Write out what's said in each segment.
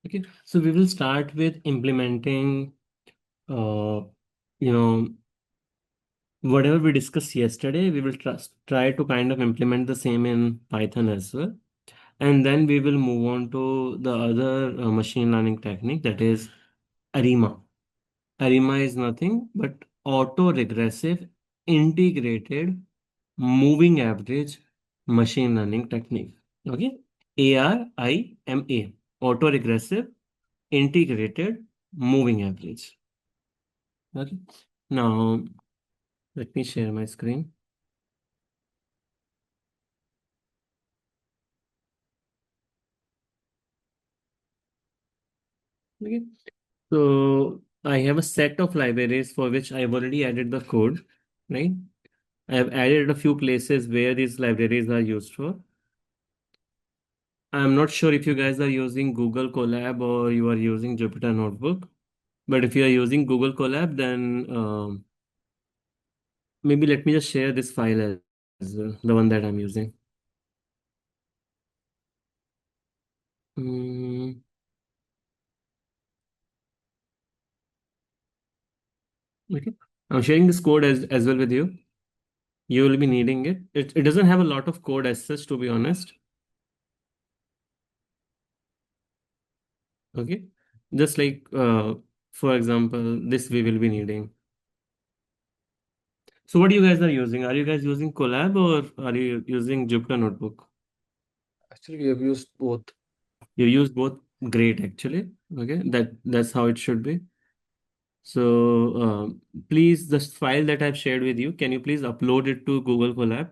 Okay, so we will start with implementing, uh, you know, whatever we discussed yesterday, we will try to kind of implement the same in Python as well. And then we will move on to the other machine learning technique, that is ARIMA. ARIMA is nothing but auto-regressive integrated moving average machine learning technique. Okay, ARIMA, auto-regressive integrated moving average. Okay, now let me share my screen. Okay, so I have a set of libraries for which I've already added the code, right? I have added a few places where these libraries are used for. I'm not sure if you guys are using Google Colab or you are using Jupyter Notebook, but if you are using Google Colab, then maybe let me just share this file as well, the one that I'm using. Mm, okay, I'm sharing this code as well with you. You will be needing it. It doesn't have a lot of code as such, to be honest. Okay, just like for example, this we will be needing. So what you guys are using? Are you guys using Colab or are you using Jupyter Notebook? Actually, we have used both. You use both. Great, actually. Okay, that's how it should be. So please, the file that I've shared with you, can you please upload it to Google Colab?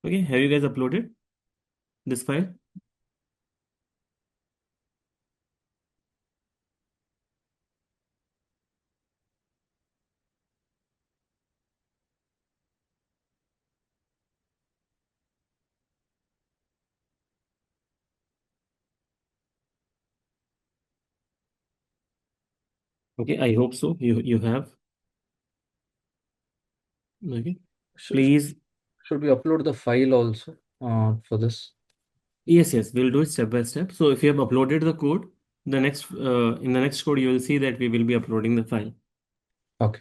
Okay, have you guys uploaded this file? Okay, I hope so. You have. Okay, Should, please. should we upload the file also for this? Yes, we'll do it step by step. So if you have uploaded the code, the next in the next code you will see that we will be uploading the file. Okay.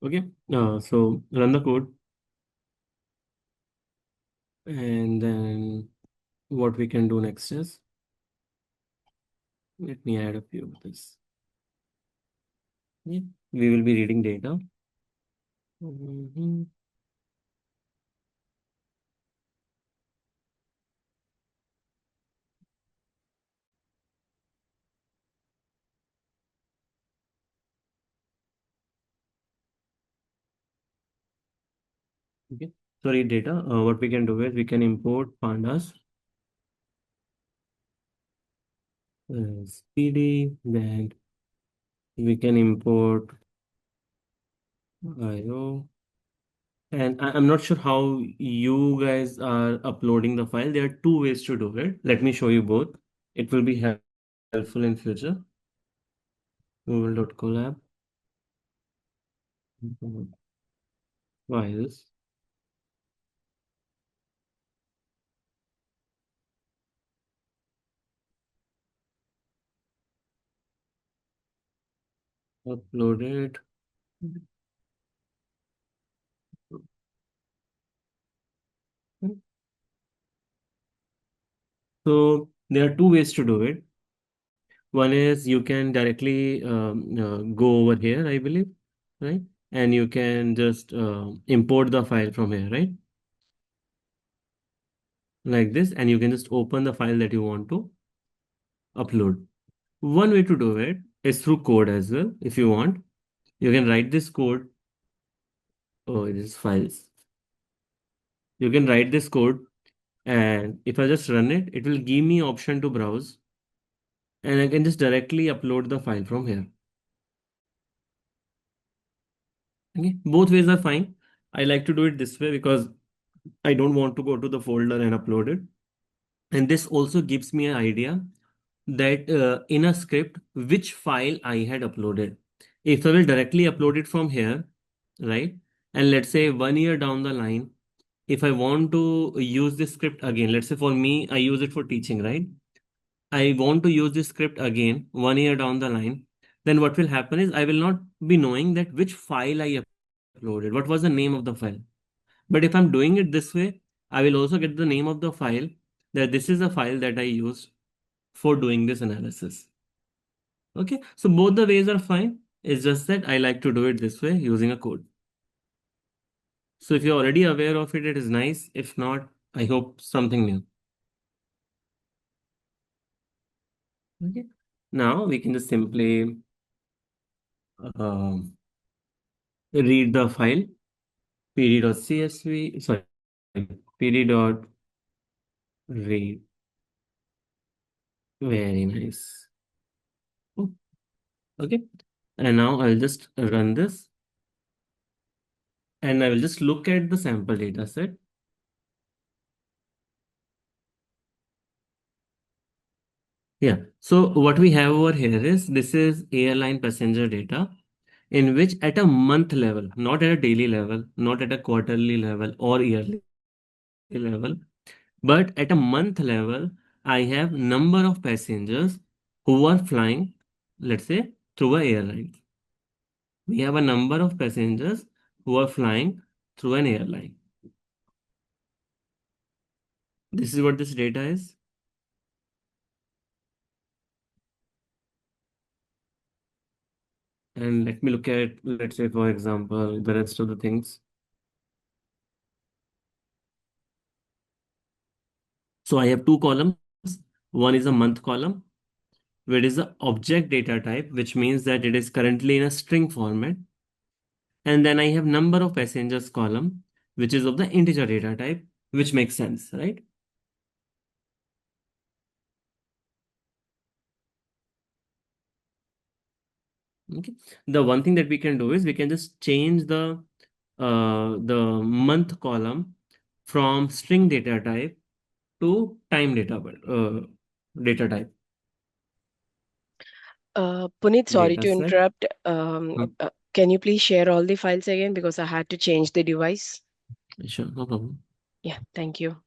Okay, so run the code, and then what we can do next is, let me add a few of this. Yeah, we will be reading data. Mhm. Okay. So read data. What we can do is we can import pandas. PD, then we can import IO. And I'm not sure how you guys are uploading the file. There are two ways to do it. Let me show you both. It will be helpful in future. Google.colab files. Uploaded. So there are two ways to do it. One is you can directly go over here, I believe, right? And you can just import the file from here, right? Like this, and you can just open the file that you want to upload. One way to do it is through code as well. If you want, you can write this code. Oh, it is files. You can write this code, and if I just run it, it will give me option to browse, and I can just directly upload the file from here. Okay, both ways are fine. I like to do it this way because I don't want to go to the folder and upload it. And this also gives me an idea that in a script, which file I had uploaded. If I will directly upload it from here, right? And let's say 1 year down the line, if I want to use this script again, let's say for me, I use it for teaching, right? I want to use this script again 1 year down the line, then what will happen is I will not be knowing that which file I uploaded, what was the name of the file. But if I'm doing it this way, I will also get the name of the file, that this is a file that I used for doing this analysis. Okay, so both the ways are fine. It's just that I like to do it this way using a code. So if you're already aware of it, it is nice. If not, I hope something new. Okay. Now we can just simply um, read the file pd.csv, sorry, pd.read. Very nice. Oh, okay. And now I'll just run this and I will just look at the sample data set. Yeah. So what we have over here is this is airline passenger data in which at a month level, not at a daily level, not at a quarterly level or yearly level, but at a month level, I have number of passengers who are flying, let's say, through a airline. We have a number of passengers who are flying through an airline. This is what this data is. And let me look at, let's say, for example, the rest of the things. So I have two columns. One is a month column, where it is the object data type, which means that it is currently in a string format. And then I have number of passengers column, which is of the integer data type, which makes sense, right? Okay. The one thing that we can do is we can just change the month column from string data type to time data type. Puneet, sorry Data to set. interrupt. Hmm. Can you please share all the files again because I had to change the device? Sure, no problem. Yeah, thank you.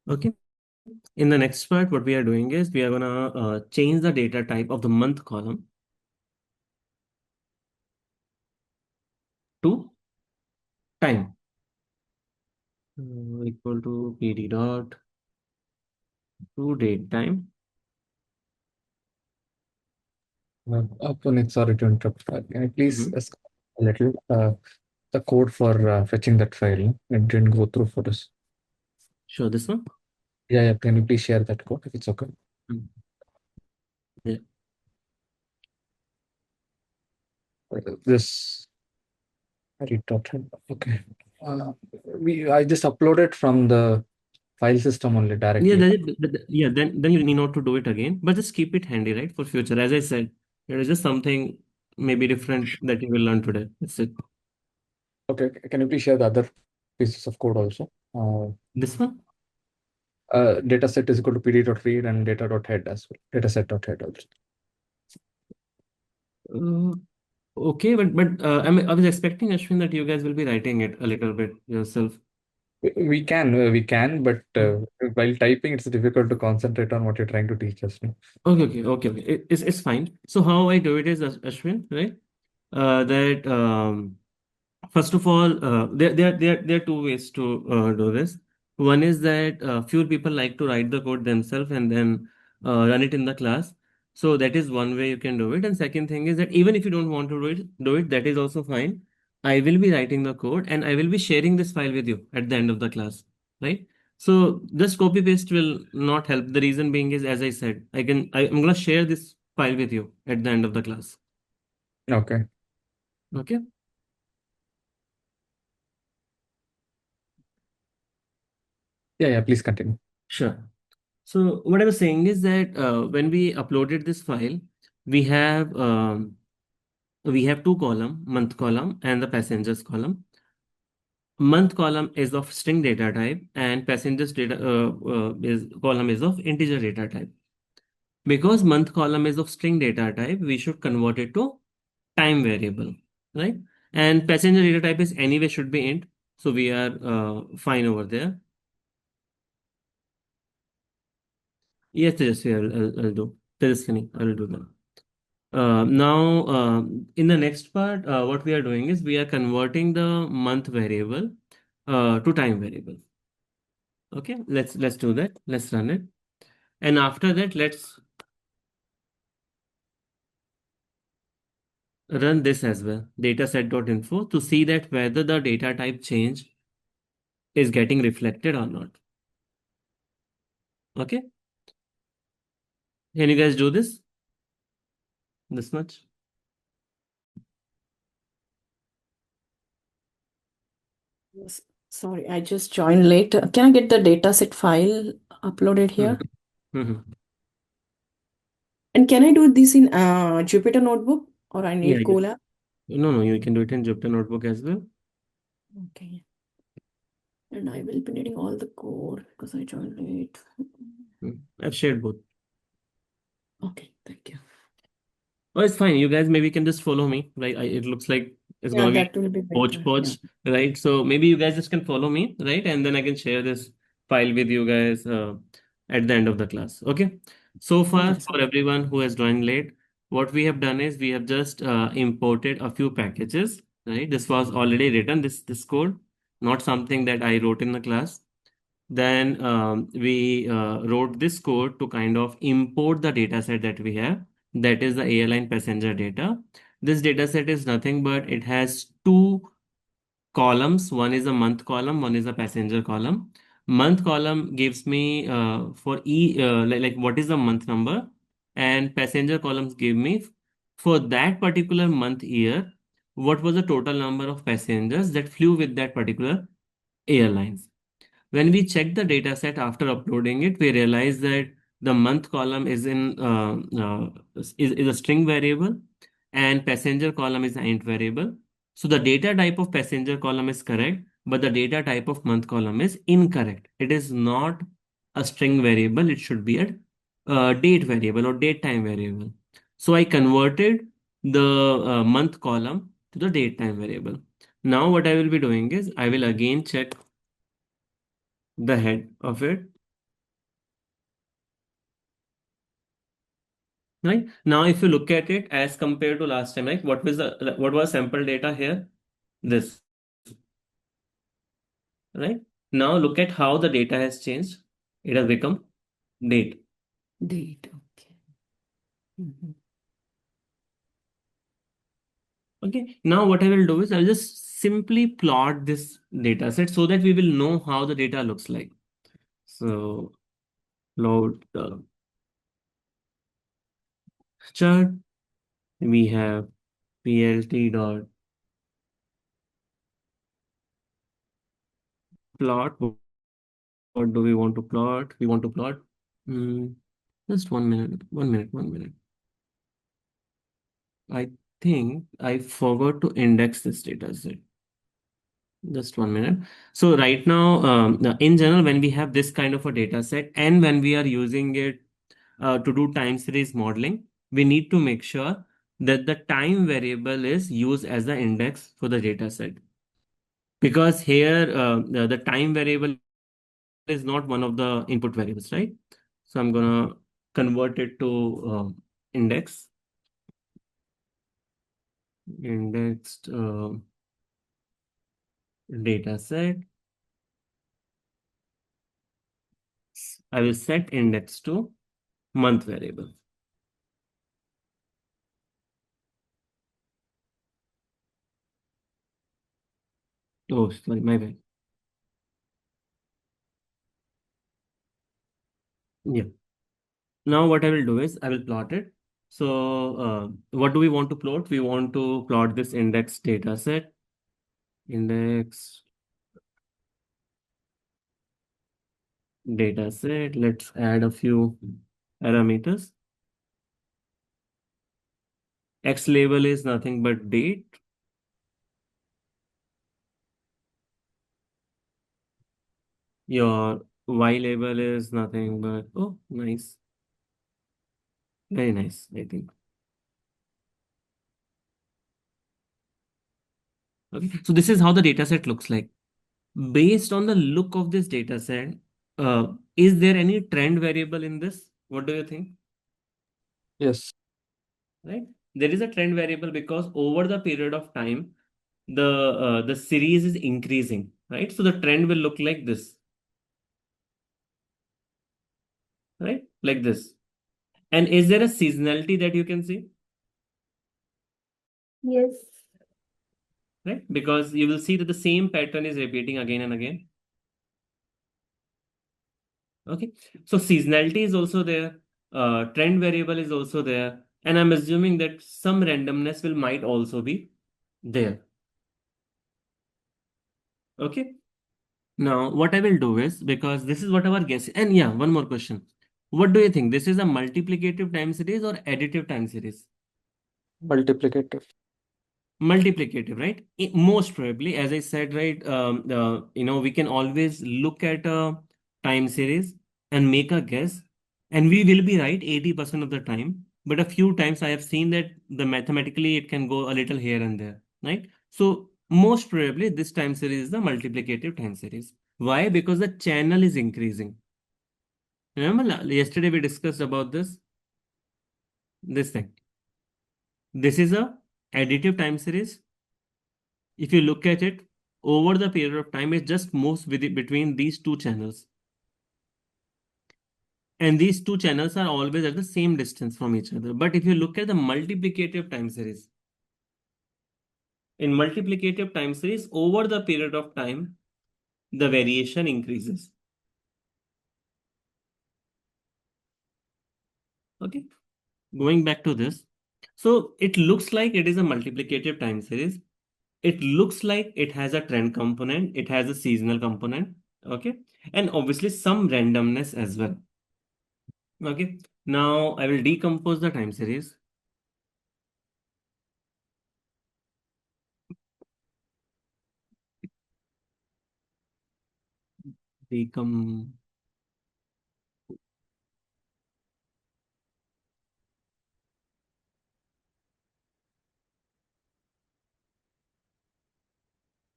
Okay. In the next part, what we are doing is we are gonna change the data type of the month column to time. Equal to pd dot to date time. Puneet, sorry to interrupt. Can you please Mhm. a little the code for fetching that file? It didn't go through for us. Sure, this one. Yeah, can you please share that code if it's okay? Mm. Yeah. This retorted. Okay. I just uploaded from the file system only Yeah, directly. then you need not to do it again, but just keep it handy, right, for future. As I said, it is just something maybe different that you will learn today. That's it. Okay, can you please share the other pieces of code also? This one? Data set is equal to pd.read and data.head as well. Dataset.head also. Uh, okay, but I was expecting, Ashwin, that you guys will be writing it a little bit yourself. We can, but while typing, it's difficult to concentrate on what you're trying to teach us. No? Okay. It's fine. So how I do it is, Ashwin, right? That First of all, there are two ways to do this. One is that few people like to write the code themselves and then run it in the class. So that is one way you can do it. And second thing is that even if you don't want to do it, that is also fine. I will be writing the code and I will be sharing this file with you at the end of the class, right? So just copy paste will not help. The reason being is, as I said, I'm gonna share this file with you at the end of the class. Okay. Okay. Yeah, please continue. Sure. So what I was saying is that when we uploaded this file, we have um, we have two column, month column and the passengers column. Month column is of string data type and passengers data is column is of integer data type. Because month column is of string data type, we should convert it to time variable, right? And passenger data type is anyway should be int, so we are fine over there. Yes, I'll do. Tejaswini, I'll do that. Now, in the next part, what we are doing is we are converting the month variable to time variable. Okay, let's do that. Let's run it, and after that, let's run this as well. Dataset.info to see that whether the data type change is getting reflected or not. Okay, can you guys do this? This much? Yes. Sorry, I just joined late. Can I get the dataset file uploaded here? Mm-hmm. And can I do this in Jupyter Notebook or I Yeah, need yeah. Colab? No, you can do it in Jupyter Notebook as well. Okay. And I will be needing all the code because I joined late. I've shared both. Okay, thank you. Oh, it's fine. You guys maybe can just follow me, right? It looks like it's Yeah, gonna be that will be better. Yeah. hodgepodge, right? So maybe you guys just can follow me, right? And then I can share this file with you guys at the end of the class. Okay. So far, Yes. for everyone who has joined late, what we have done is we have just imported a few packages, right? This was already written, this code, not something that I wrote in the class. Then we wrote this code to kind of import the data set that we have. That is the airline passenger data. This data set is nothing but it has two columns. One is a month column, one is a passenger column. Month column gives me for like what is the month number, and passenger columns give me for that particular month year what was the total number of passengers that flew with that particular airlines. When we check the data set after uploading it, we realize that the month column is a string variable and passenger column is an int variable. So the data type of passenger column is correct, but the data type of month column is incorrect. It is not a string variable. It should be a date variable or date time variable. So I converted the month column to the date time variable. Now what I will be doing is I will again check the head of it. Right now, if you look at it as compared to last time, like what was sample data here? This, right? Now look at how the data has changed. It has become date. Date. Okay. Mhm. Okay. Now what I will do is I'll just simply plot this data set so that we will know how the data looks like. So load the chart. We have plt dot plot. What do we want to plot? We want to plot. Mm, just 1 minute. 1 minute. 1 minute. I think I forgot to index this data set. Just 1 minute. So right now, in general, when we have this kind of a data set and when we are using it to do time series modeling, we need to make sure that the time variable is used as the index for the data set. Because here, the time variable is not one of the input variables, right? So I'm gonna convert it to index, indexed data set. I will set index to month variable. Oh, sorry, my bad. Yeah. Now what I will do is I will plot it. So what do we want to plot? We want to plot this index data set. Index data set. Let's add a few parameters. X label is nothing but date. Your Y label is nothing but, oh, nice. Very nice, I think. Okay, so this is how the data set looks like. Based on the look of this data set, is there any trend variable in this? What do you think? Yes. Right? There is a trend variable because over the period of time, the series is increasing, right? So the trend will look like this, right? Like this. And is there a seasonality that you can see? Yes. Right? Because you will see that the same pattern is repeating again and again. Okay. So seasonality is also there. Trend variable is also there. And I'm assuming that some randomness will might also be there. Okay. Now, what I will do is, because this is what our guess, and yeah, one more question. What do you think? This is a multiplicative time series or additive time series? Multiplicative. Multiplicative, right? Most probably, as I said, right, we can always look at a time series and make a guess, and we will be right 80% of the time. But a few times I have seen that the mathematically it can go a little here and there, right? So most probably this time series is the multiplicative time series. Why? Because the channel is increasing. Remember, yesterday we discussed about this thing. This is a additive time series. If you look at it over the period of time, it just moves between these two channels. And these two channels are always at the same distance from each other. But if you look at the multiplicative time series, in multiplicative time series, over the period of time, the variation increases. Okay, going back to this. So it looks like it is a multiplicative time series. It looks like it has a trend component. It has a seasonal component. Okay, and obviously some randomness as well. Okay, now I will decompose the time series. Decom.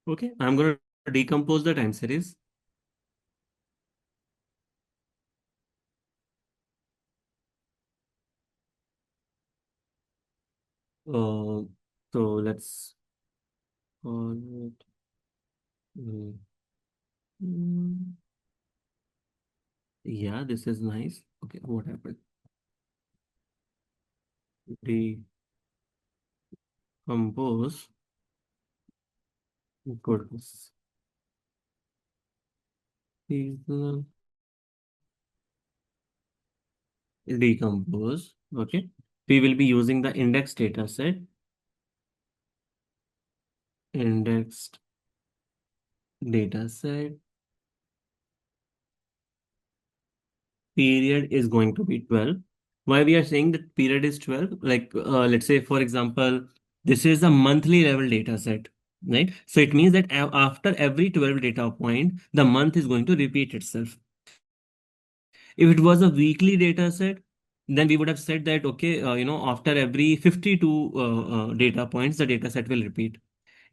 Okay, I'm going to decompose the time series. Uh, so let's call it. Mm, yeah, this is nice. Okay, what happened? Decompose. Goodness. Seasonal decompose. Okay. We will be using the index data set. Indexed data set. Period is going to be 12. Why we are saying that period is 12? Like, let's say, for example, this is a monthly level data set, right? So it means that after every 12 data point, the month is going to repeat itself. If it was a weekly data set, then we would have said that, okay, after every 52 data points, the data set will repeat.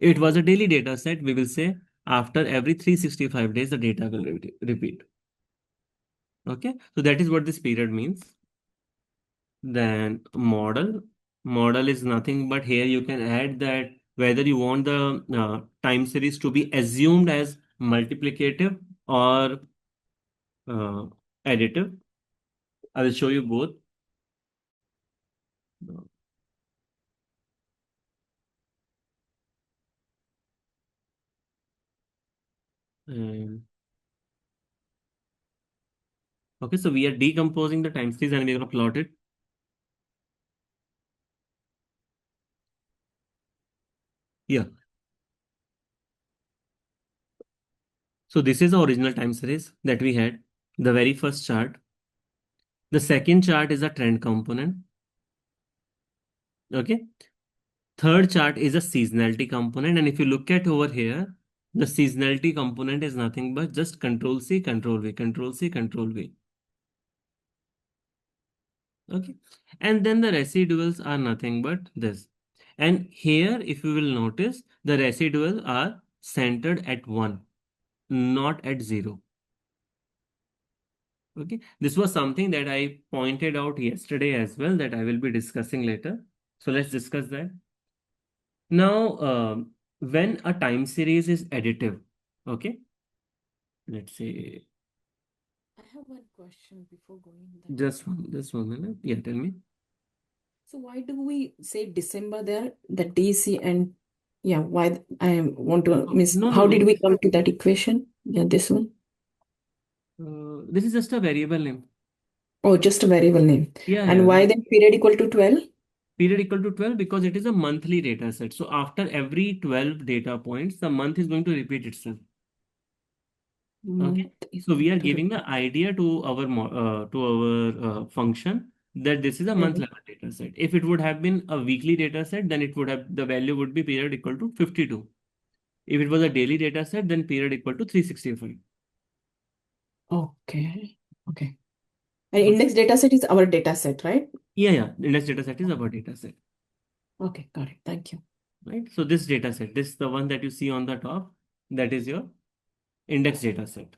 If it was a daily data set, we will say after every 365 days, the data will repeat. Okay, so that is what this period means. Then model is nothing but here you can add that whether you want the time series to be assumed as multiplicative or uh, additive. I will show you both. Um, okay, so we are decomposing the time series and we're going to plot it. Yeah. So this is the original time series that we had, the very first chart. The second chart is a trend component. Okay. Third chart is a seasonality component. And if you look at over here, the seasonality component is nothing but just control C, control V, control C, control V. Okay. And then the residuals are nothing but this. And here, if you will notice, the residuals are centered at 1, not at 0. Okay. This was something that I pointed out yesterday as well that I will be discussing later. So let's discuss that. Now, when a time series is additive, okay, let's say I have one question before going just one minute. Yeah, tell me. So why do we say December there, the DC and yeah, why I want to miss No, no, how did no. we come to that equation? Yeah, this one. This is just a variable name. Oh, just a variable name. Yeah, And yeah. why then period equal to 12? Period equal to 12 because it is a monthly data set. So after every 12 data points, the month is going to repeat itself. Okay. Month is So we are going to giving the idea to our function that this is a month Mhm. level data set. If it would have been a weekly data set, then it would have the value would be period equal to 52. If it was a daily data set, then period equal to 365. Okay. Okay. And Okay. index data set is our data set, right? Yeah, yeah. Index data set is our data set, Okay, got it. Thank you. right? So this data set, this the one that you see on the top, that is your index data set.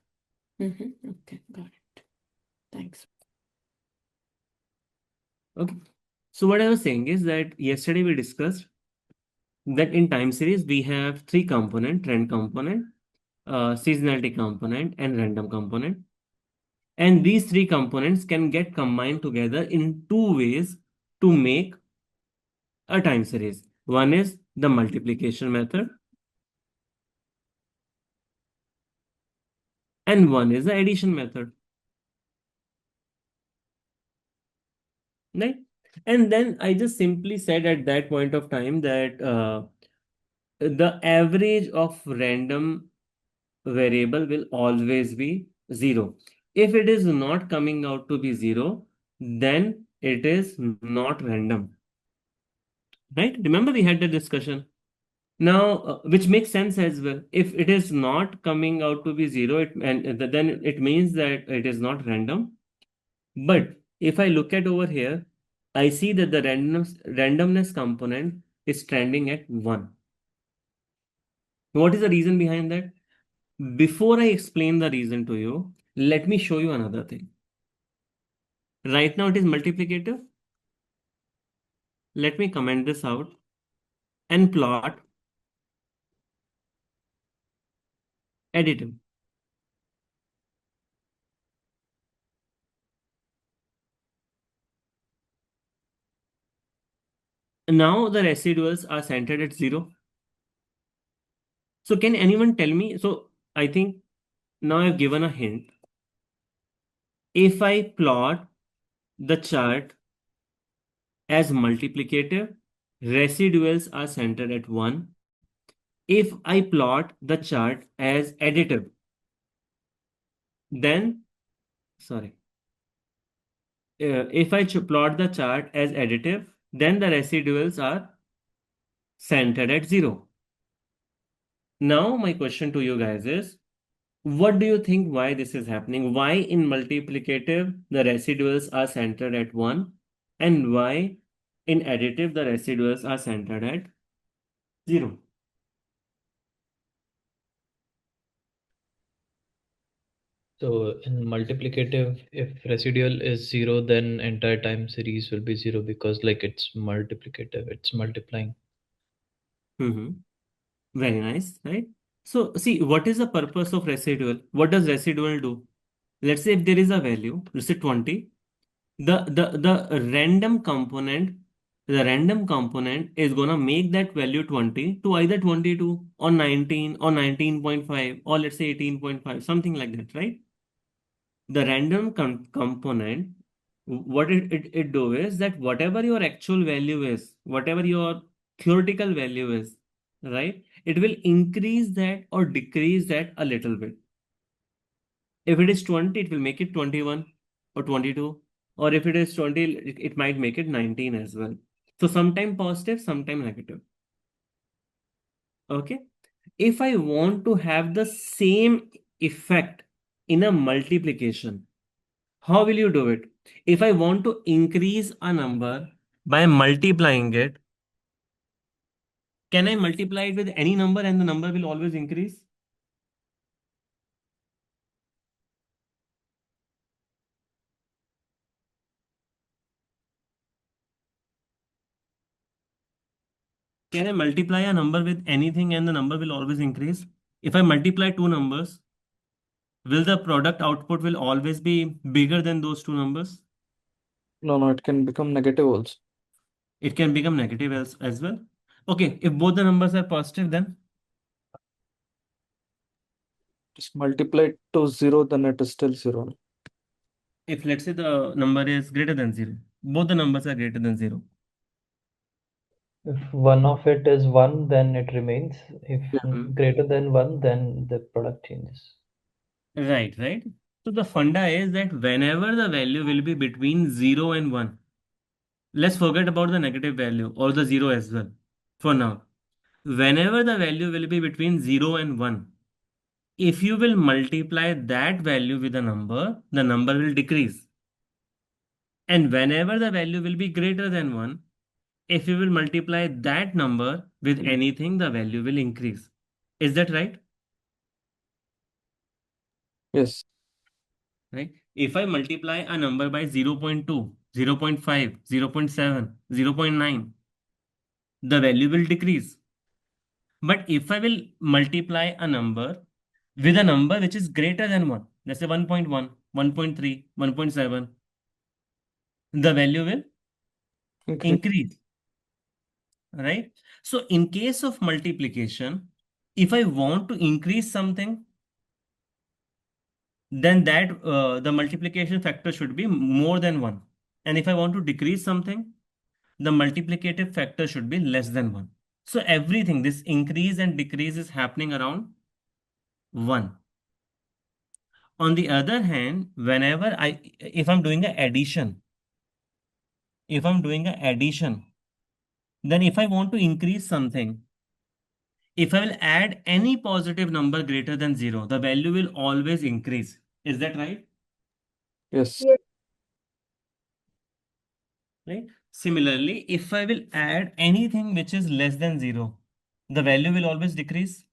Okay, got it. Thanks. Okay. So what I was saying is that yesterday we discussed that in time series we have three component: trend component, seasonality component, and random component. And these three components can get combined together in two ways to make a time series. One is the multiplication method, and one is the addition method. Right? And then I just simply said at that point of time that the average of random variable will always be 0. If it is not coming out to be 0, then it is not random. Right? Remember we had the discussion. Now, which makes sense as well. If it is not coming out to be 0, then it means that it is not random. But if I look at over here, I see that the randomness component is trending at 1. What is the reason behind that? Before I explain the reason to you, let me show you another thing. Right now it is multiplicative. Let me comment this out and plot additive. Now the residuals are centered at 0. So can anyone tell me? So I think now I've given a hint. If I plot the chart as multiplicative, residuals are centered at 1. If I plot the chart as additive, then, sorry, if I plot the chart as additive, then the residuals are centered at 0. Now, my question to you guys is, what do you think why this is happening? Why in multiplicative the residuals are centered at 1, and why in additive the residuals are centered at 0? So in multiplicative, if residual is 0, then entire time series will be 0 because like it's multiplicative, it's multiplying. Mm-hmm. Very nice, right? So, see, what is the purpose of residual? What does residual do? Let's say if there is a value, let's say 20, the random component is gonna make that value 20 to either 22 or 19 or 19.5 or let's say 18.5, something like that, right? The random component, what it do is that whatever your actual value is, whatever your theoretical value is, right, it will increase that or decrease that a little bit. If it is 20, it will make it 21 or 22, or if it is 20, it might make it 19 as well. So sometime positive, sometime negative. Okay, if I want to have the same effect in a multiplication, how will you do it? If I want to increase a number by multiplying it, can I multiply it with any number and the number will always increase? Can I multiply a number with anything and the number will always increase? If I multiply two numbers, will the product output will always be bigger than those two numbers? No, it can become negative also. It can become negative as well. Okay, if both the numbers are positive, then Just multiply it to 0, then it is still 0. if let's say the number is greater than 0, both the numbers are greater than 0. If one of it is 1, then it remains. If Mhm. greater than 1, then the product changes. Right, right. So the funda is that whenever the value will be between 0 and 1, let's forget about the negative value or the 0 as well for now. Whenever the value will be between 0 and 1, if you will multiply that value with a number, the number will decrease. And whenever the value will be greater than 1, if you will multiply that number with anything, the value will increase. Is that right? Yes. Right? If I multiply a number by 0.2, 0.5, 0.7, 0.9, the value will decrease. But if I will multiply a number with a number which is greater than 1, let's say 1.1, 1.3, 1.7, the value will Increase. increase. Right? So in case of multiplication, if I want to increase something, then that the multiplication factor should be more than 1. And if I want to decrease something, the multiplicative factor should be less than 1. So everything, this increase and decrease is happening around 1. On the other hand, if I'm doing an addition, then if I want to increase something, if I will add any positive number greater than 0, the value will always increase. Is that right? Yes. Right? Similarly, if I will add anything which is less than 0, the value will always decrease.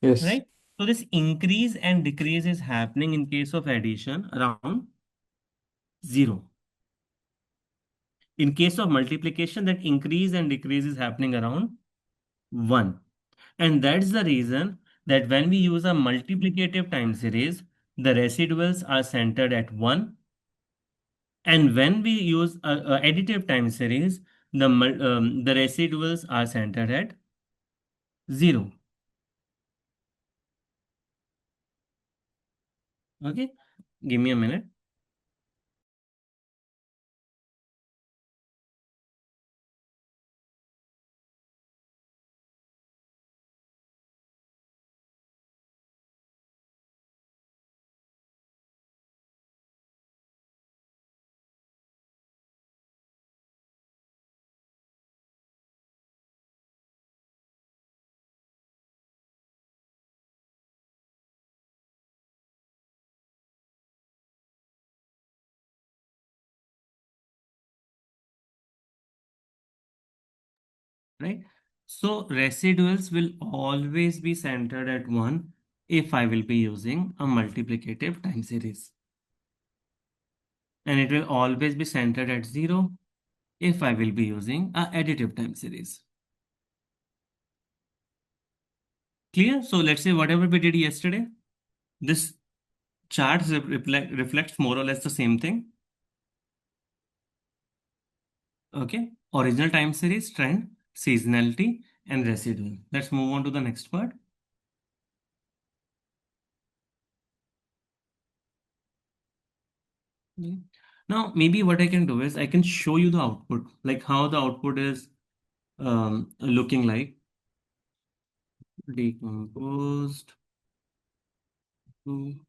Yes. Right? So this increase and decrease is happening in case of addition around 0. In case of multiplication, that increase and decrease is happening around 1. And that's the reason that when we use a multiplicative time series, the residuals are centered at 1. And when we use a additive time series, the residuals are centered at 0. Okay, give me a minute. right? So residuals will always be centered at 1 if I will be using a multiplicative time series. And it will always be centered at 0 if I will be using a additive time series. Clear? So let's say whatever we did yesterday, this chart reflects more or less the same thing. Okay. Original time series, trend, seasonality, and residual. Let's move on to the next part. Yeah. Now, maybe what I can do is I can show you the output, like how the output is looking like. Decomposed. to-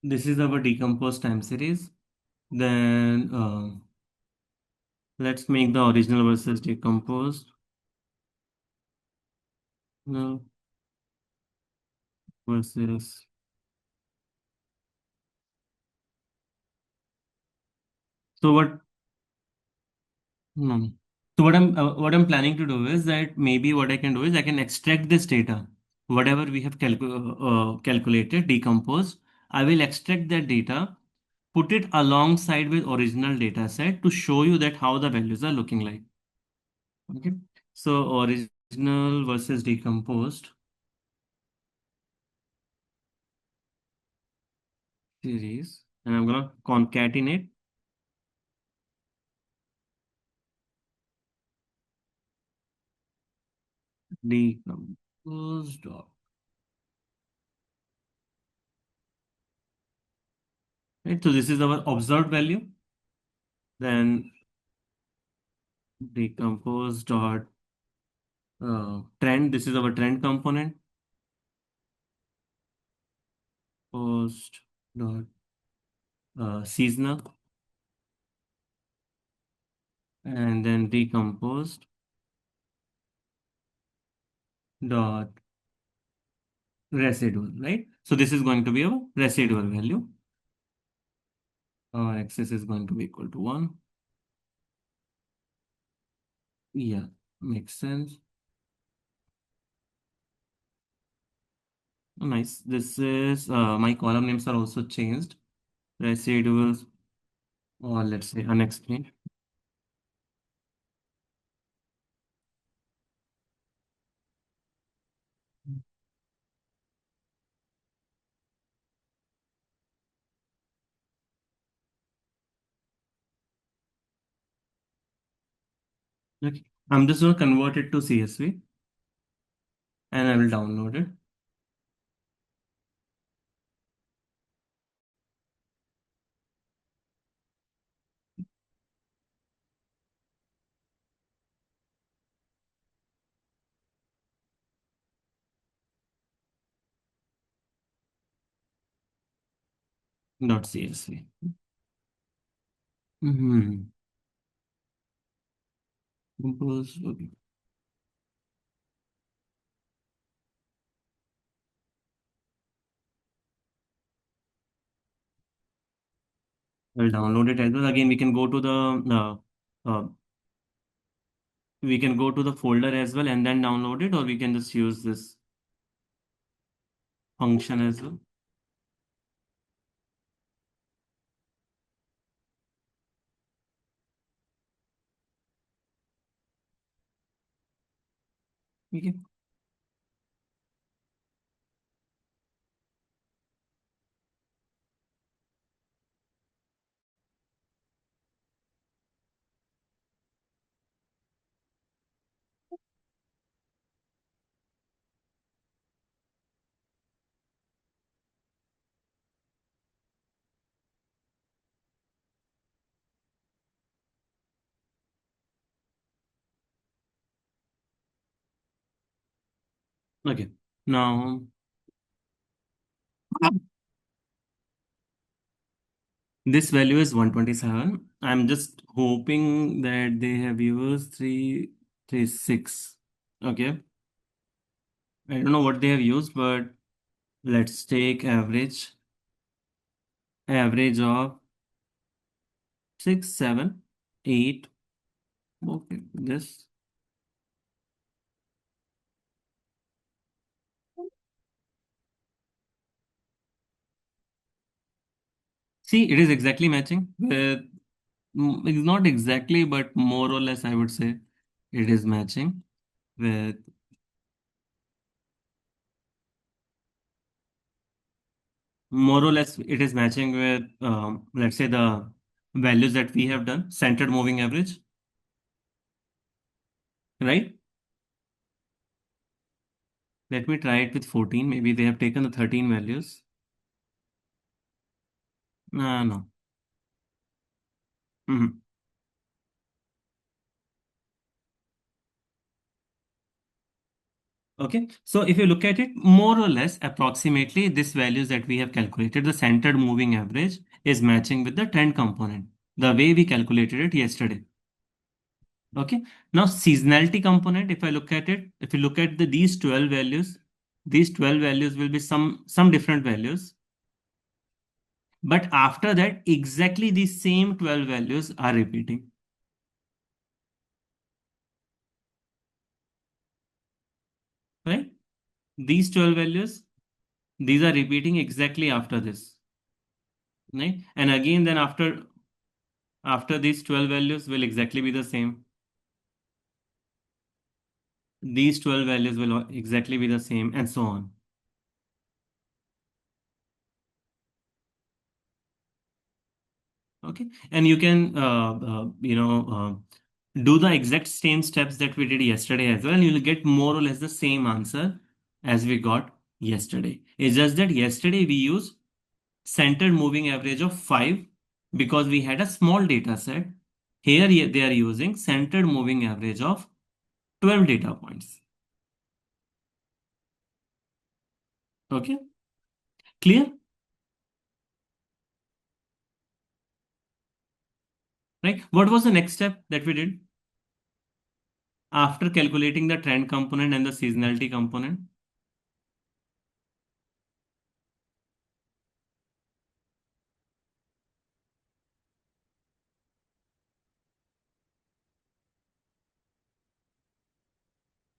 This is our decomposed time series. Then let's make the original versus decomposed. No, versus. So what? No. So what I'm planning to do is that maybe what I can do is I can extract this data, whatever we have calculated, decomposed. I will extract that data, put it alongside with original data set to show you that how the values are looking like. Okay. So original versus decomposed series, and I'm gonna concatenate decomposed dot. Right. So this is our observed value. Then decomposed dot trend. This is our trend component. Post dot seasonal, and then decomposed dot residual, right? So this is going to be our residual value. Axis is going to be equal to 1. Yeah, makes sense. Oh, nice. This is my column names are also changed. Residuals, or let's say unexplained. Okay. I'm just going to convert it to CSV and I will download it. Dot CSV. Mm-hmm. Compose. Okay. I'll download it as well. Again, uh, we can go to the folder as well and then download it, or we can just use this function as well. Okay. Okay. Now, this value is 127. I'm just hoping that they have used 336. Okay. I don't know what they have used, but Let's take average of 6, 7, 8. Okay, this. See, it is exactly matching with, it's not exactly, but more or less, I would say it is matching with, more or less, it is matching with, let's say, the values that we have done, centered moving average, right? Let me try it with 14. Maybe they have taken the 13 values. No. Mhm. Okay, so if you look at it, more or less, approximately, this values that we have calculated, the centered moving average is matching with the trend component, the way we calculated it yesterday. Okay, now seasonality component, if I look at it, if you look at these 12 values, these 12 values will be some different values. But after that, exactly the same 12 values are repeating. Right? These 12 values, these are repeating exactly after this. Right? And again, then after these 12 values will exactly be the same. These 12 values will exactly be the same, and so on. Okay, and you can do the exact same steps that we did yesterday as well, and you'll get more or less the same answer as we got yesterday. It's just that yesterday we used centered moving average of 5 because we had a small data set. Here they are using centered moving average of 12 data points. Okay, clear? Right? What was the next step that we did after calculating the trend component and the seasonality component?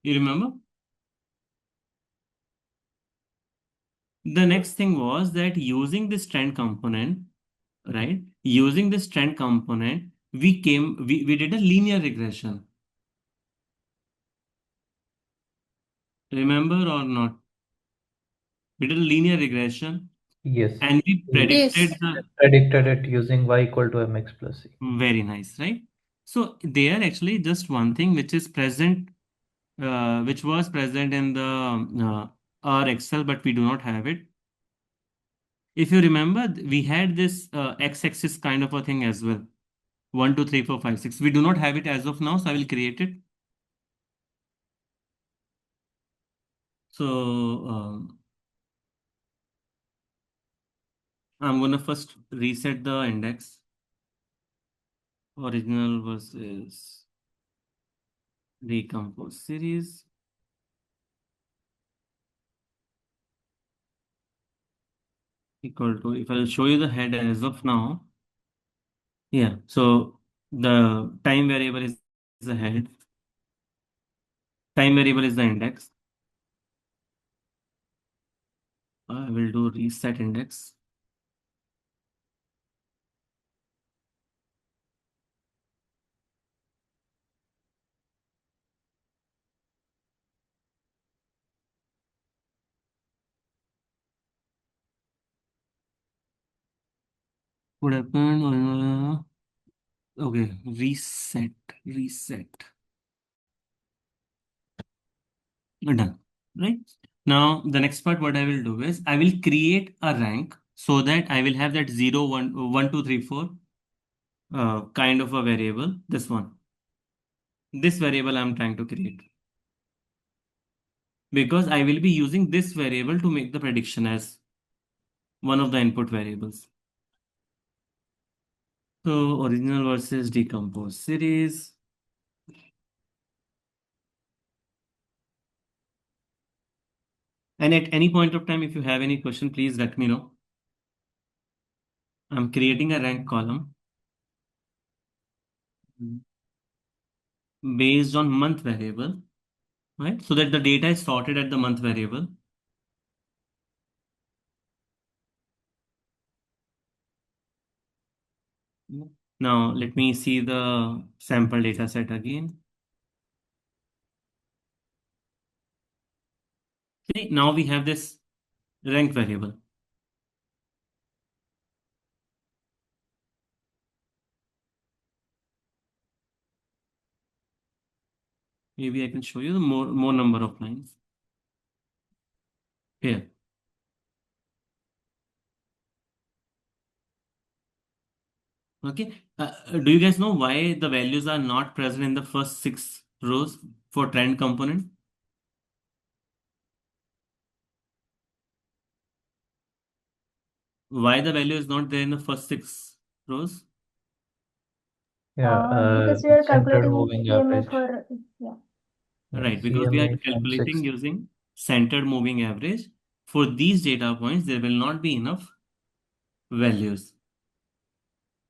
You remember? The next thing was that using this trend component, right? Using this trend component, we did a linear regression. Remember or not? We did a linear regression Yes. and we predicted Yes. the, Predicted it using y equal to mx plus c. very nice, right? So there actually just one thing which is present, which was present in the our Excel, but we do not have it. If you remember, we had this x-axis kind of a thing as well. 1, 2, 3, 4, 5, 6. We do not have it as of now, so I will create it. So I'm gonna first reset the index. Original versus decompose series equal to, if I'll show you the head as of now. Yeah, so the time variable is the head. Time variable is the index. I will do reset index. What happened? Okay, reset. Done. Right? Now, the next part, what I will do is I will create a rank so that I will have that 0, 1, 1, 2, 3, 4 kind of a variable. This one. This variable I'm trying to create. Because I will be using this variable to make the prediction as one of the input variables. So original versus decompose series. And at any point of time, if you have any question, please let me know. I'm creating a rank column based on month variable, right? So that the data is sorted at the month variable. Now let me see the sample data set again. See, now we have this rank variable. Maybe I can show you the more number of lines here. Okay. Do you guys know why the values are not present in the first 6 rows for trend component? Why the value is not there in the first 6 rows? Yeah, Because we are centered calculating moving CMA average. for, yeah. Right, because we are CMA from 6. calculating using centered moving average. For these data points, there will not be enough values.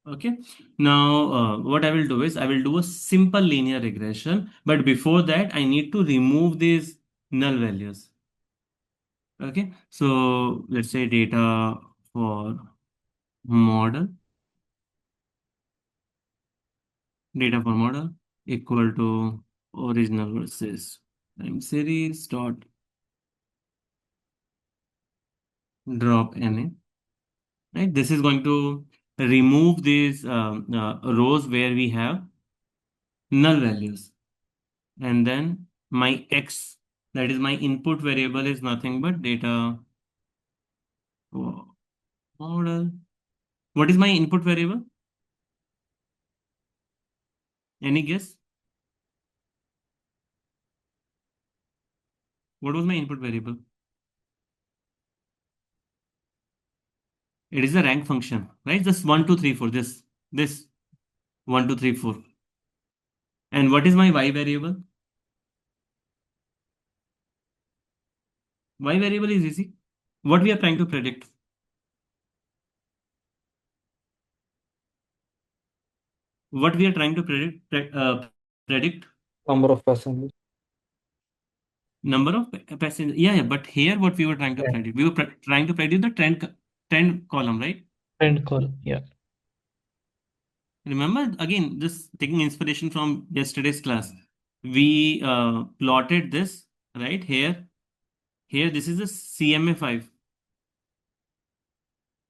Okay. Now, what I will do is I will do a simple linear regression, but before that, I need to remove these null values. Okay. So let's say data for model, data for model equal to original versus time series dot drop NA. Right. This is going to remove these rows where we have null values. And then my X, that is my input variable, is nothing but data for model. What is my input variable? Any guess? What was my input variable? It is the rank function, right? Just 1, 2, 3, 4. This 1, 2, 3, 4. And what is my Y variable? Y variable is easy. What we are trying to predict? What we are trying to predict? Number of passengers. Number of passengers. Yeah, yeah. But here, what we were trying to Yeah. predict? We were trying to predict the trend column, right? Trend column. Yeah. Remember, again, just taking inspiration from yesterday's class, we plotted this right here. Here, this is a CMA5,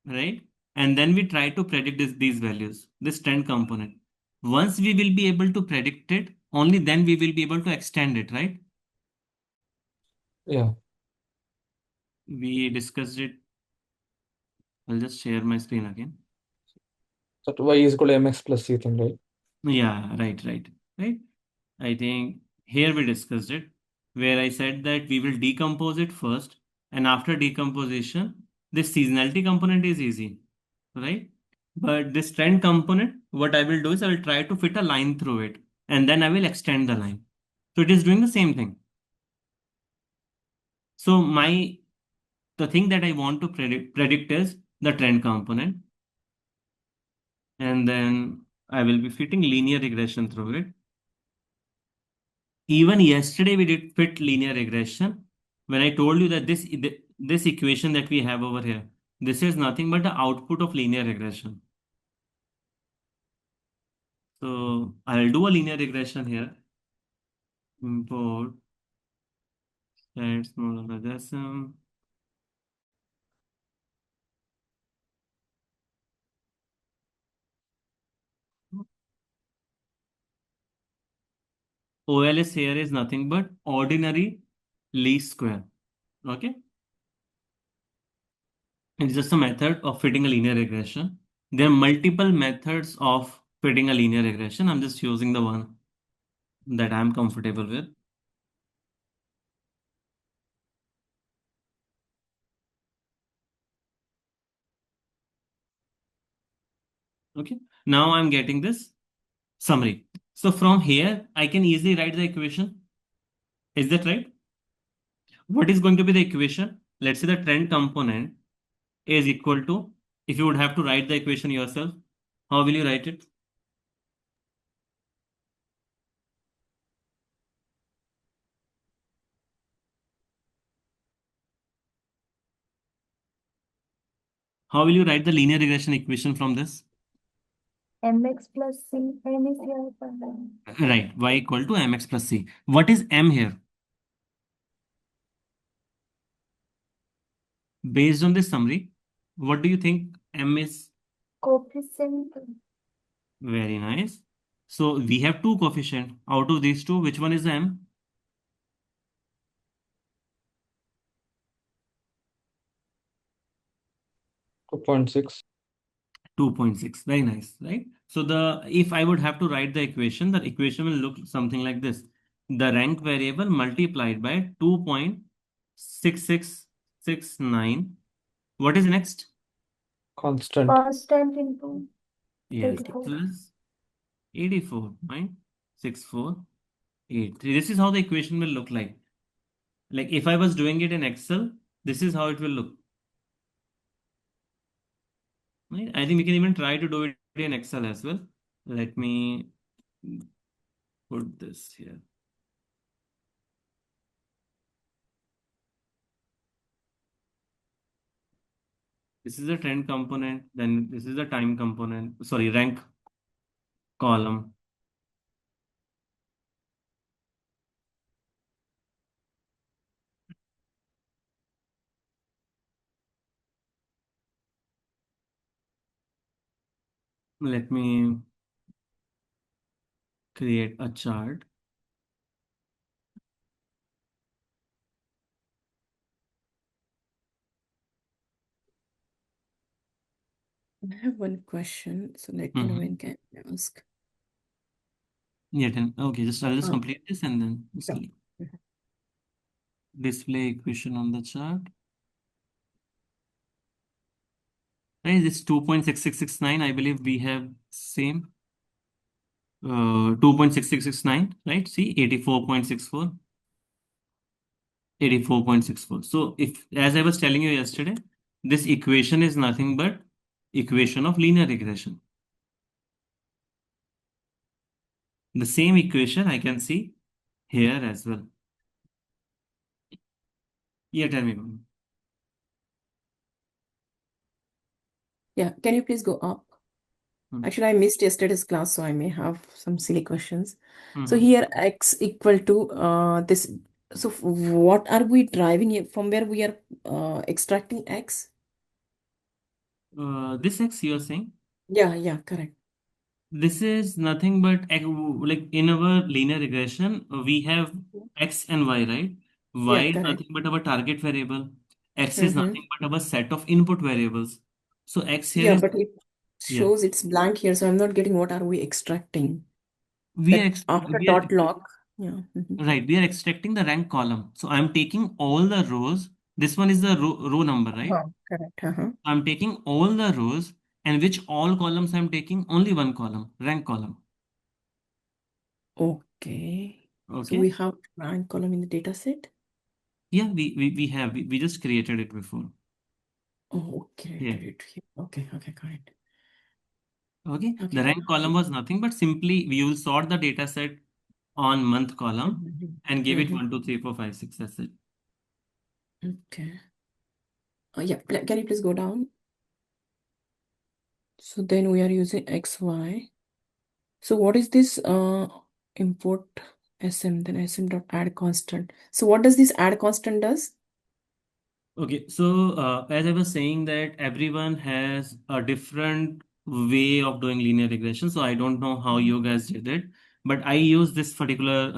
right? And then we try to predict these values, this trend component. Once we will be able to predict it, only then we will be able to extend it, right? Yeah. We discussed it. I'll just share my screen again. That y is equal to mx plus c thing, right? Yeah, right. I think here we discussed it, where I said that we will decompose it first, and after decomposition, this seasonality component is easy, right? But this trend component, what I will do is I will try to fit a line through it, and then I will extend the line. So it is doing the same thing. So the thing that I want to predict is the trend component, and then I will be fitting linear regression through it. Even yesterday we did fit linear regression when I told you that this equation that we have over here, this is nothing but the output of linear regression. So I'll do a linear regression here. Import small regression. OLS here is nothing but ordinary least square. Okay. It's just a method of fitting a linear regression. There are multiple methods of fitting a linear regression. I'm just using the one that I'm comfortable with. Okay. Now I'm getting this summary. So from here, I can easily write the equation. Is that right? what is going to be the equation? Let's say the trend component is equal to, if you would have to write the equation yourself, how will you write it? How will you write the linear regression equation from this? mx plus c, m is here for them. Right, y equal to mx plus c. What is m here? Based on this summary, what do you think m is? Coefficient. Very nice. So we have two coefficient. Out of these two, which one is m? 2.6. 2.6. Very nice, right? So the if I would have to write the equation will look something like this. The rank variable multiplied by 2.6669. What is next? Constant. Constant into Yes, 84. plus 84.6483. This is how the equation will look like. Like if I was doing it in Excel, this is how it will look. Right? I think we can even try to do it in Excel as well. Let me put this here. This is the trend component, then this is the time component, sorry, rank column. Let me create a chart. I have one question, so let me know Mhm. when can I ask. Yeah, okay, I'll just Oh, complete this and then sure. display equation on the chart. Right, this 2.6669, I believe we have same 2.6669, right? See, 84.64. 84.64. So if, as I was telling you yesterday, this equation is nothing but equation of linear regression. The same equation I can see here as well. Yeah, tell me. Ma'am. Yeah, can you please go up? Hmm. Actually, I missed yesterday's class, so I may have some silly questions. So Mhm. here x equal to this. So what are we driving here? From where we are extracting x? This X you are saying, Yeah, correct. this is nothing but like in our linear regression, we have X and Y, right? Y Yeah, is correct. nothing but our target variable. X is Mm-hmm. nothing but our set of input variables. So X here Yeah, is, but it yeah, shows it's blank here, so I'm not getting what are we extracting. we are, That after we are dot lock. Yeah. right, we are extracting the rank column. So I'm taking all the rows. This one is the row number, right? Correct. Uh-huh. I'm taking all the rows, and which all columns I'm taking? Only one column, rank column. Okay. So Okay. we have rank column in the data set. Yeah, we have. We just created it before. Oh, Yeah. created it here. Okay, got it. Okay. The Okay. rank column was nothing but simply we will sort the data set on month column and give it Mm-hmm. 1, 2, 3, 4, 5, 6. That's it. Okay. Yeah, can you please go down? So then we are using XY. So what is this import SM, then SM dot add constant. So what does this add constant does? Okay, so as I was saying that everyone has a different way of doing linear regression. So I don't know how you guys did it, but I use this particular,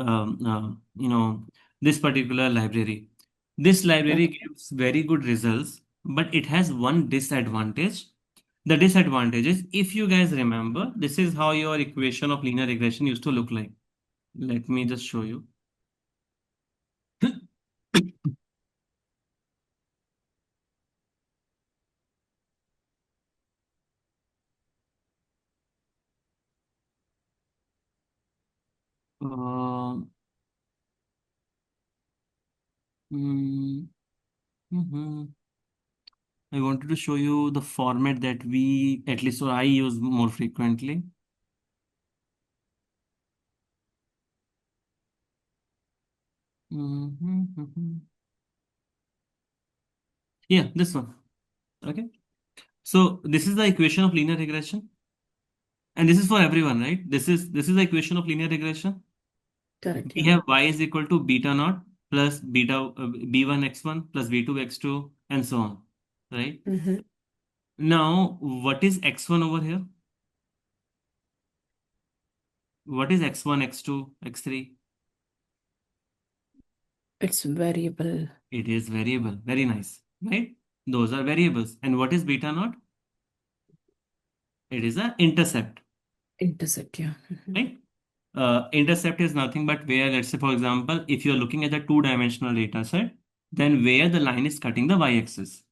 this particular library. This library Okay. gives very good results, but it has one disadvantage. The disadvantage is, if you guys remember, this is how your equation of linear regression used to look like. Let me just show you. Uh, Mm, mhm. I wanted to show you the format that we, at least or I use more frequently. Mhm. Yeah, this one. Okay. So this is the equation of linear regression, and this is for everyone, right? This is the equation of linear regression. Correct. We Yeah. have y is equal to beta naught plus beta b1 x1 plus b2 x2 and so on, right? Mm-hmm. Now, what is x1 over here? What is x1, x2, x3? It's variable. It is variable. Very nice, right? Those are variables. And what is beta naught? It is an intercept, Intercept. Yeah. Mhm. right? Intercept is nothing but where, let's say, for example, if you're looking at the two-dimensional data set, then where the line is cutting the y-axis,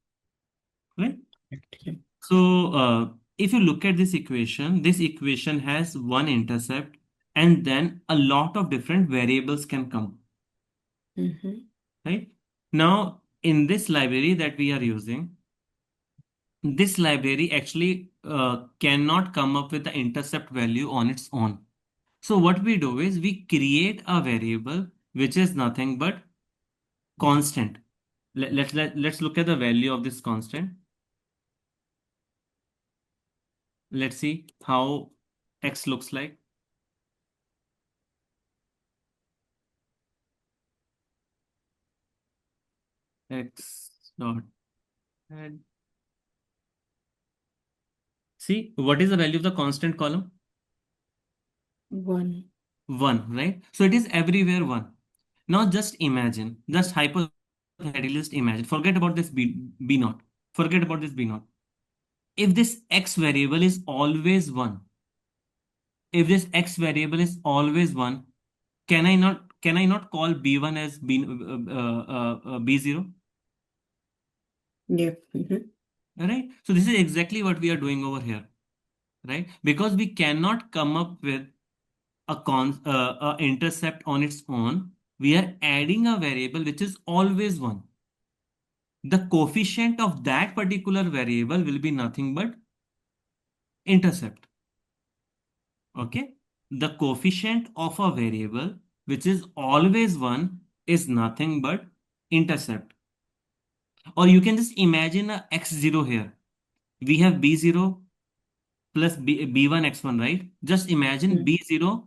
right? Correct. Yeah. So, if you look at this equation has one intercept, and then a lot of different variables can come, Mm-hmm. right? Now, in this library that we are using, this library actually cannot come up with the intercept value on its own. So what we do is we create a variable which is nothing but constant. Let's look at the value of this constant. Let's see how x looks like. X dot add. See, what is the value of the constant column? 1. 1, right? So it is everywhere 1. Now just imagine, just hypothetically, just imagine, forget about this b naught. Forget about this b naught. If this x variable is always 1, if this x variable is always 1, can I not call b1 as b0? Yep. Mm-hmm. Right? So this is exactly what we are doing over here, right? Because we cannot come up with a intercept on its own, we are adding a variable which is always 1. The coefficient of that particular variable will be nothing but intercept. Okay? The coefficient of a variable which is always 1 is nothing but intercept. Or you can just imagine a x0 here. We have b0 plus b1 x1, right? Just imagine b0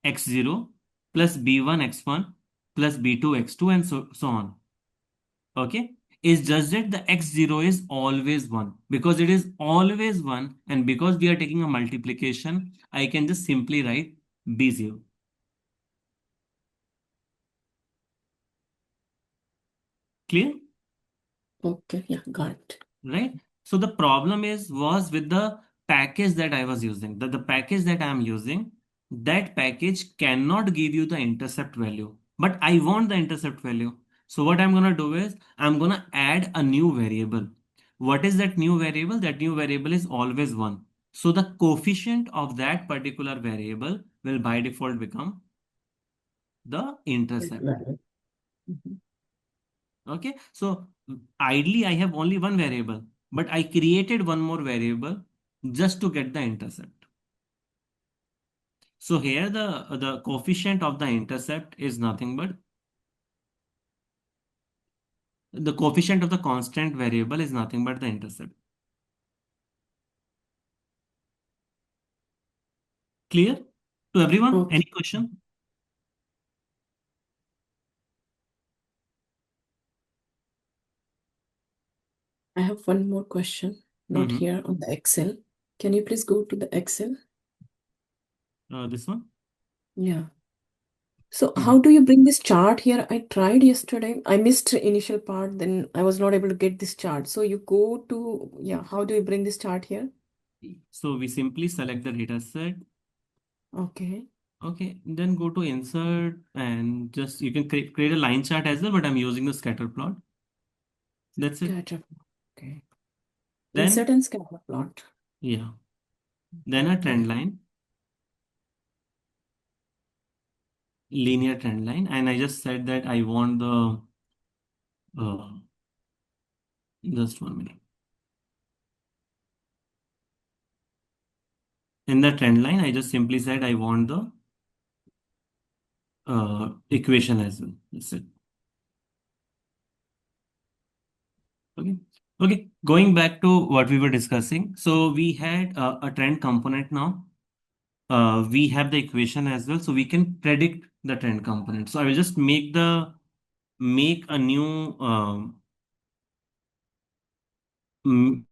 x0 plus b1 x1 plus b2 x2 and so on. Okay? Is just that the x0 is always 1. Because it is always 1, and because we are taking a multiplication, I can just simply write b0. Clear? Okay. Yeah. Got it. Right? So the problem was with the package that I was using. The package that I am using, that package cannot give you the intercept value. But I want the intercept value. So what I'm gonna do is I'm gonna add a new variable. What is that new variable? That new variable is always 1. So the coefficient of that particular variable will by default become the intercept. Right. Mhm. Okay, so ideally I have only one variable, but I created one more variable just to get the intercept. So here the coefficient of the intercept is nothing but the coefficient of the constant variable is nothing but the intercept. Clear to everyone? Okay. Any question? I have one more question, not Mm-hmm. here on the Excel. Can you please go to the Excel? This one? Yeah. So Mhm. how do you bring this chart here? I tried yesterday. I missed the initial part, then I was not able to get this chart. So you go to, yeah, how do you bring this chart here? So we simply select the data set. Okay. Okay, then go to insert and just you can create a line chart as well, but I'm using the scatter plot. That's it. Scatter. Okay. Then, Insert and scatter plot. yeah, then a trend Okay. line, linear trend line, and I just said that I want the Uh, just 1 minute. In the trend line, I just simply said I want the equation as well. That's it. Okay. Okay. Going back to what we were discussing. So we had a trend component now. We have the equation as well, so we can predict the trend component. So I will just make a new mm,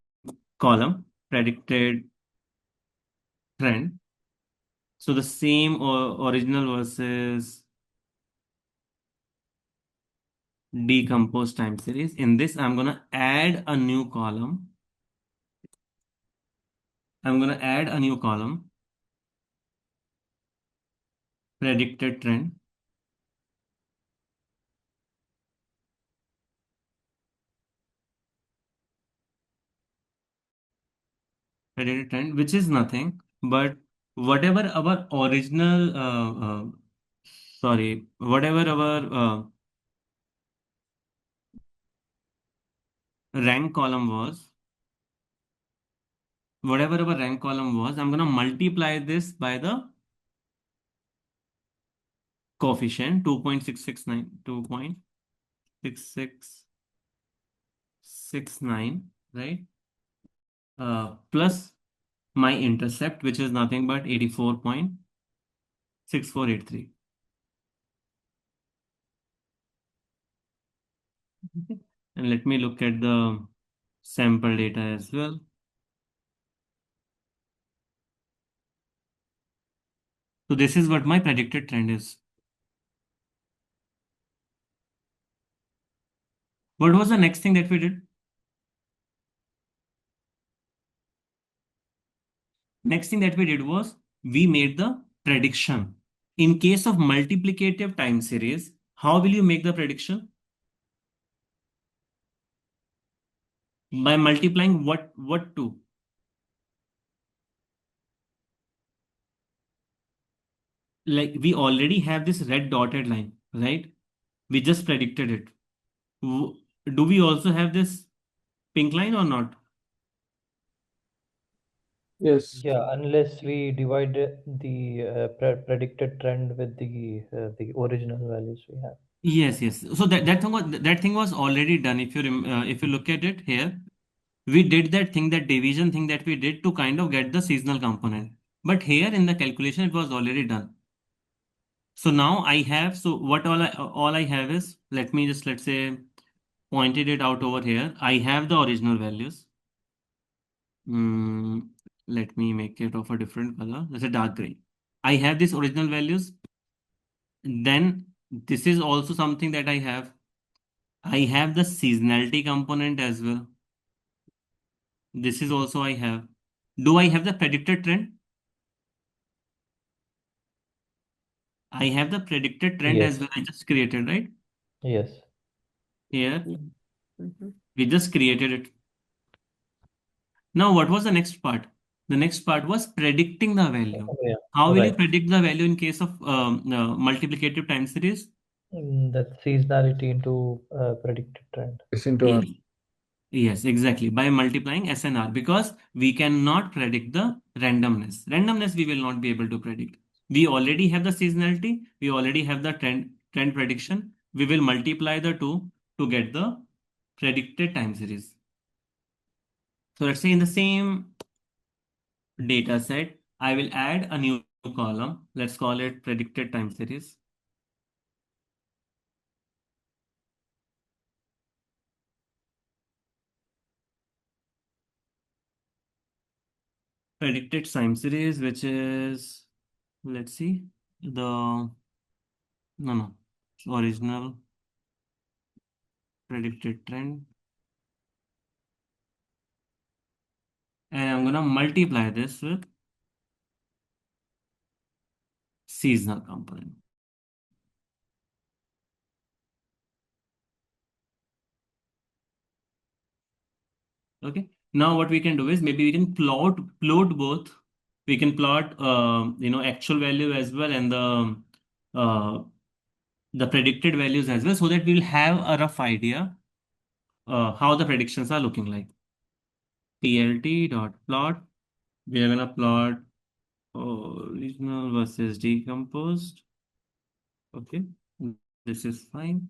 column, predicted trend. So the same original versus decomposed time series. In this, I'm gonna add a new column. Predicted trend. Predicted trend, which is nothing but whatever our original, whatever our rank column was, I'm going to multiply this by the coefficient 2.669, 2.6669, right? Plus my intercept, which is nothing but 84.6483. Okay. And let me look at the sample data as well. So this is what my predicted trend is. What was the next thing that we did? Next thing that we did was we made the prediction. In case of multiplicative time series, how will you make the prediction? By multiplying what to? Like we already have this red dotted line, right? We just predicted it. W- Do we also have this pink line or not? Yes. Yeah, unless we divide the predicted trend with the original values we have. Yes, yes. So that thing was already done. If you look at it here, we did that thing, that division thing that we did to kind of get the seasonal component. But here in the calculation, it was already done. So now I have, so what all I have is, let's say, pointed it out over here. I have the original values. Mm, Let me make it of a different color. Let's say dark gray. I have these original values. Then this is also something that I have. I have the seasonality component as well. This is also I have. Do I have the predicted trend? I have the predicted trend as Yes, well. I just created, right? yes. Here, Mhm. we just created it. Now, what was the next part? The next part was predicting the value. Yeah, How will you right. predict the value in case of multiplicative time series? That seasonality into predicted trend. Yes, into our Yes, yes, exactly. By multiplying SNR, because we cannot predict the randomness. Randomness we will not be able to predict. We already have the seasonality. We already have the trend prediction. We will multiply the two to get the predicted time series. So let's say in the same data set, I will add a new column. Let's call it predicted time series. Predicted time series, which is, let's see, no, original predicted trend. And I'm going to multiply this with seasonal component. Okay. Now what we can do is maybe we can plot both. We can plot actual value as well, and uh, the predicted values as well, so that we'll have a rough idea how the predictions are looking like. PLT dot plot. We are gonna plot original versus decomposed. Okay, this is fine.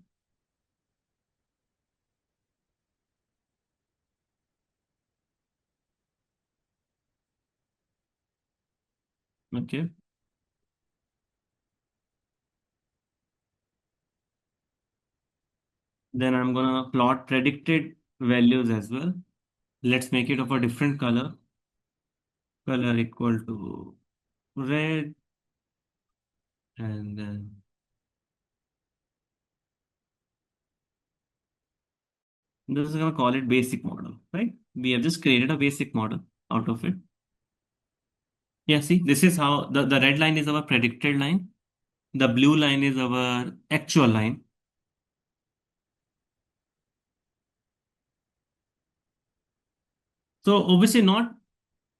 Okay. Then I'm gonna plot predicted values as well. Let's make it of a different color. Color equal to red, and then this is gonna call it basic model, right? We have just created a basic model out of it. Yeah, see, this is how the red line is our predicted line. The blue line is our actual line. So obviously not,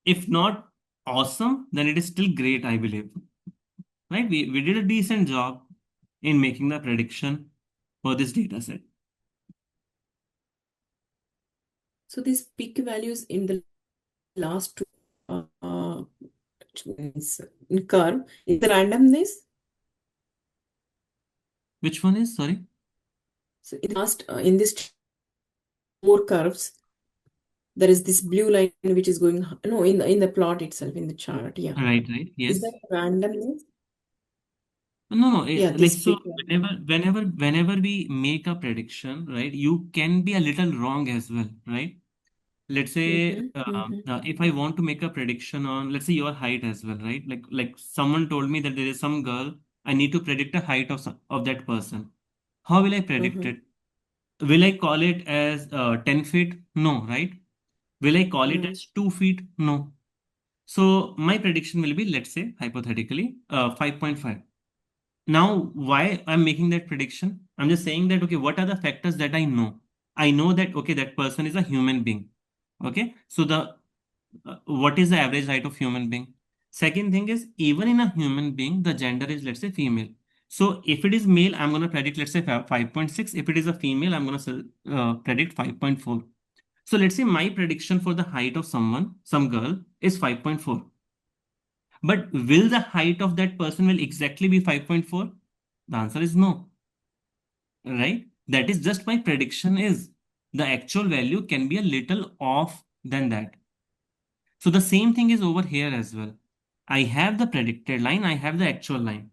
if not awesome, then it is still great, I believe. Right? We did a decent job in making the prediction for this data set. So these peak values in the last two in curve is the randomness. Which one is, sorry? So in last in this four curves, there is this blue line which is going no in the plot itself in the chart. Yeah. Right, Is yes. that randomness? No, Yeah, like this so peak value. whenever we make a prediction, right, you can be a little wrong as well, right? Let's say if I want to make a prediction on, let's say, your height as well, right? Like someone told me that there is some girl, I need to predict the height of that person. How will I predict it? Will I call it as 10 feet? No, right? Will I call it as 2 feet? No. So my prediction will be, let's say, hypothetically, 5.5. Now, why I'm making that prediction? I'm just saying that, okay, what are the factors that I know? I know that, okay, that person is a human being. Okay, so the what is the average height of human being? Second thing is, even in a human being, the gender is, let's say, female. So if it is male, I'm going to predict, let's say, 5.6. If it is a female, I'm going to predict 5.4. So let's say my prediction for the height of someone, some girl, is 5.4. But will the height of that person will exactly be 5.4? The answer is no, right? That is just my prediction is. The actual value can be a little off than that. So the same thing is over here as well. I have the predicted line, I have the actual line.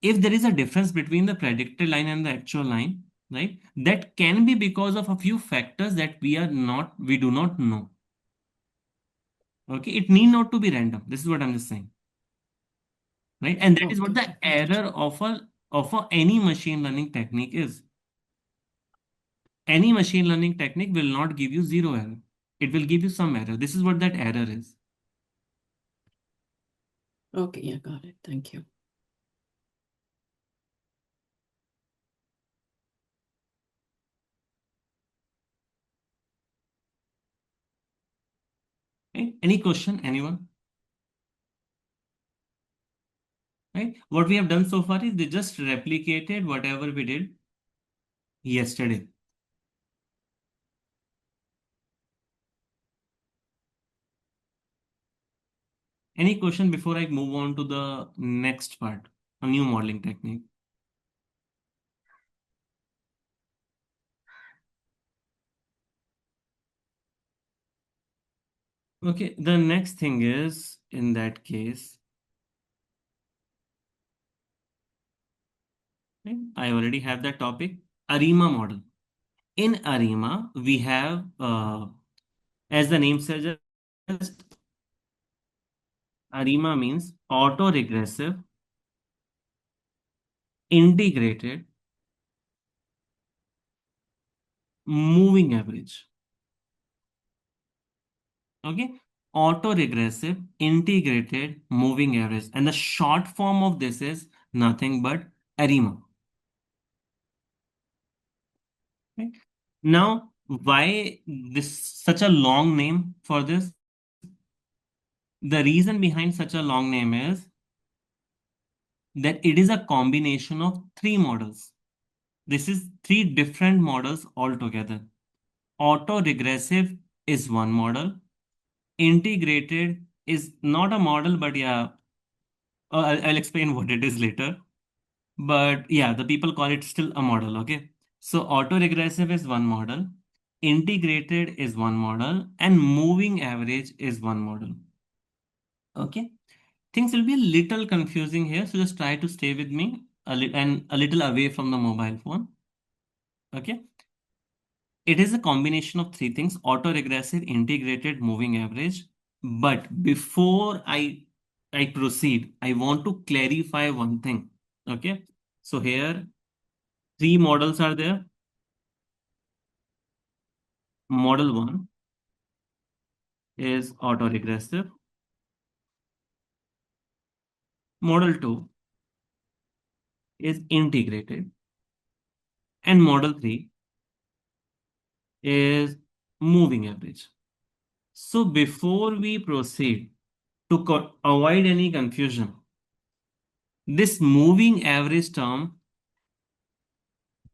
If there is a difference between the predicted line and the actual line, right, that can be because of a few factors that we do not know. Okay, it need not to be random. This is what I'm just saying. Right? And that is what the error of any machine learning technique is. Any machine learning technique will not give you zero error. It will give you some error. This is what that error is. Okay, yeah, got it. Thank you. Right? Any question, anyone? Right? What we have done so far is they just replicated whatever we did yesterday. Any question before I move on to the next part, a new modeling technique? Okay, the next thing is, in that case, right, I already have that topic, ARIMA model. In ARIMA, we have, as the name suggests, ARIMA means auto-regressive, integrated, moving average. Okay, auto-regressive, integrated, moving average. And the short form of this is nothing but ARIMA. Okay. Now, why this such a long name for this? The reason behind such a long name is that it is a combination of three models. This is three different models altogether. Auto-regressive is one model. Integrated is not a model, but yeah, I'll explain what it is later. But yeah, the people call it still a model, okay? So auto-regressive is one model, integrated is one model, and moving average is one model. Okay? Things will be a little confusing here, so just try to stay with me and a little away from the mobile phone. Okay? It is a combination of three things: auto-regressive, integrated, moving average. But before I proceed, I want to clarify one thing. Okay? So here three models are there. Model 1 is autoregressive. Model 2 is integrated. And model 3 is moving average. So before we proceed, to avoid any confusion, this moving average term,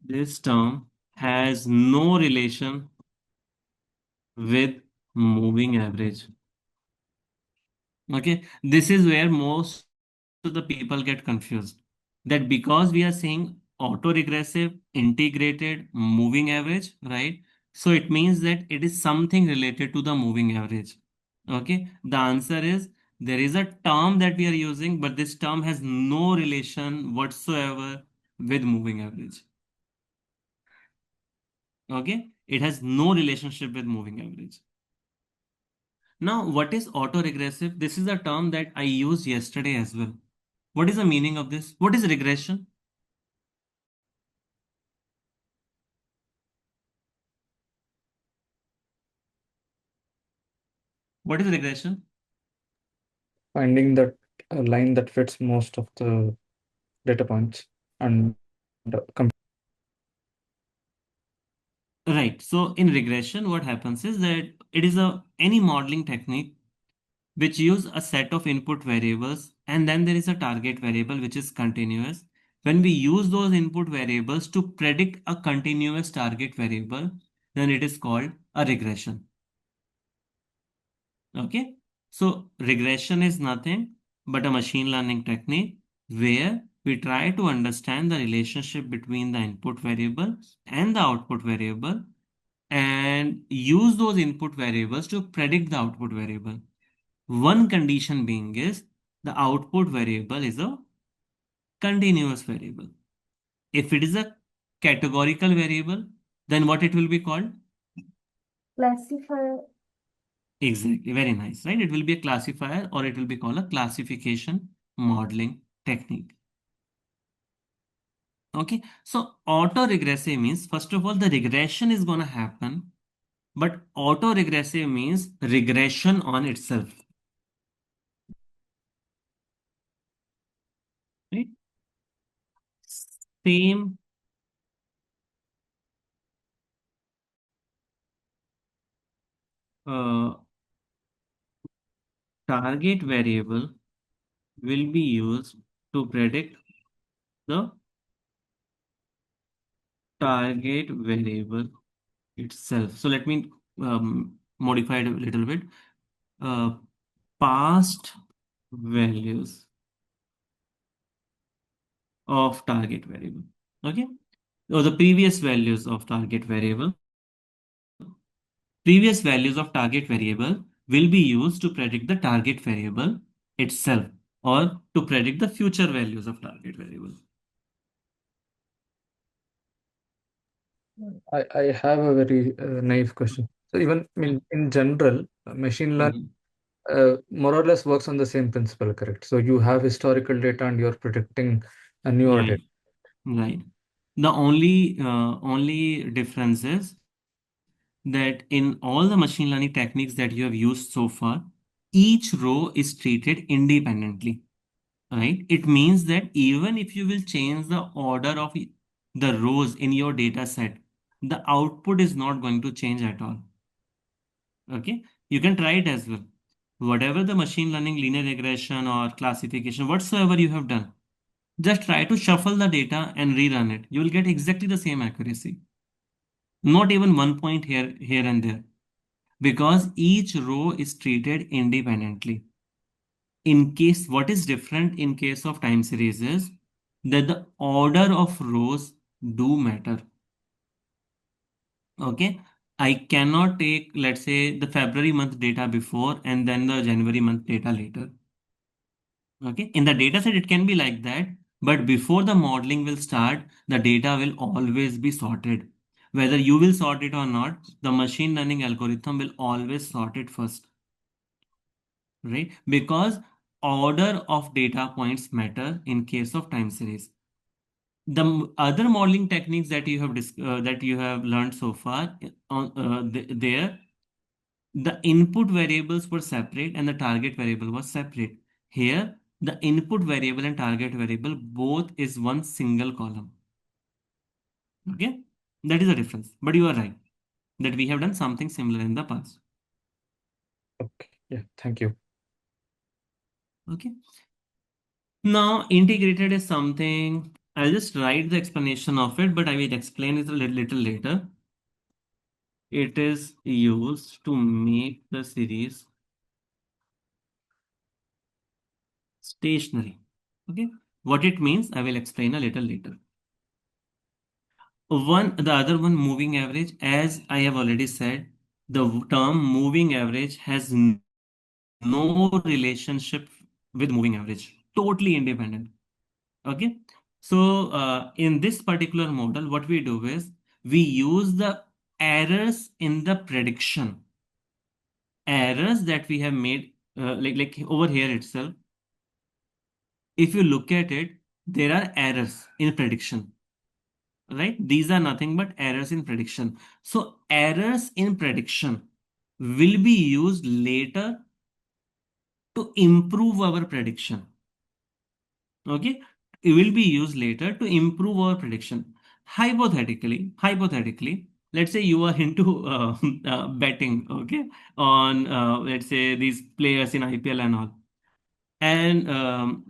this term has no relation with moving average. Okay, this is where most of the people get confused. That because we are saying auto-regressive, integrated, moving average, right? So it means that it is something related to the moving average. Okay, the answer is there is a term that we are using, but this term has no relation whatsoever with moving average. Okay, it has no relationship with moving average. Now, what is auto-regressive? This is a term that I used yesterday as well. What is the meaning of this? What is regression? What is regression? Finding that a line that fits most of the data points and Right. So in regression, what happens is that it is any modeling technique which use a set of input variables, and then there is a target variable which is continuous. When we use those input variables to predict a continuous target variable, then it is called a regression. Okay. So regression is nothing but a machine learning technique where we try to understand the relationship between the input variable and the output variable and use those input variables to predict the output variable. One condition being is the output variable is a continuous variable. If it is a categorical variable, then what it will be called? Classifier. Exactly, very nice, right? It will be a classifier or it will be called a classification modeling technique. Okay, so auto-regressive means, first of all, the regression is going to happen, but auto-regressive means regression on itself, right? Same uh, target variable will be used to predict the target variable itself. So let me modify it a little bit. Uh, Past values of target variable. Okay. Or the previous values of target variable. Previous values of target variable will be used to predict the target variable itself or to predict the future values of target variable. I have a very naive question. So even in general, machine learning more or less works on the same principle, correct? So you have historical data and you're predicting a newer data. Right. The only difference is that in all the machine learning techniques that you have used so far, each row is treated independently, right? It means that even if you will change the order of the rows in your data set, the output is not going to change at all. Okay, you can try it as well. Whatever the machine learning, linear regression, or classification, whatsoever you have done, just try to shuffle the data and rerun it. You will get exactly the same accuracy. not even 1 point here and there, because each row is treated independently. In case, what is different in case of time series is that the order of rows do matter. Okay, I cannot take, let's say, the February month data before and then the January month data later. Okay, in the data set, it can be like that, but before the modeling will start, the data will always be sorted. Whether you will sort it or not, the machine learning algorithm will always sort it first, right? Because order of data points matter in case of time series. The other modeling techniques that you have learned so far there, the input variables were separate and the target variable was separate. Here, the input variable and target variable both is one single column. Okay, that is the difference. But you are right that we have done something similar in the past. Okay. Yeah. Thank you. Okay. Now, integrated is something, I'll just write the explanation of it, but I will explain it a little later. It is used to make the series stationary. Okay. What it means, I will explain a little later. The other one, moving average, as I have already said, the term moving average has no relationship with moving average, totally independent. Okay. So in this particular model, what we do is we use the errors in the prediction, errors that we have made, like over here itself. If you look at it, there are errors in prediction, right? These are nothing but errors in prediction. So errors in prediction will be used later to improve our prediction. Okay, it will be used later to improve our prediction. Hypothetically, let's say you are into betting, okay, on let's say these players in IPL and all. And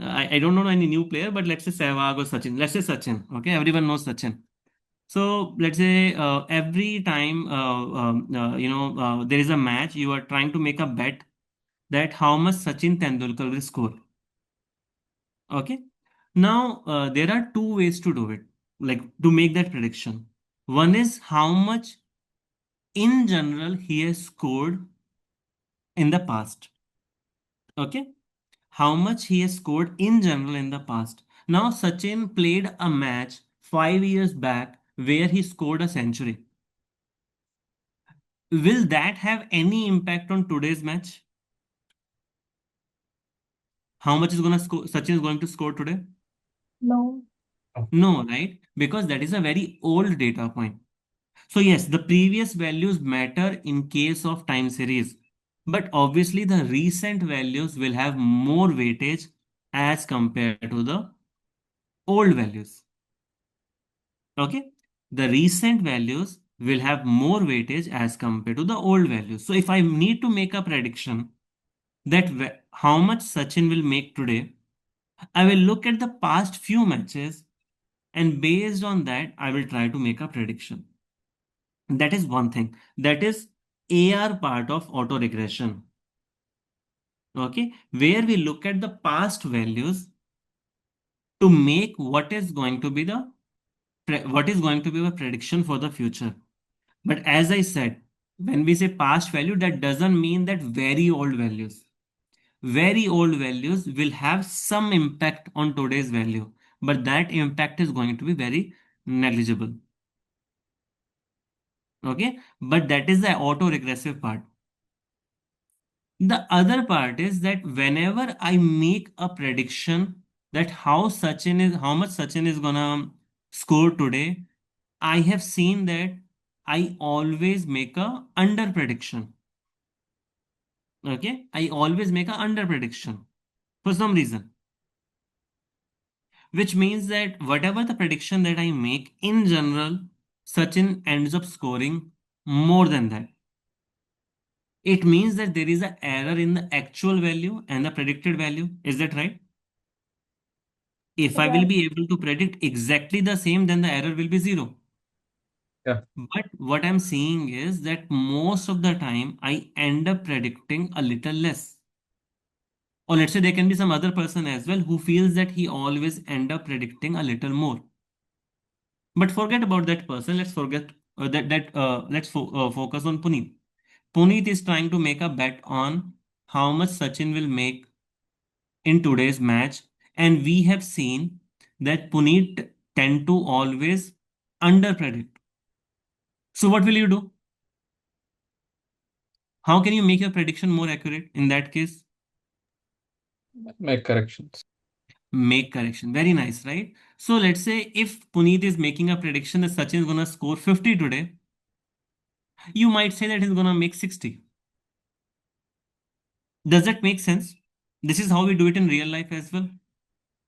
I don't know any new player, but let's say Sehwag or Sachin. Let's say Sachin. Okay, everyone knows Sachin. So let's say every time there is a match, you are trying to make a bet that how much Sachin Tendulkar will score. Okay. Now there are two ways to do it, like to make that prediction. One is how much in general he has scored in the past. Okay. How much he has scored in general in the past. Now Sachin played a match 5 years back where he scored a century. Will that have any impact on today's match? How much is going to score? Sachin is going to score today? No. No, right? Because that is a very old data point. So yes, the previous values matter in case of time series, but obviously the recent values will have more weightage as compared to the old values. Okay, the recent values will have more weightage as compared to the old values. So if I need to make a prediction that how much Sachin will make today, I will look at the past few matches, and based on that, I will try to make a prediction. That is one thing. That is AR part of auto regression. Okay, where we look at the past values to make what is going to be a prediction for the future. But as I said, when we say past value, that doesn't mean that very old values. Very old values will have some impact on today's value, but that impact is going to be very negligible. Okay, but that is the auto regressive part. The other part is that whenever I make a prediction that how much Sachin is gonna score today, I have seen that I always make a under prediction. Okay, I always make a under prediction for some reason, which means that whatever the prediction that I make in general, Sachin ends up scoring more than that. It means that there is an error in the actual value and the predicted value. Is that right? If I will Right. be able to predict exactly the same, then the error will be zero. Yeah. But what I'm seeing is that most of the time I end up predicting a little less. Or let's say there can be some other person as well who feels that he always end up predicting a little more. But forget about that person. Let's forget let's focus on Puneet. Puneet is trying to make a bet on how much Sachin will make in today's match, and we have seen that Puneet tend to always under predict. So what will you do? How can you make your prediction more accurate in that case? Make corrections. Make correction. Very nice, right? So let's say if Puneet is making a prediction that Sachin is gonna score 50 today, you might say that he's gonna make 60. Does that make sense? This is how we do it in real life as well.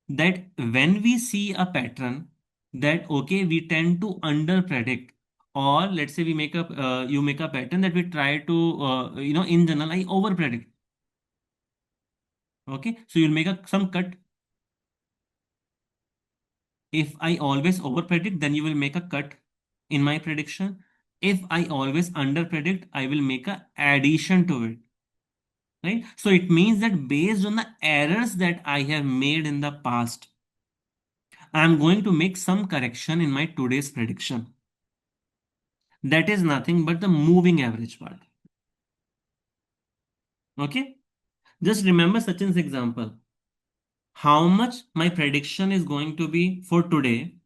That when we see a pattern that okay, we tend to under predict, or let's say we make a you make a pattern that we try to in general I over predict. Okay, so you'll make some cut. If I always over predict, then you will make a cut in my prediction. If I always under predict, I will make a addition to it. Right? So it means that based on the errors that I have made in the past, I'm going to make some correction in my today's prediction. That is nothing but the moving average part. Okay? Just remember Sachin's example. How much my prediction is going to be for today,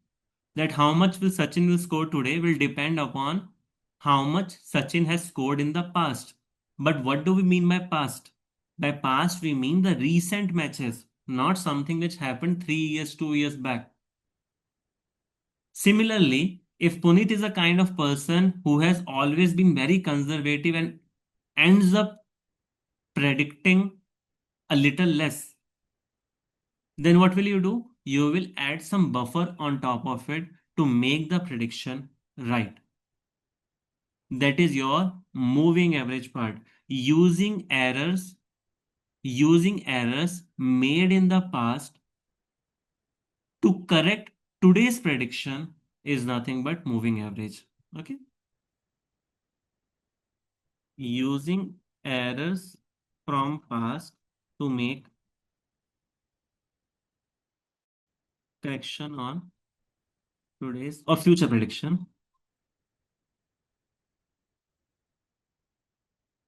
that how much will Sachin will score today will depend upon how much Sachin has scored in the past. But what do we mean by past? By past, we mean the recent matches, not something which happened 3 years, 2 years back. Similarly, if Puneet is a kind of person who has always been very conservative and ends up predicting a little less, then what will you do? You will add some buffer on top of it to make the prediction right. That is your moving average part. Using errors made in the past to correct today's prediction is nothing but moving average. Okay. Using errors from past to make correction on today's or future prediction.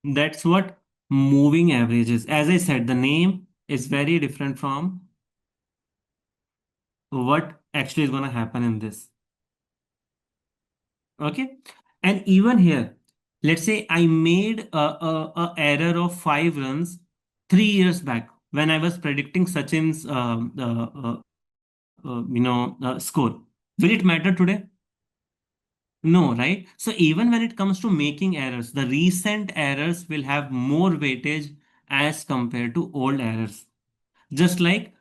That's what moving average is. As I said, the name is very different from what actually is going to happen in this. Okay. And even here, let's say I made a error of 5 runs 3 years back when I was predicting Sachin's score. Will it matter today? No, right? So even when it comes to making errors, the recent errors will have more weightage as compared to old errors. Just like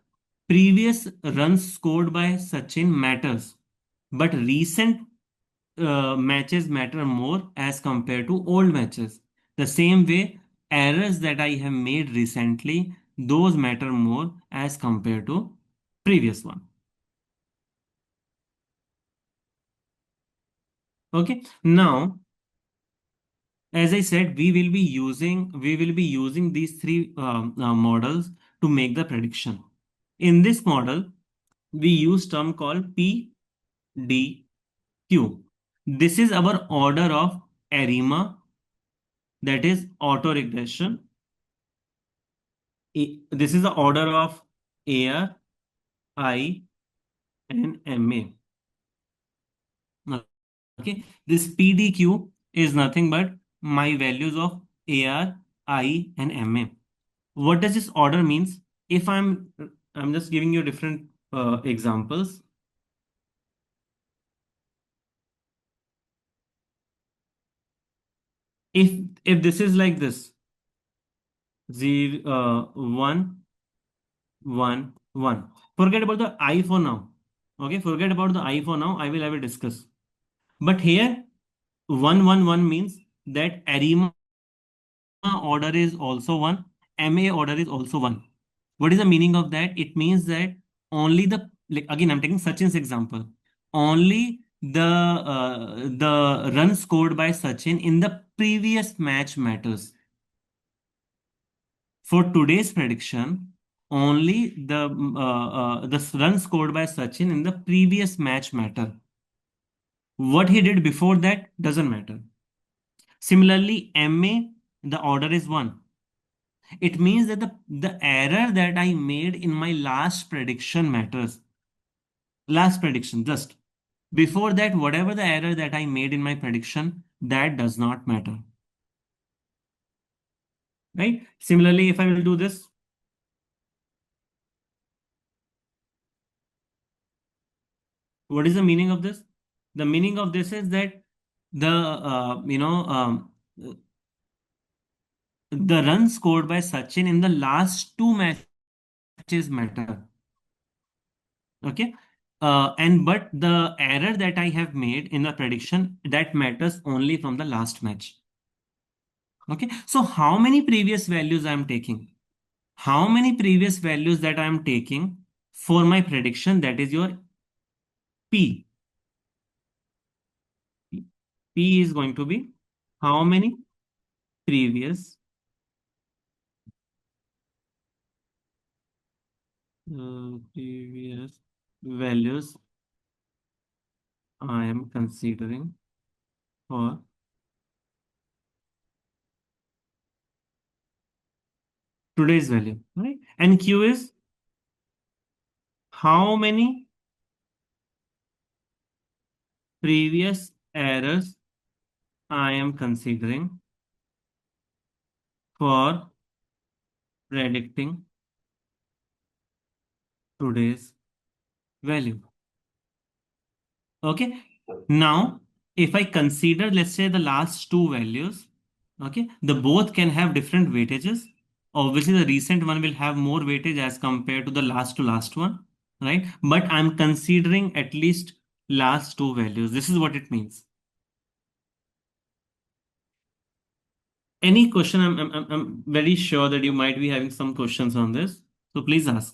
previous runs scored by Sachin matters, but recent matches matter more as compared to old matches. The same way, errors that I have made recently, those matter more as compared to previous one. Okay, now as I said, we will be using these three models to make the prediction. In this model, we use term called PDQ. This is our order of ARIMA, that is auto regression. This is the order of AR, I, and MA. Okay, this PDQ is nothing but my values of AR, I, and MA. What does this order means? If I'm just giving you different examples. If this is like this, 0, 1, 1, 1. Forget about the I for now. Okay, forget about the I for now. I will discuss. But here, 1, 1, 1 means that ARIMA order is also 1, MA order is also 1. What is the meaning of that? It means that only the, like, again, I'm taking Sachin's example. Only the run scored by Sachin in the previous match matters. For today's prediction, only the run scored by Sachin in the previous match matter. What he did before that doesn't matter. Similarly, MA, the order is 1. It means that the error that I made in my last prediction matters. Last prediction, just before that, whatever the error that I made in my prediction, that does not matter. Right? Similarly, if I will do this, what is the meaning of this? The meaning of this is that the run scored by Sachin in the last two matches matter. Okay. And but the error that I have made in the prediction that matters only from the last match. Okay. So how many previous values I am taking? How many previous values that I am taking for my prediction? That is your P. P is going to be how many previous previous values I am considering for today's value, right? And Q is how many previous errors I am considering for predicting today's value. Okay. Now, if I consider, let's say, the last two values, okay, the both can have different weightages. Obviously, the recent one will have more weightage as compared to the last to last one, right? But I'm considering at least last two values. This is what it means. Any question? I'm very sure that you might be having some questions on this. So please ask.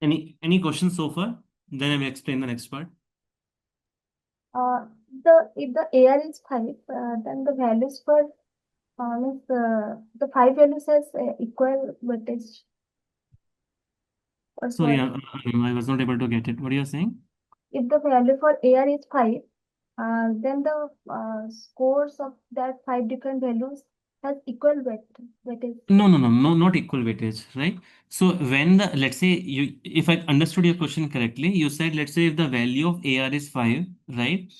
Any questions so far? Then I will explain the next part. Uh, if the AR is 5, then the values for means the 5 values has equal weightage. Or Sorry, what? I was not able to get it. What are you saying? If the value for AR is 5, then the scores of that 5 different values has equal weightage. No, not equal weightage, right? So when let's say if I understood your question correctly, you said, let's say if the value of AR is 5, right?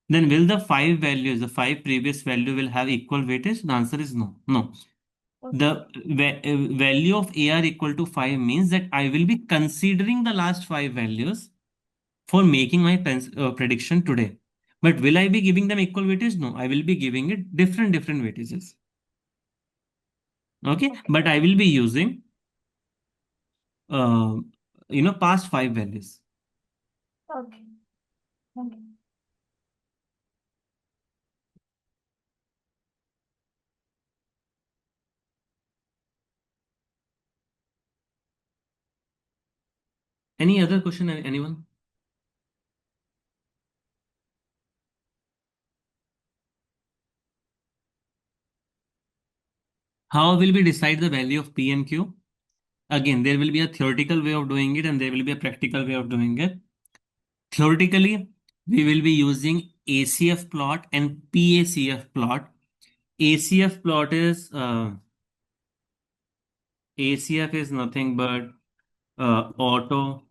Then will the five values, the five previous value will have equal weightage? The answer is no. No. Okay. The value of AR equal to 5 means that I will be considering the last five values for making my prediction today. But will I be giving them equal weightage? No, I will be giving it different weightages. Okay, but I will be using uh, past five values. Okay. Okay. Any other question, anyone? How will we decide the value of P and Q? Again, there will be a theoretical way of doing it and there will be a practical way of doing it. Theoretically, we will be using ACF plot and PACF plot. ACF plot is ACF is nothing but auto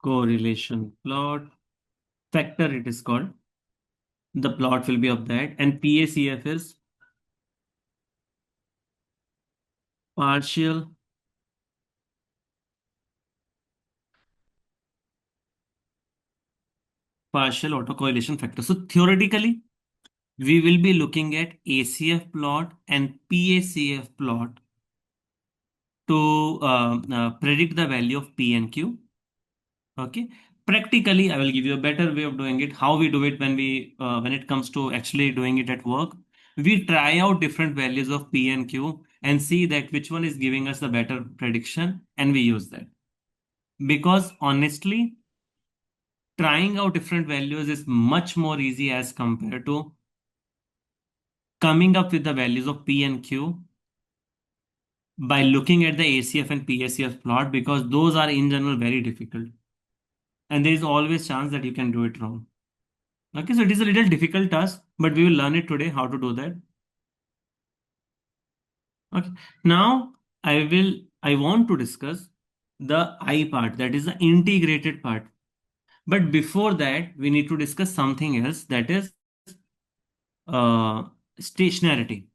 correlation plot. Factor it is called. The plot will be of that. And PACF is partial autocorrelation factor. So theoretically, we will be looking at ACF plot and PACF plot to predict the value of P and Q. Okay. Practically, I will give you a better way of doing it. How we do it when it comes to actually doing it at work, we try out different values of P and Q and see that which one is giving us the better prediction, and we use that. Because honestly, trying out different values is much more easy as compared to coming up with the values of P and Q by looking at the ACF and PACF plot, because those are in general very difficult. And there is always chance that you can do it wrong. Okay, so it is a little difficult task, but we will learn it today how to do that. Okay, now I want to discuss the I part, that is the integrated part. But before that, we need to discuss something else, that is uh, stationarity.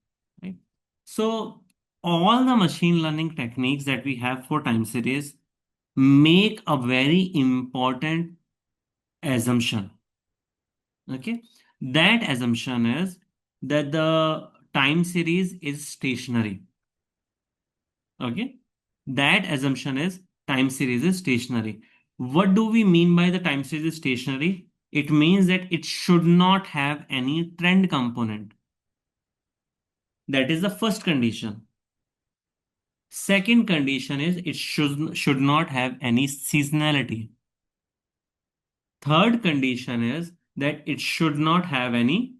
Right? So all the machine learning techniques that we have for time series make a very important assumption. Okay, that assumption is that the time series is stationary. Okay, that assumption is time series is stationary. What do we mean by the time series is stationary? It means that it should not have any trend component. That is the first condition. Second condition is it should not have any seasonality. Third condition is that it should not have any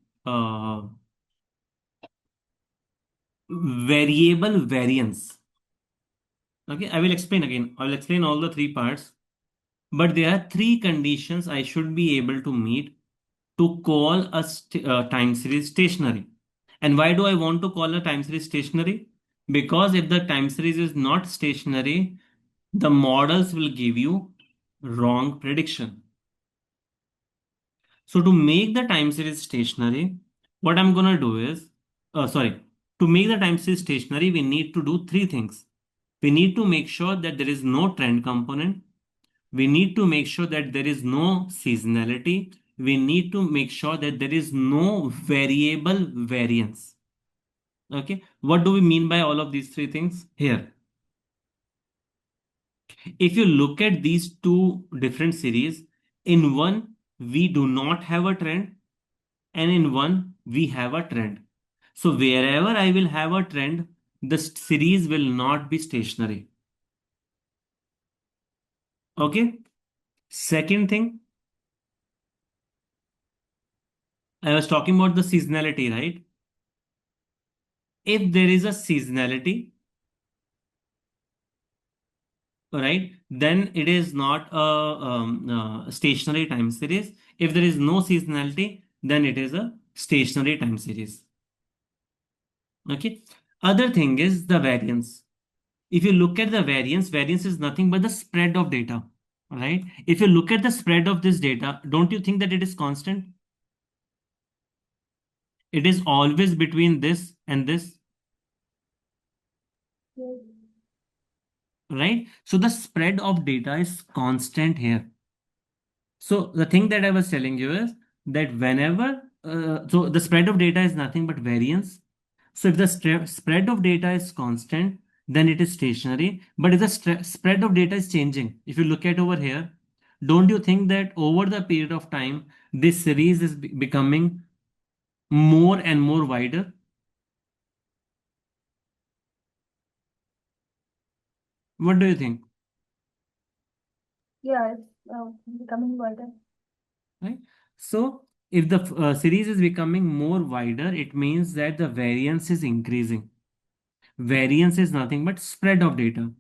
variable variance. Okay, I will explain again. I will explain all the three parts. But there are three conditions I should be able to meet to call a time series stationary. And why do I want to call a time series stationary? Because if the time series is not stationary, the models will give you wrong prediction. So to make the time series stationary, what I'm going to do is, to make the time series stationary, we need to do three things. We need to make sure that there is no trend component. We need to make sure that there is no seasonality. We need to make sure that there is no variable variance. Okay, what do we mean by all of these three things here? If you look at these two different series, in one we do not have a trend, and in one we have a trend. So wherever I will have a trend, the series will not be stationary. Okay. Second thing, I was talking about the seasonality, right? If there is a seasonality, right, then it is not a stationary time series. If there is no seasonality, then it is a stationary time series. Okay. Other thing is the variance. If you look at the variance, variance is nothing but the spread of data, right? If you look at the spread of this data, don't you think that it is constant? It is always between this and this, Yes. right? So the spread of data is constant here. So the thing that I was telling you is that whenever, so the spread of data is nothing but variance. So if the spread of data is constant, then it is stationary. But if the spread of data is changing, if you look at over here, don't you think that over the period of time, this series is becoming more and more wider? What do you think? Yeah, it's becoming wider. Right? So if the series is becoming more wider, it means that the variance is increasing. Variance is nothing but spread of data.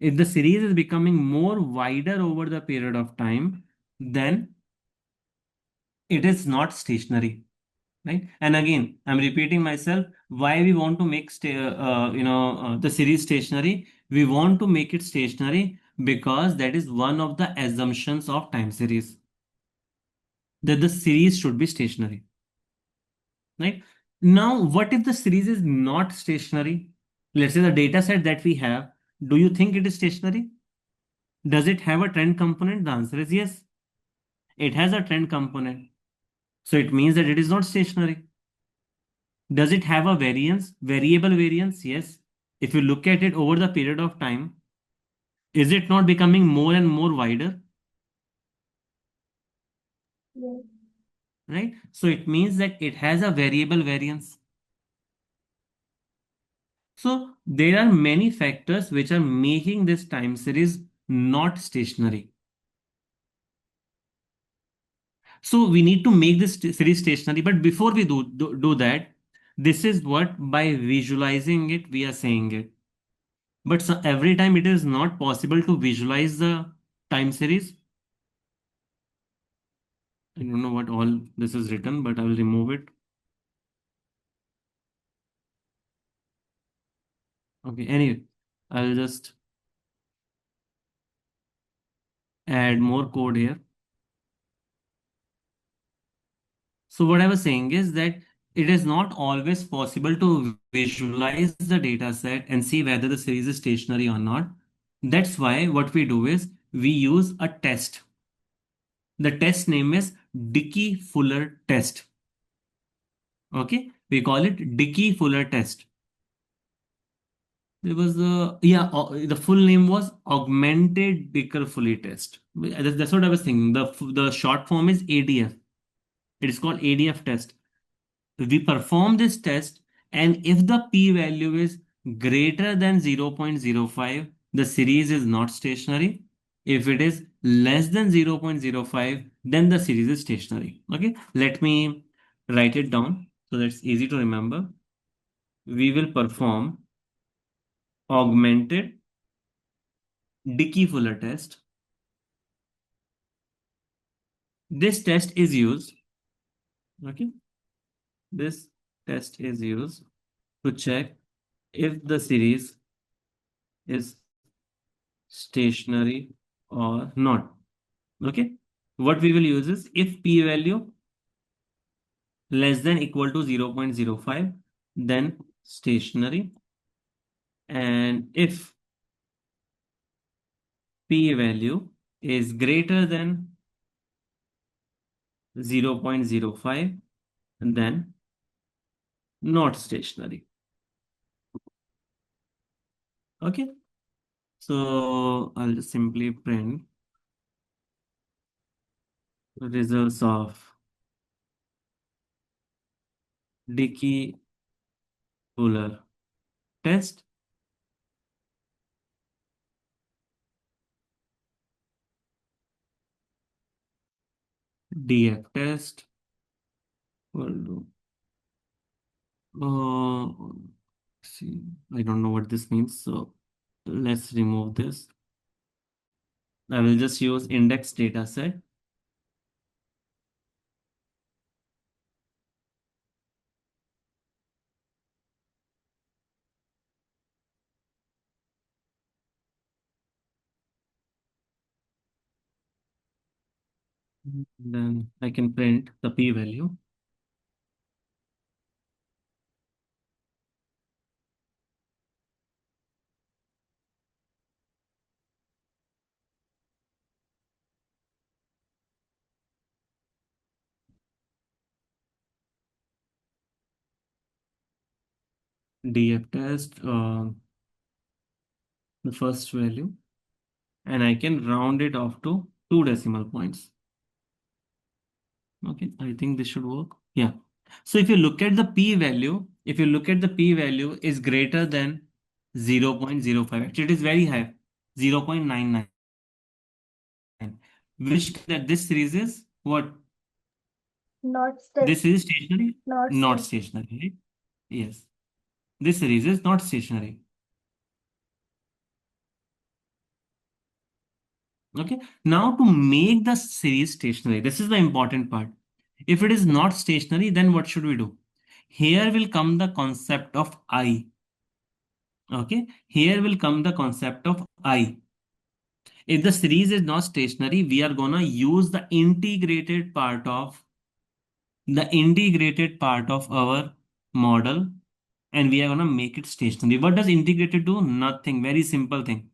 If the series is becoming more wider over the period of time, then it is not stationary, right? And again, I'm repeating myself, why we want to make the series stationary. We want to make it stationary because that is one of the assumptions of time series, that the series should be stationary, right? Now, what if the series is not stationary? let's say the data set that we have, do you think it is stationary? Does it have a trend component? The answer is yes. It has a trend component. So it means that it is not stationary. Does it have a variance, variable variance? Yes. If you look at it over the period of time, is it not becoming more and more wider? Yes. Right? So it means that it has a variable variance. So there are many factors which are making this time series not stationary. So we need to make this series stationary. But before we do that, this is what by visualizing it, we are saying it. But so every time it is not possible to visualize the time series. I don't know what all this is written, but I will remove it. Okay, anyway, I'll just add more code here. So what I was saying is that it is not always possible to visualize the data set and see whether the series is stationary or not. That's why what we do is we use a test. The test name is Dickey-Fuller test. Okay, we call it Dickey-Fuller test. There was the full name was augmented Dicker-Fuller test. That's what I was thinking. The short form is ADF. It is called ADF test. We perform this test, and if the p-value is greater than 0.05, the series is not stationary. If it is less than 0.05, then the series is stationary. Okay, let me write it down so that's easy to remember. We will perform augmented Dickey-Fuller test. This test is used, okay, this test is used to check if the series is stationary or not. Okay, what we will use is if p-value less than equal to 0.05, then stationary, and if p-value is greater than 0.05, then not stationary. Okay, so I'll just simply print results of Dickey-Fuller test. DF test. Uh, see, I don't know what this means, so let's remove this. I will just use index data set. Then I can print the p-value. DF test, the first value, and I can round it off to 2 decimal points. Okay, I think this should work. Yeah. So if you look at the p-value, if you look at the p-value is greater than 0.05, actually it is very high, 0.99, which that this series is what? Not This state. is stationary? Not Not state. stationary, right? Yes. This series is not stationary. Okay. Now to make the series stationary, this is the important part. If it is not stationary, then what should we do? Here will come the concept of I. Okay. Here will come the concept of I. If the series is not stationary, we are gonna use the integrated part of our model, and we are gonna make it stationary. What does integrated do? Nothing. Very simple thing.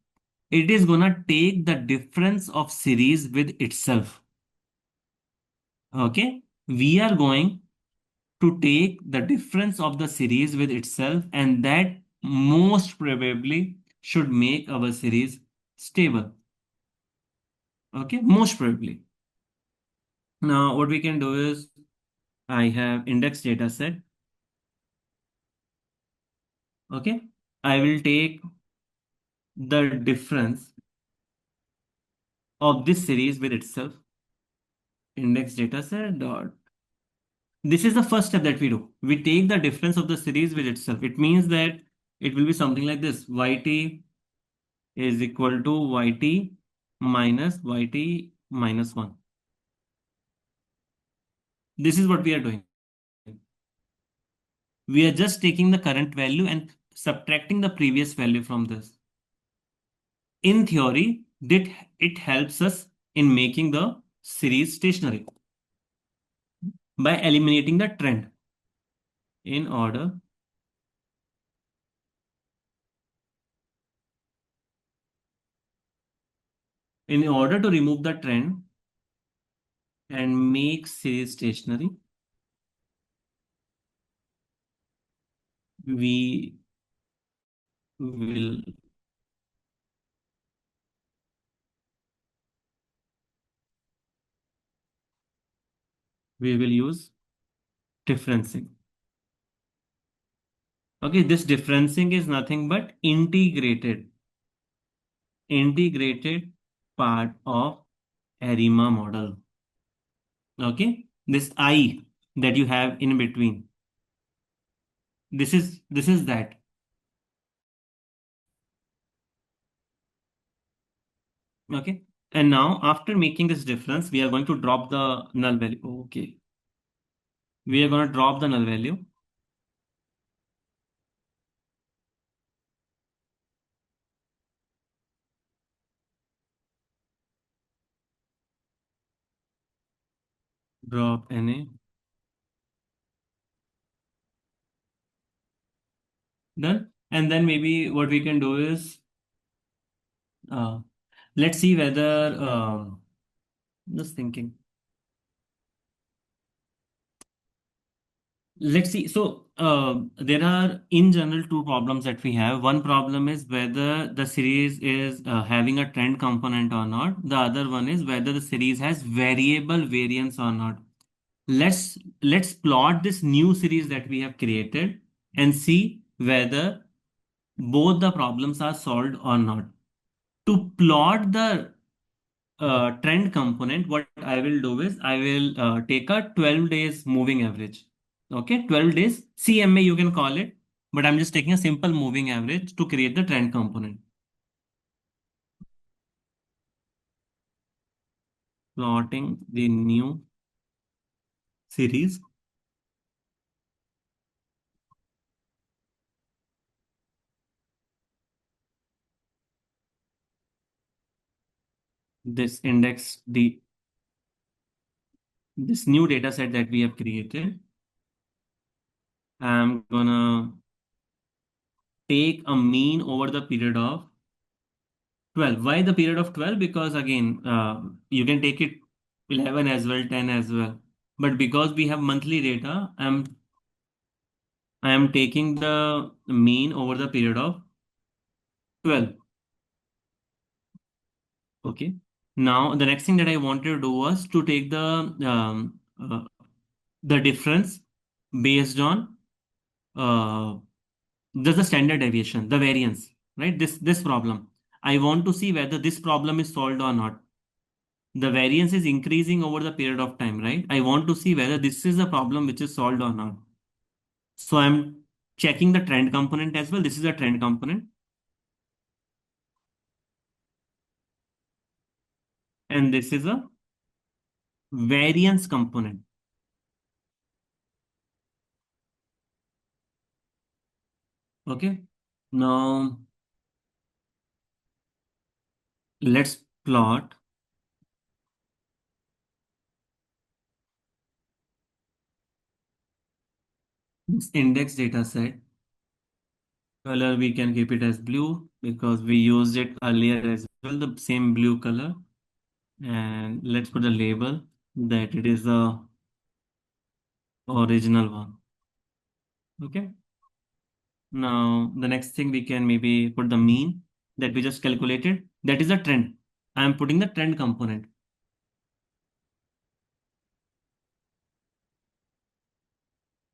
It is gonna take the difference of series with itself. Okay, we are going to take the difference of the series with itself, and that most probably should make our series stable. Okay, most probably. Now, what we can do is I have index data set. Okay, I will take the difference of this series with itself. Index data set dot. This is the first step that we do. We take the difference of the series with itself. It means that it will be something like this: yt is equal to yt minus 1. This is what we are doing. We are just taking the current value and subtracting the previous value from this. In theory, it helps us in making the series stationary by eliminating the trend. In order to remove the trend and make series stationary, we will use differencing. Okay, this differencing is nothing but integrated part of ARIMA model. Okay, this I that you have in between, this is that. Okay, and now after making this difference, we are going to drop the null value. Okay, we are going to drop the null value. Drop NA. Done. And then maybe what we can do is, let's see whether, just thinking. Let's see. So there are in general two problems that we have. One problem is whether the series is having a trend component or not. The other one is whether the series has variable variance or not. Let's plot this new series that we have created and see whether both the problems are solved or not. To plot the trend component, what I will do is I will take a 12 days moving average. Okay, 12 days, CMA you can call it, but I'm just taking a simple moving average to create the trend component. Plotting the new series. This this new data set that we have created. I'm gonna take a mean over the period of 12. Why the period of 12? Because again, you can take it 11 as well, 10 as well. But because we have monthly data, I am taking the mean over the period of 12. Okay. Now, the next thing that I wanted to do was to take the difference based on uh, just the standard deviation, the variance, right? This problem. I want to see whether this problem is solved or not. The variance is increasing over the period of time, right? I want to see whether this is a problem which is solved or not. So I'm checking the trend component as well. This is a trend component. And this is a variance component. Okay. Now let's plot this index data set Color we can keep it as blue because we used it earlier as well, the same blue color. And let's put a label that it is the original one. Okay. Now the next thing we can maybe put the mean that we just calculated. That is a trend. I am putting the trend component.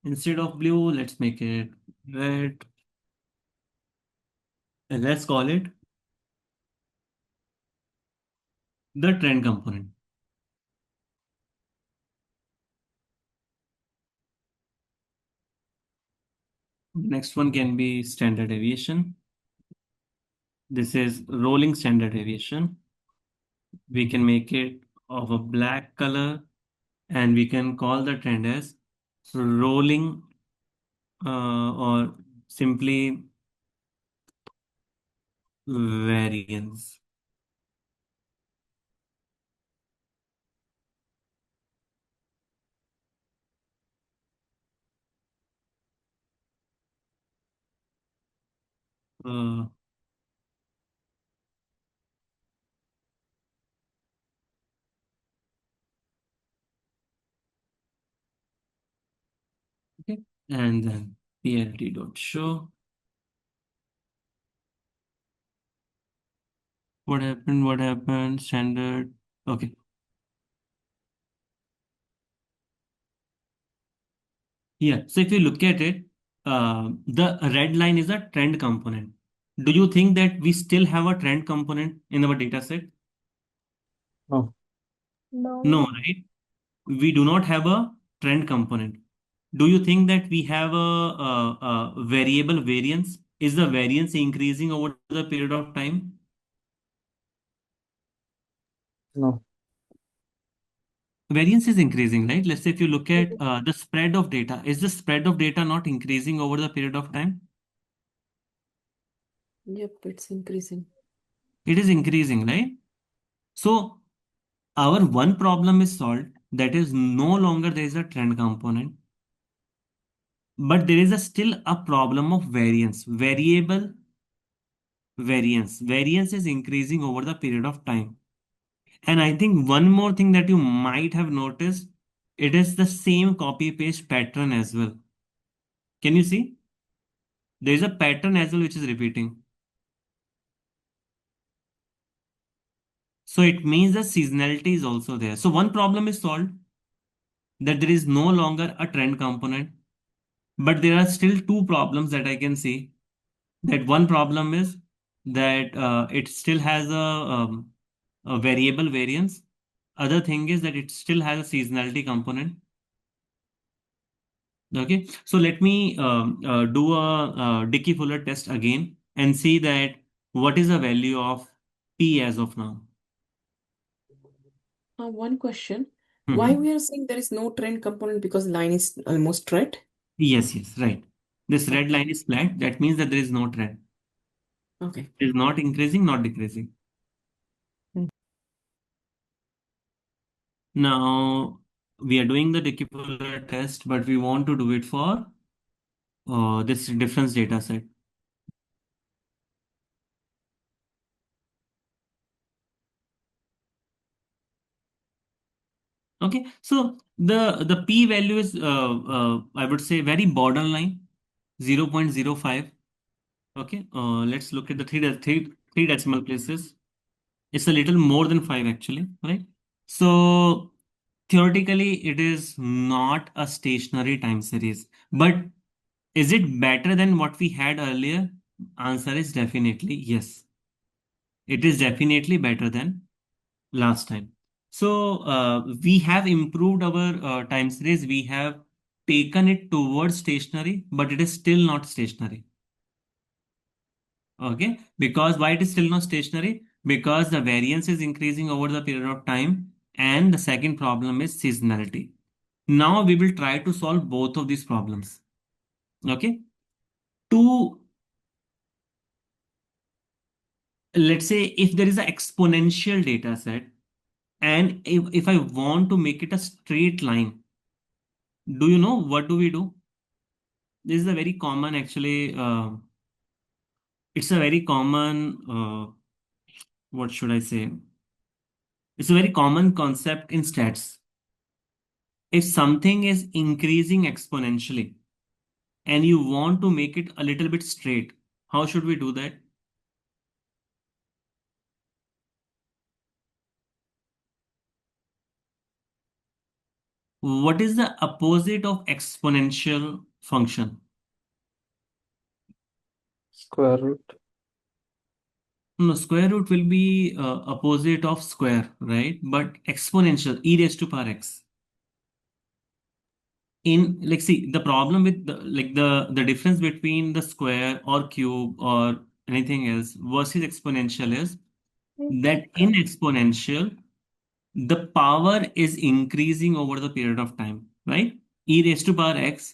Instead of blue, let's make it red. And let's call it the trend component. Next one can be standard deviation. This is rolling standard deviation. We can make it of a black color and we can call the trend as rolling or simply variance. Uh, okay, and then plt dot show. What happened? What happened? Standard. Okay. Yeah. So if you look at it, the red line is a trend component. Do you think that we still have a trend component in our data set? No. No, No, right? We do not have a trend component. Do you think that we have a variable variance? Is the variance increasing over the period of time? No. Variance is increasing, right? Let's say if you look at the spread of data, is the spread of data not increasing over the period of time? Yep, it's increasing. It is increasing, right? So our one problem is solved. That is no longer there is a trend component, but there is a still a problem of variance. Variable variance. Variance is increasing over the period of time. And I think one more thing that you might have noticed, it is the same copy paste pattern as well. Can you see? There is a pattern as well which is repeating. So it means the seasonality is also there. So one problem is solved that there is no longer a trend component, but there are still two problems that I can see. That one problem is that it still has a variable variance. Other thing is that it still has a seasonality component. Okay, so let me do a, Dickey Fuller test again and see that what is the value of P as of now. One question. Why Mhm. we are saying there is no trend component because line is almost straight? Yes, yes, right. This red Okay. line is flat. That means that there is no trend. Okay. It is not increasing, not decreasing. Mm. Now we are doing the Dickey Fuller test, but we want to do it for this difference data set. Okay, so the p value is I would say very borderline 0.05. Okay, let's look at the three decimal places. It's a little more than 5 actually, right? So theoretically it is not a stationary time series, but is it better than what we had earlier? Answer is definitely yes. It is definitely better than last time. So we have improved our time series. We have taken it towards stationary, but it is still not stationary. Okay, because why it is still not stationary? Because the variance is increasing over the period of time, and the second problem is seasonality. Now we will try to solve both of these problems. Okay, to let's say if there is an exponential data set, and if I want to make it a straight line, do you know what do we do? This is a very common actually it's a very common, what should I say? It's a very common concept in stats. If something is increasing exponentially and you want to make it a little bit straight, how should we do that? What is the opposite of exponential function? Square root. No, square root will be opposite of square, right? But exponential, e raised to power x. In like, see, the problem with the difference between the square or cube or anything else versus exponential is that in exponential the power is increasing over the period of time, right? E raised to power x,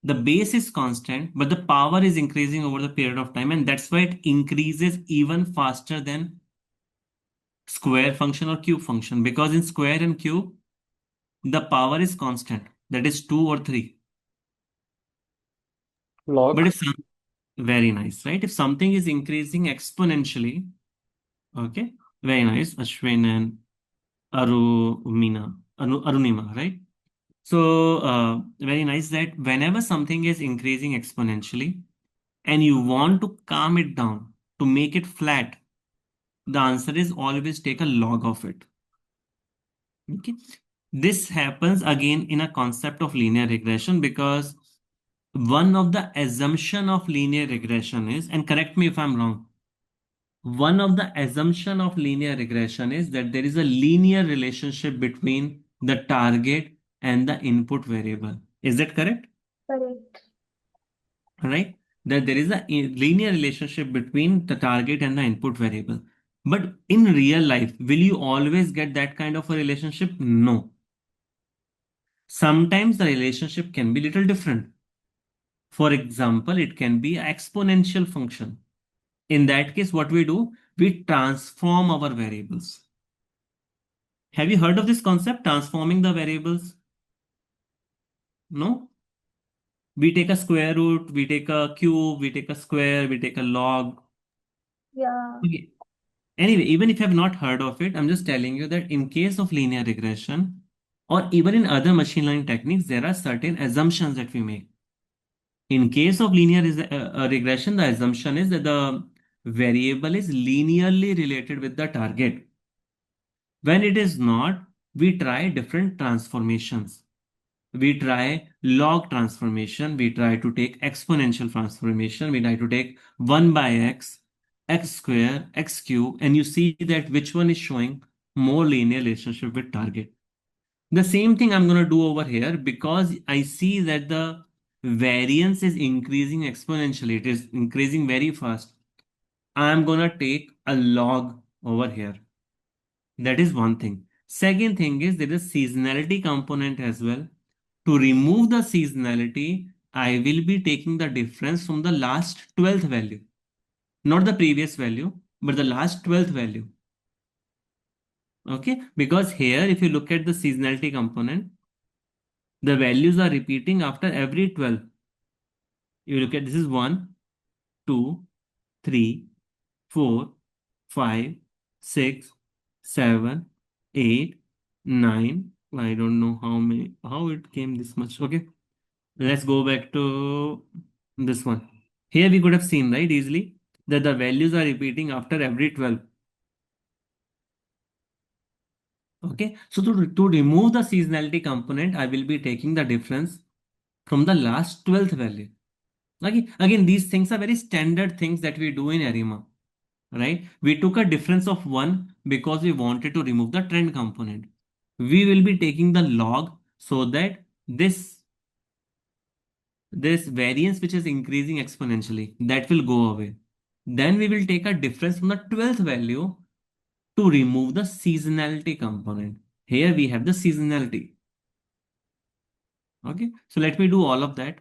the base is constant, but the power is increasing over the period of time, and that's why it increases even faster than square function or cube function, because in square and cube the power is constant, that is 2 or 3. Log. But if very nice, right? If something is increasing exponentially, okay, very nice, Ashwin and Arunima, right? So, very nice that whenever something is increasing exponentially and you want to calm it down to make it flat, the answer is always take a log of it. Okay. This happens again in a concept of linear regression because one of the assumption of linear regression is, and correct me if I'm wrong, one of the assumption of linear regression is that there is a linear relationship between the target and the input variable. Is that correct? Correct. Right? That there is a linear relationship between the target and the input variable. But in real life, will you always get that kind of a relationship? No. Sometimes the relationship can be little different. For example, it can be an exponential function. In that case, what we do, we transform our variables. Have you heard of this concept, transforming the variables? No? We take a square root, we take a cube, we take a square, we take a log. Yeah. Okay. Anyway, even if you have not heard of it, I'm just telling you that in case of linear regression, or even in other machine learning techniques, there are certain assumptions that we make. In case of linear regression, the assumption is that the variable is linearly related with the target. When it is not, we try different transformations. We try log transformation, we try to take exponential transformation, we try to take 1 by x, x square, x cube, and you see that which one is showing more linear relationship with target. The same thing I'm going to do over here because I see that the variance is increasing exponentially. It is increasing very fast. I'm going to take a log over here. That is one thing. Second thing is there is seasonality component as well. To remove the seasonality, I will be taking the difference from the last 12th value. Not the previous value, but the last 12th value. Okay, because here if you look at the seasonality component, the values are repeating after every 12. You look at this is 1, 2, 3, 4, 5, 6, 7, 8, 9. I don't know how it came this much. Okay, let's go back to this one. Here we could have seen, right, easily that the values are repeating after every 12. Okay, so to remove the seasonality component, I will be taking the difference from the last 12th value. Again, these things are very standard things that we do in ARIMA, right? We took a difference of 1 because we wanted to remove the trend component. We will be taking the log so that this variance which is increasing exponentially, that will go away. Then we will take a difference from the 12th value to remove the seasonality component. Here we have the seasonality. Okay, so let me do all of that.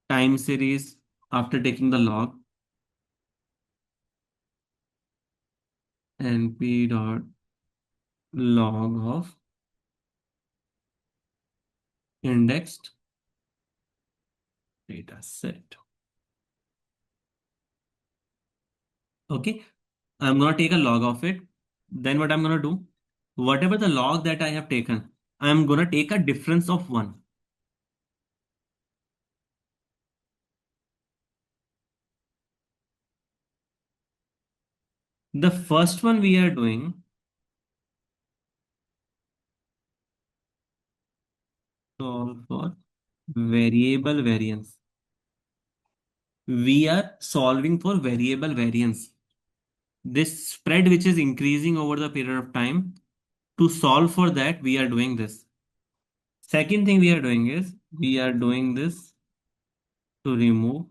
Time series after taking the log, np dot log of indexed data set. Okay, I'm gonna take a log of it. Then what I'm gonna do, whatever the log that I have taken, I'm gonna take a difference of 1. The first one we are doing, solve for variable variance. We are solving for variable variance. This spread which is increasing over the period of time, to solve for that, we are doing this. Second thing we are doing is, we are doing this to remove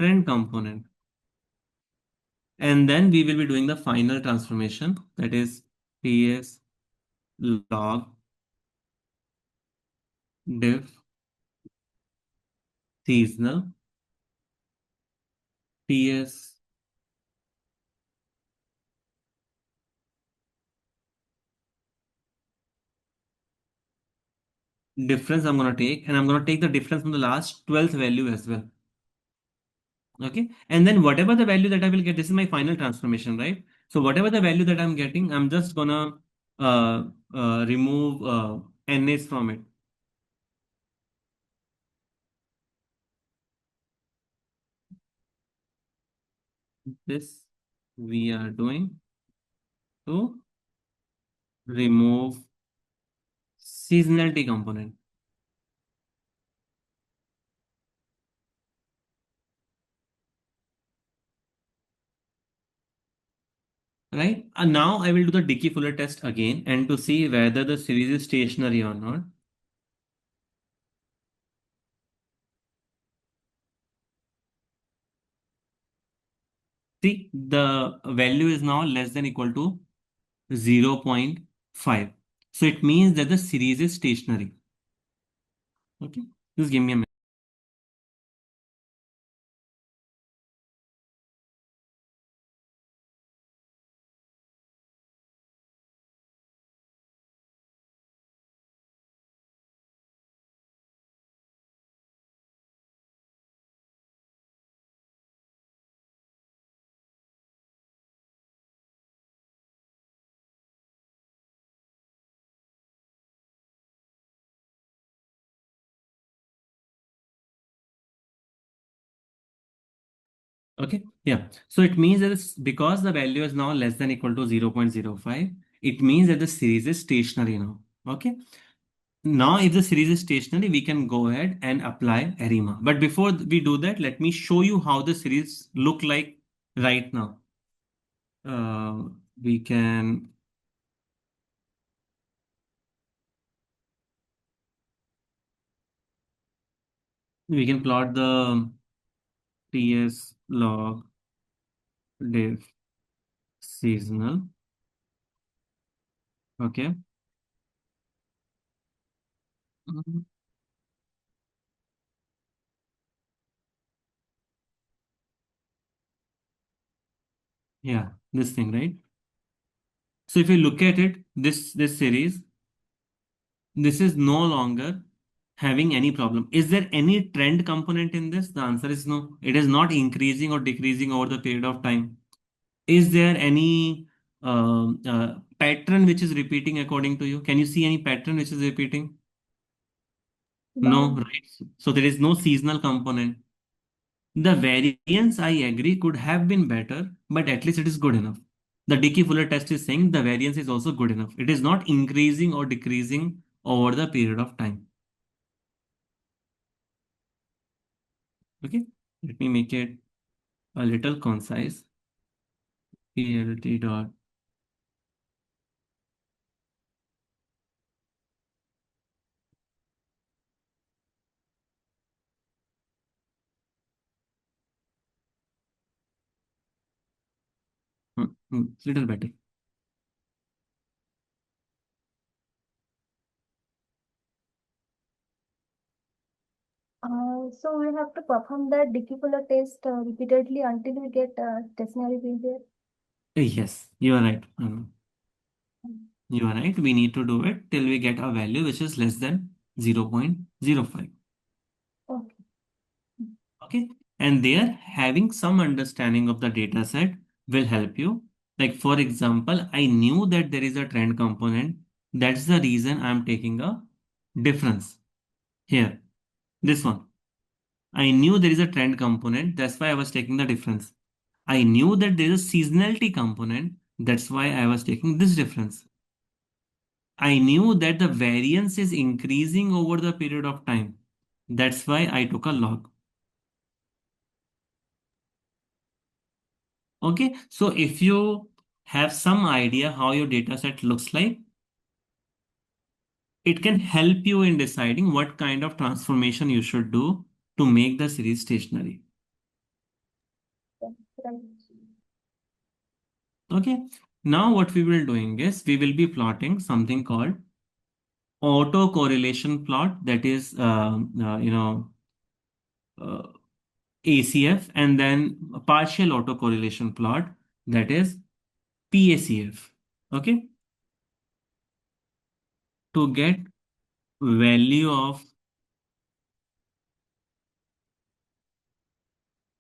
trend component. And then we will be doing the final transformation, that is PS log diff seasonal PS difference I'm going to take, and I'm going to take the difference from the last 12th value as well. Okay, and then whatever the value that I will get, this is my final transformation, right? So whatever the value that I'm getting, I'm just gonna remove NS from it. This we are doing to remove seasonality component. Right? And now I will do the Dickey-Fuller test again and to see whether the series is stationary or not. See, the value is now less than equal to 0.5. So it means that the series is stationary. Okay, just give me a minute. Okay, yeah. So it means that because the value is now less than equal to 0.05, it means that the series is stationary now. Okay. Now, if the series is stationary, we can go ahead and apply ARIMA. But before we do that, let me show you how the series look like right now. We can plot the TS log diff seasonal. Okay. Mhm. Yeah, this thing, right? So if you look at it, this series, this is no longer having any problem. Is there any trend component in this? The answer is no. It is not increasing or decreasing over the period of time. Is there any pattern which is repeating according to you? Can you see any pattern which is repeating? No, No. right? So there is no seasonal component. The variance, I agree, could have been better, but at least it is good enough. The Dickey-Fuller test is saying the variance is also good enough. It is not increasing or decreasing over the period of time. Okay, let me make it a little concise. PLT dot. Little better. So we have to perform that Dickey-Fuller test repeatedly until we get stationary behavior. Yes, you are right. Mm. You are right. We need to do it till we get a value which is less than 0.05. Okay. Okay. And there, having some understanding of the data set will help you. Like, for example, I knew that there is a trend component. That's the reason I'm taking a difference here. This one. I knew there is a trend component. That's why I was taking the difference. I knew that there is a seasonality component. That's why I was taking this difference. I knew that the variance is increasing over the period of time. That's why I took a log. Okay, so if you have some idea how your data set looks like, it can help you in deciding what kind of transformation you should do to make the series stationary. Right. Okay, now what we will doing is we will be plotting something called autocorrelation plot, that is uh, ACF, and then a partial autocorrelation plot, that is PACF. Okay, to get value of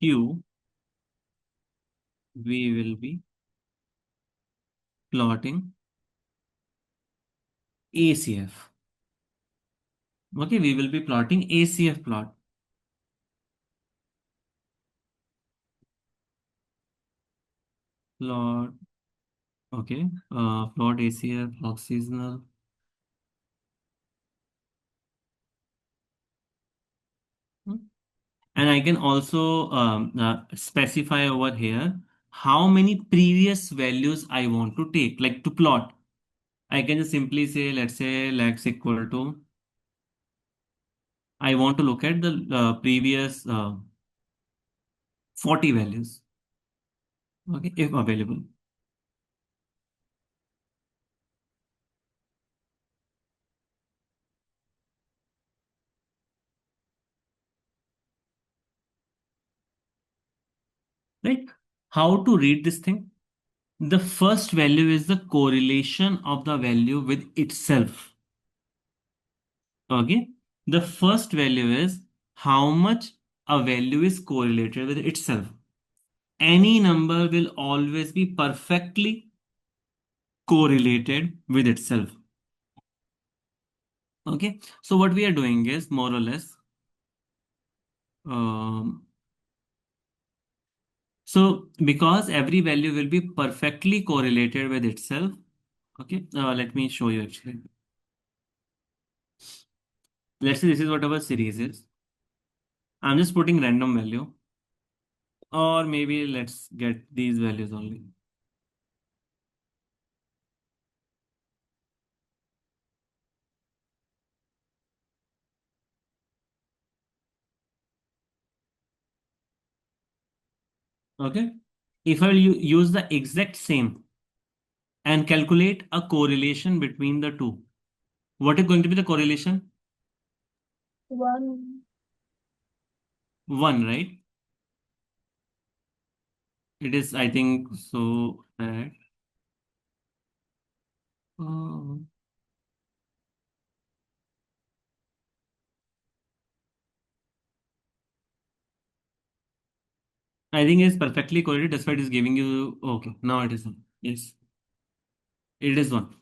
Q, we will be plotting ACF. Okay, we will be plotting ACF plot. Plot, okay, plot ACF, log seasonal. Hmm. And I can also specify over here how many previous values I want to take, like to plot. I can just simply say, let's say lakhs equal to, I want to look at the previous 40 values, okay, if available. Right? How to read this thing? The first value is the correlation of the value with itself. Okay. The first value is how much a value is correlated with itself. Any number will always be perfectly correlated with itself. Okay. So what we are doing is more or less, um, so because every value will be perfectly correlated with itself. Okay. Let me show you actually. Let's say this is what our series is. I'm just putting random value, or maybe let's get these values only. Okay. If I use the exact same and calculate a correlation between the two, what is going to be the correlation? One. One, right? It is, I think, so that. uh, I think it's perfectly correlated. That's why it is giving you. Okay, now it is one. Yes, it is one.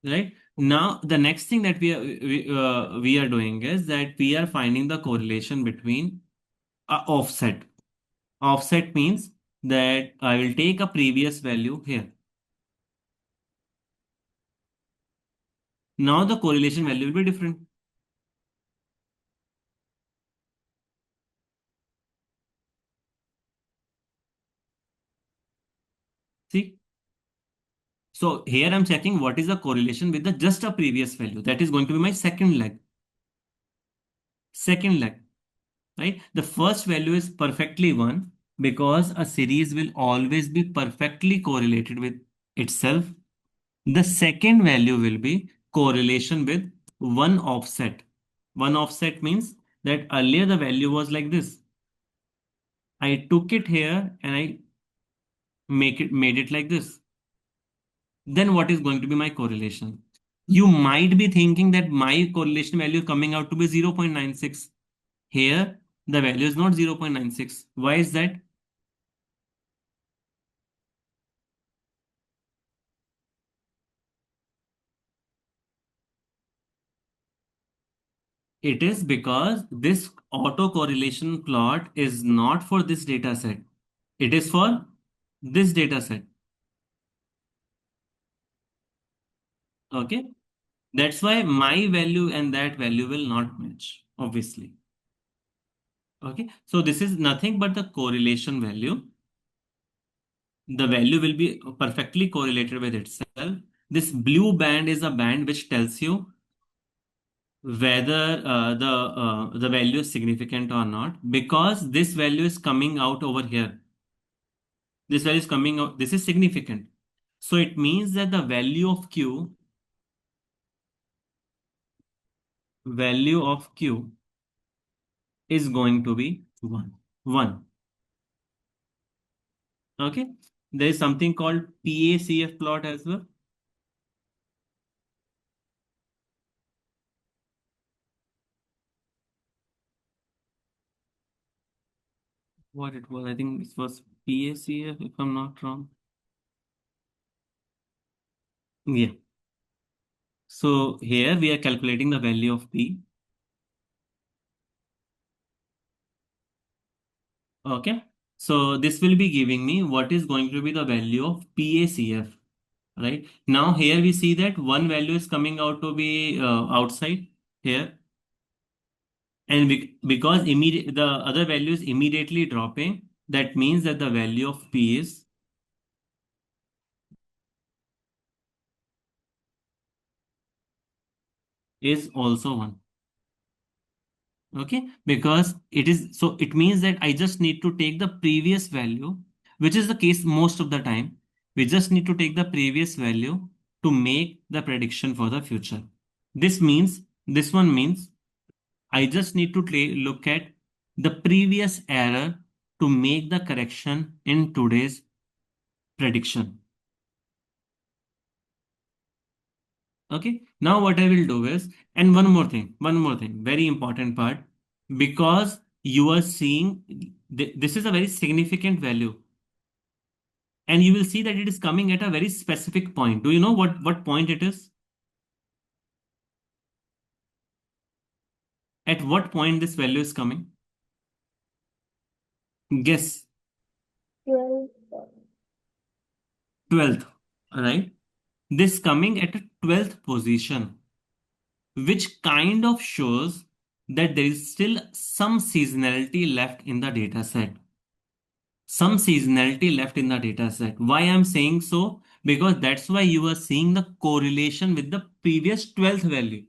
Right? Now, the next thing that we are doing is that we are finding the correlation between a offset. Offset means that I will take a previous value here. Now the correlation value will be different. See? So here I'm checking what is the correlation with the just a previous value. That is going to be my second leg. Second leg, right? The first value is perfectly one because a series will always be perfectly correlated with itself. The second value will be correlation with one offset. One offset means that earlier the value was like this. I took it here and I made it like this. Then what is going to be my correlation? You might be thinking that my correlation value coming out to be 0.96. Here, the value is not 0.96. Why is that? It is because this autocorrelation plot is not for this data set. It is for this data set. Okay. That's why my value and that value will not match, obviously. Okay. So this is nothing but the correlation value. The value will be perfectly correlated with itself. This blue band is a band which tells you whether the value is significant or not, because this value is coming out over here. This value is coming out. This is significant. So it means that the value of Q is going to be 1. 1. Okay. There is something called PACF plot as well. What it was, I think it was PACF, if I'm not wrong. Yeah. So here we are calculating the value of P. Okay. So this will be giving me what is going to be the value of PACF. Right. Now here we see that one value is coming out to be outside here. And because the other value is immediately dropping, that means that the value of P is also 1. Okay, because it is, so it means that I just need to take the previous value, which is the case most of the time. We just need to take the previous value to make the prediction for the future. This one means I just need to look at the previous error to make the correction in today's prediction. Okay, now what I will do is, and one more thing, very important part, because you are seeing this is a very significant value, and you will see that it is coming at a very specific point. Do you know what point it is? At what point this value is coming? Guess. 12. 12th, right? This coming at a 12th position, which kind of shows that there is still some seasonality left in the data set. Some seasonality left in the data set. Why I'm saying so? Because that's why you are seeing the correlation with the previous 12th value.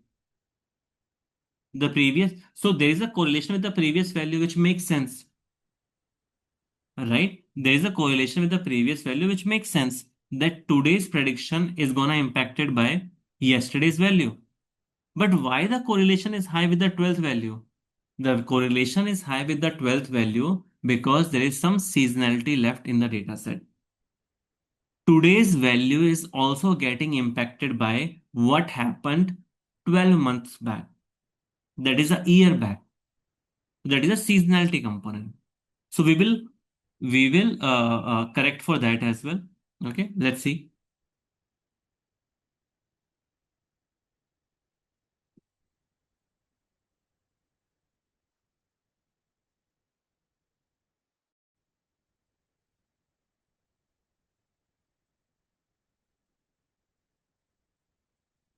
So there is a correlation with the previous value, which makes sense, right? There is a correlation with the previous value, which makes sense that today's prediction is gonna impacted by yesterday's value. But why the correlation is high with the 12th value? The correlation is high with the 12th value because there is some seasonality left in the data set. Today's value is also getting impacted by what happened 12 months back. That is a year back. That is a seasonality component. So we will correct for that as well. Okay, let's see.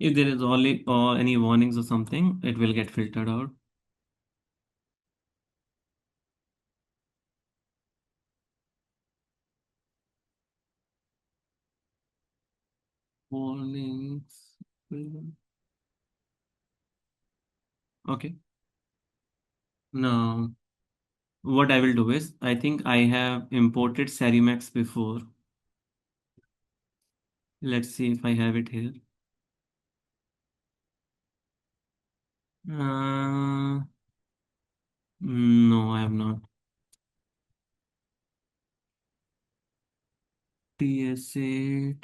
If there is only any warnings or something, it will get filtered out. Warnings. Okay. Now, what I will do is, I think I have imported Serimax before. Let's see if I have it here. Uh, no, I have not. TSA.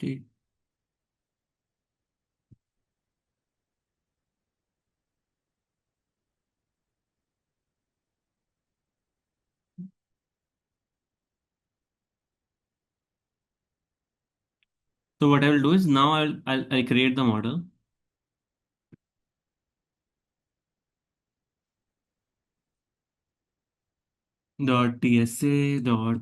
So what I will do is now I'll create the model. Dot TSA dot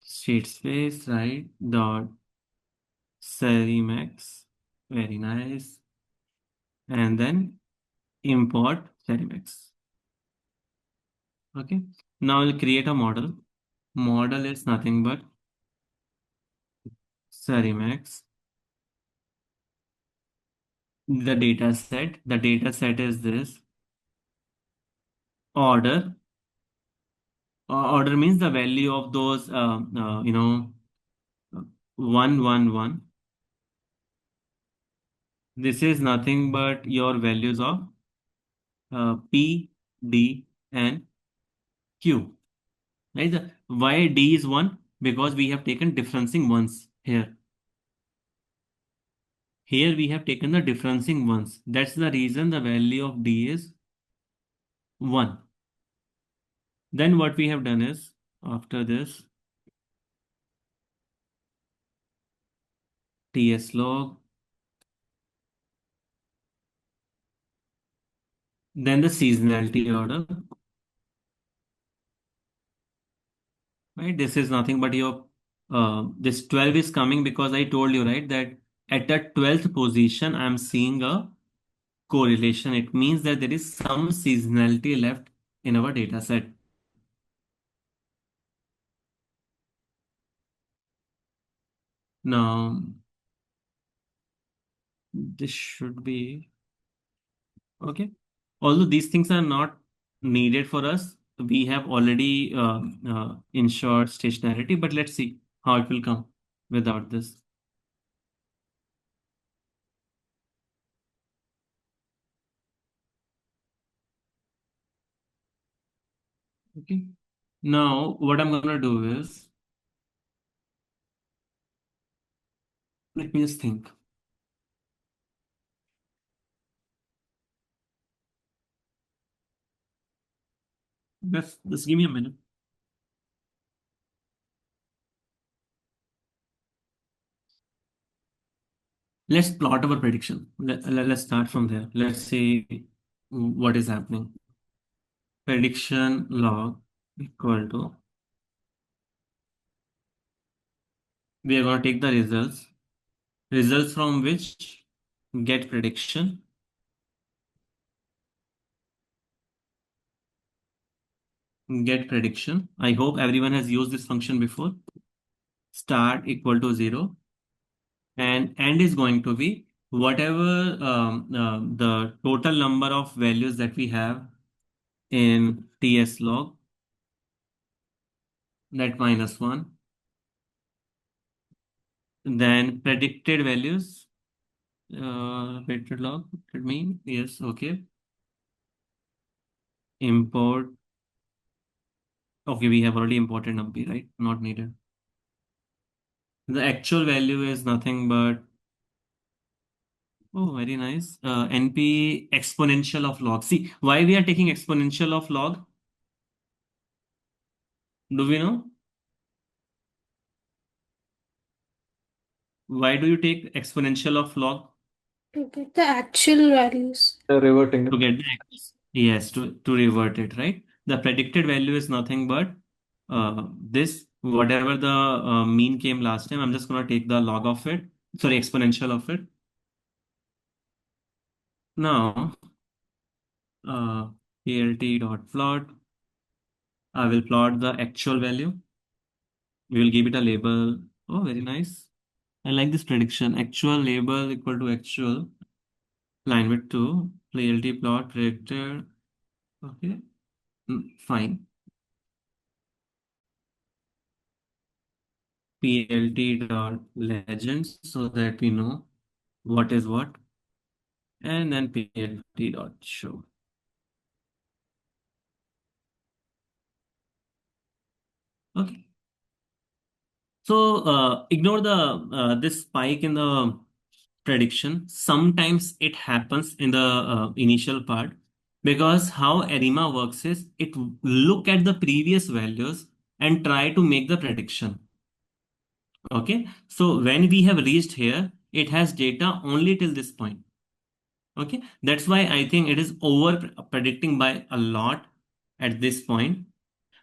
state space, right? Dot Serimax. Very nice. And then import Serimax. Okay. Now I'll create a model. Model is nothing but Serimax. The data set. The data set is this. Order. Order means the value of those, 111. This is nothing but your values of P, D, and Q. Right? Why D is 1? Because we have taken differencing ones here. Here we have taken the differencing ones. That's the reason the value of D is 1. Then what we have done is, after this, TS log, then the seasonality order. Right? This is nothing but your, this 12 is coming because I told you, right, that at the 12th position, I'm seeing a correlation. It means that there is some seasonality left in our data set. Now, this should be okay. Although these things are not needed for us, we have already ensured stationarity, but let's see how it will come without this. Okay. Now, what I'm going to do is, let me just think. Just give me a minute. Let's plot our prediction. Let's start from there. Let's see what is happening. Prediction log equal to, we are going to take the results from which get prediction. Get prediction. I hope everyone has used this function before. Start equal to 0 and end is going to be whatever the total number of values that we have in TS log, that minus 1, then predicted values, predicted log, it mean, yes, okay, import, okay, we have already imported numpy, right? Not needed. The actual value is nothing but, oh, very nice. NP exponential of log. See, why we are taking exponential of log? Do we know? Why do you take exponential of log? To get the actual values. Reverting To it. get the yes, to revert it, right? The predicted value is nothing but this, whatever the mean came last time. I'm just going to take the log of it, sorry, exponential of it. Now, plt dot plot. I will plot the actual value. We will give it a label. Oh, very nice. I like this prediction. Actual label equal to actual. Line width 2. PLT plot predicted. Okay. Fine. PLT dot legends so that we know what is what. And then PLT dot show. Okay. So ignore the this spike in the prediction. Sometimes it happens in the initial part because how ARIMA works is it look at the previous values and try to make the prediction. Okay, so when we have reached here, it has data only till this point. Okay, that's why I think it is over predicting by a lot at this point.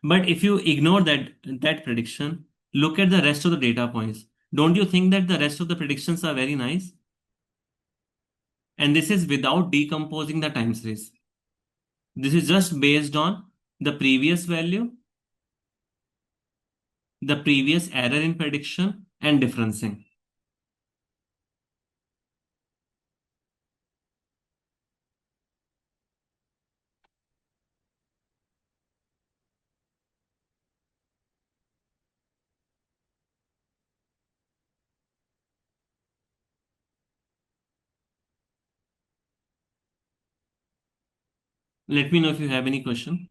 But if you ignore that prediction, look at the rest of the data points. Don't you think that the rest of the predictions are very nice? And this is without decomposing the time series. This is just based on the previous value, the previous error in prediction, and differencing. Let me know if you have any question.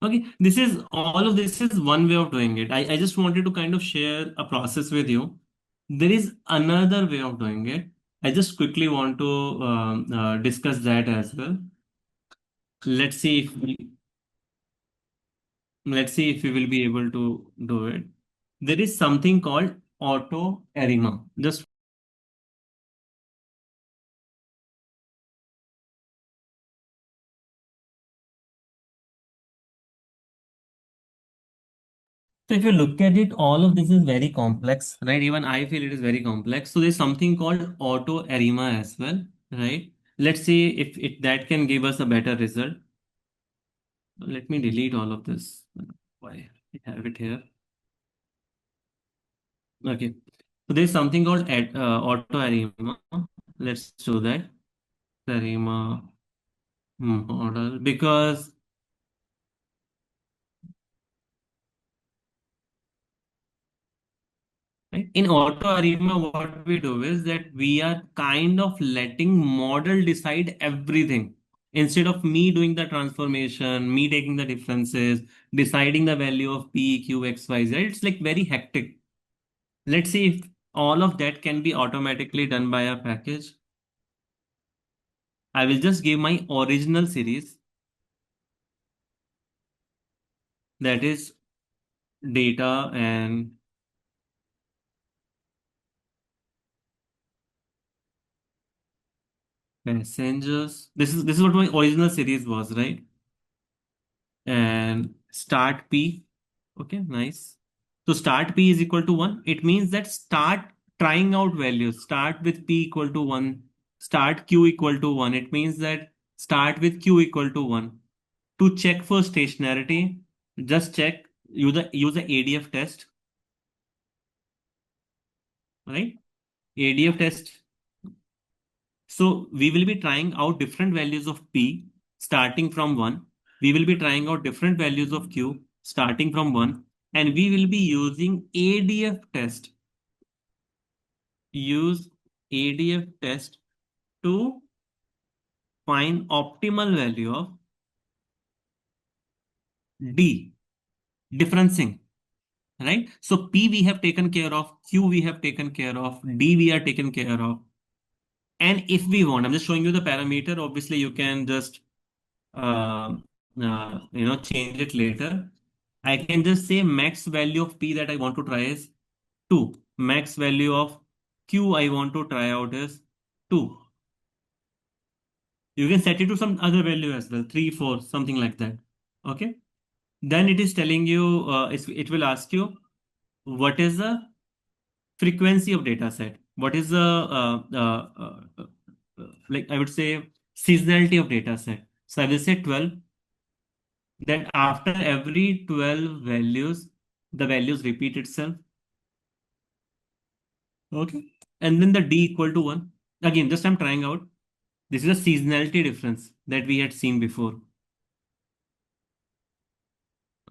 Okay, this is all of this is one way of doing it. I just wanted to kind of share a process with you. There is another way of doing it. I just quickly want to discuss that as well. Let's see if we will be able to do it. There is something called auto arima. Just so if you look at it, all of this is very complex, right? Even I feel it is very complex. So there's something called auto arima as well, right? Let's see if that can give us a better result. Let me delete all of this. Why I have it here? Okay. So there's something called auto arima. Let's do that. Arima model because right, in auto arima, what we do is that we are kind of letting model decide everything. Instead of me doing the transformation, me taking the differences, deciding the value of P, Q, X, Y, Z, it's like very hectic. Let's see if all of that can be automatically done by a package. I will just give my original series, that is data and passengers. This is what my original series was, right? And start P. Okay, nice. So start P is equal to 1. It means that start trying out values. Start with P equal to 1. Start Q equal to 1. It means that start with Q equal to 1. To check for stationarity, just check, use the ADF test, right? ADF test. So we will be trying out different values of P starting from 1. We will be trying out different values of Q starting from 1. And we will be using ADF test. Use ADF test to find optimal value of D, differencing, right? So P we have taken care of, Q we have taken care of, D we are taken care of. And if we want, I'm just showing you the parameter. Obviously, you can just change it later. I can just say max value of P that I want to try is 2. Max value of Q I want to try out is 2. You can set it to some other value as well, 3, 4, something like that. Okay. Then it is telling you, it will ask you, what is the frequency of data set? What is the, like I would say, seasonality of data set? So I will say 12. Then after every 12 values, the values repeat itself. Okay. And then the D equal to 1. Again, just I'm trying out. This is a seasonality difference that we had seen before.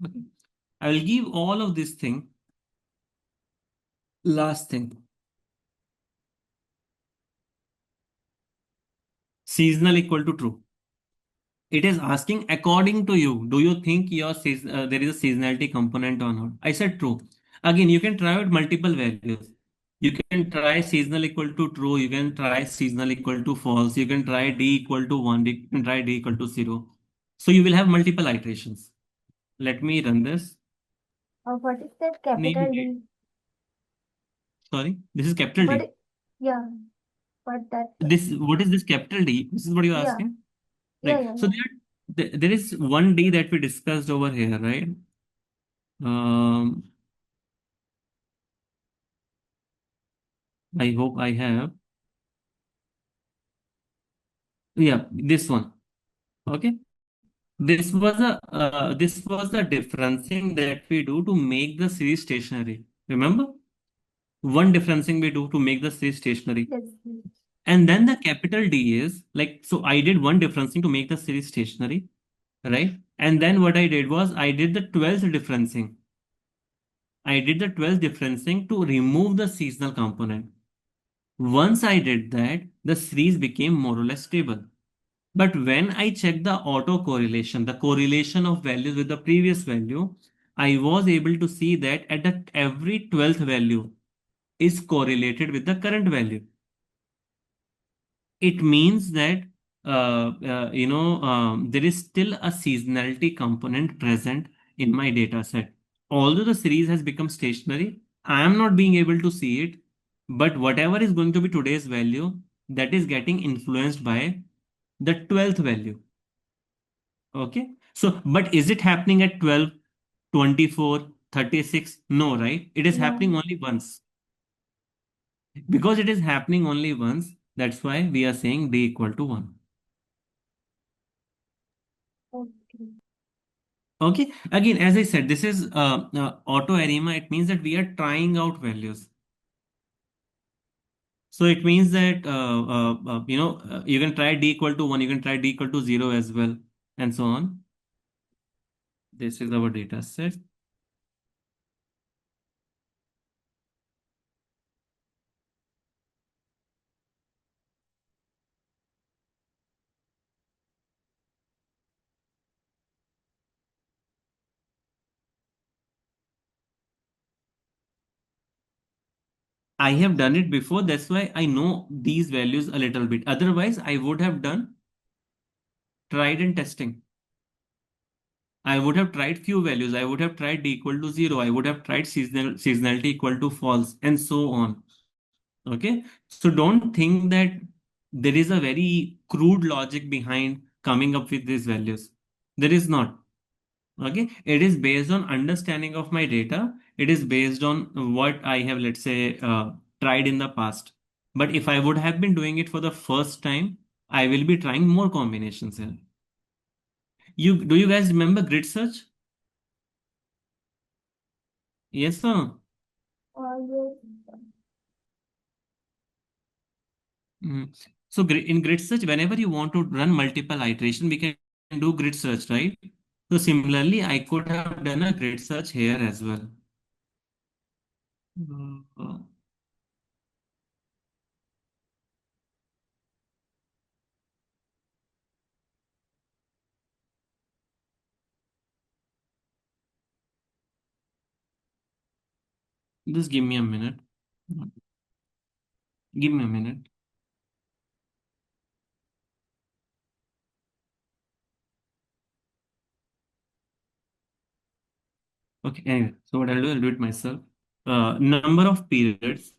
Okay. I will give all of this thing. Last thing. Seasonal equal to true. It is asking according to you, do you think there is a seasonality component or not? I said true. Again, you can try out multiple values. You can try seasonal equal to true. You can try seasonal equal to false. You can try D equal to 1. You can try D equal to 0. So you will have multiple iterations. Let me run this. What is that Maybe capital wait. D? Sorry, this is capital What? D. Yeah. What that? What is this capital D? This is what you're Yeah. asking, Yeah. right? Yeah. So Yeah. there is one D that we discussed over here, right? Um, I hope I have. Yeah, this one. Okay. This was the differencing that we do to make the series stationary. Remember? One differencing we do to make the series stationary. Yes. Yes. And then the capital D is like, so I did one differencing to make the series stationary, right? And then what I did was I did the 12th differencing. I did the 12th differencing to remove the seasonal component. Once I did that, the series became more or less stable. But when I checked the auto correlation, the correlation of values with the previous value, I was able to see that every 12th value is correlated with the current value. It means that there is still a seasonality component present in my data set. Although the series has become stationary, I am not being able to see it. But whatever is going to be today's value, that is getting influenced by the 12th value. Okay. So, but is it happening at 12, 24, 36? No, right? It is No. happening only once. Because it is happening only once, that's why we are saying d equal to 1. Okay. Okay. Again, as I said, this is auto arima. It means that we are trying out values. So it means that, you can try d equal to 1, you can try d equal to 0 as well, and so on. This is our data set. I have done it before. That's why I know these values a little bit. Otherwise, I would have done tried and testing. I would have tried few values. I would have tried d equal to 0. I would have tried seasonality equal to false, and so on. Okay. So don't think that there is a very crude logic behind coming up with these values. There is not. Okay. It is based on understanding of my data. It is based on what I have, let's say, tried in the past. But if I would have been doing it for the first time, I will be trying more combinations here. Do you guys remember grid search? Yes, sir. Yes. Mm. So in grid search, whenever you want to run multiple iteration, we can do grid search, right? So similarly, I could have done a grid search here as well. Uh, just give me a minute. Give me a minute. Okay, anyway, so what I'll do it myself. Number of periods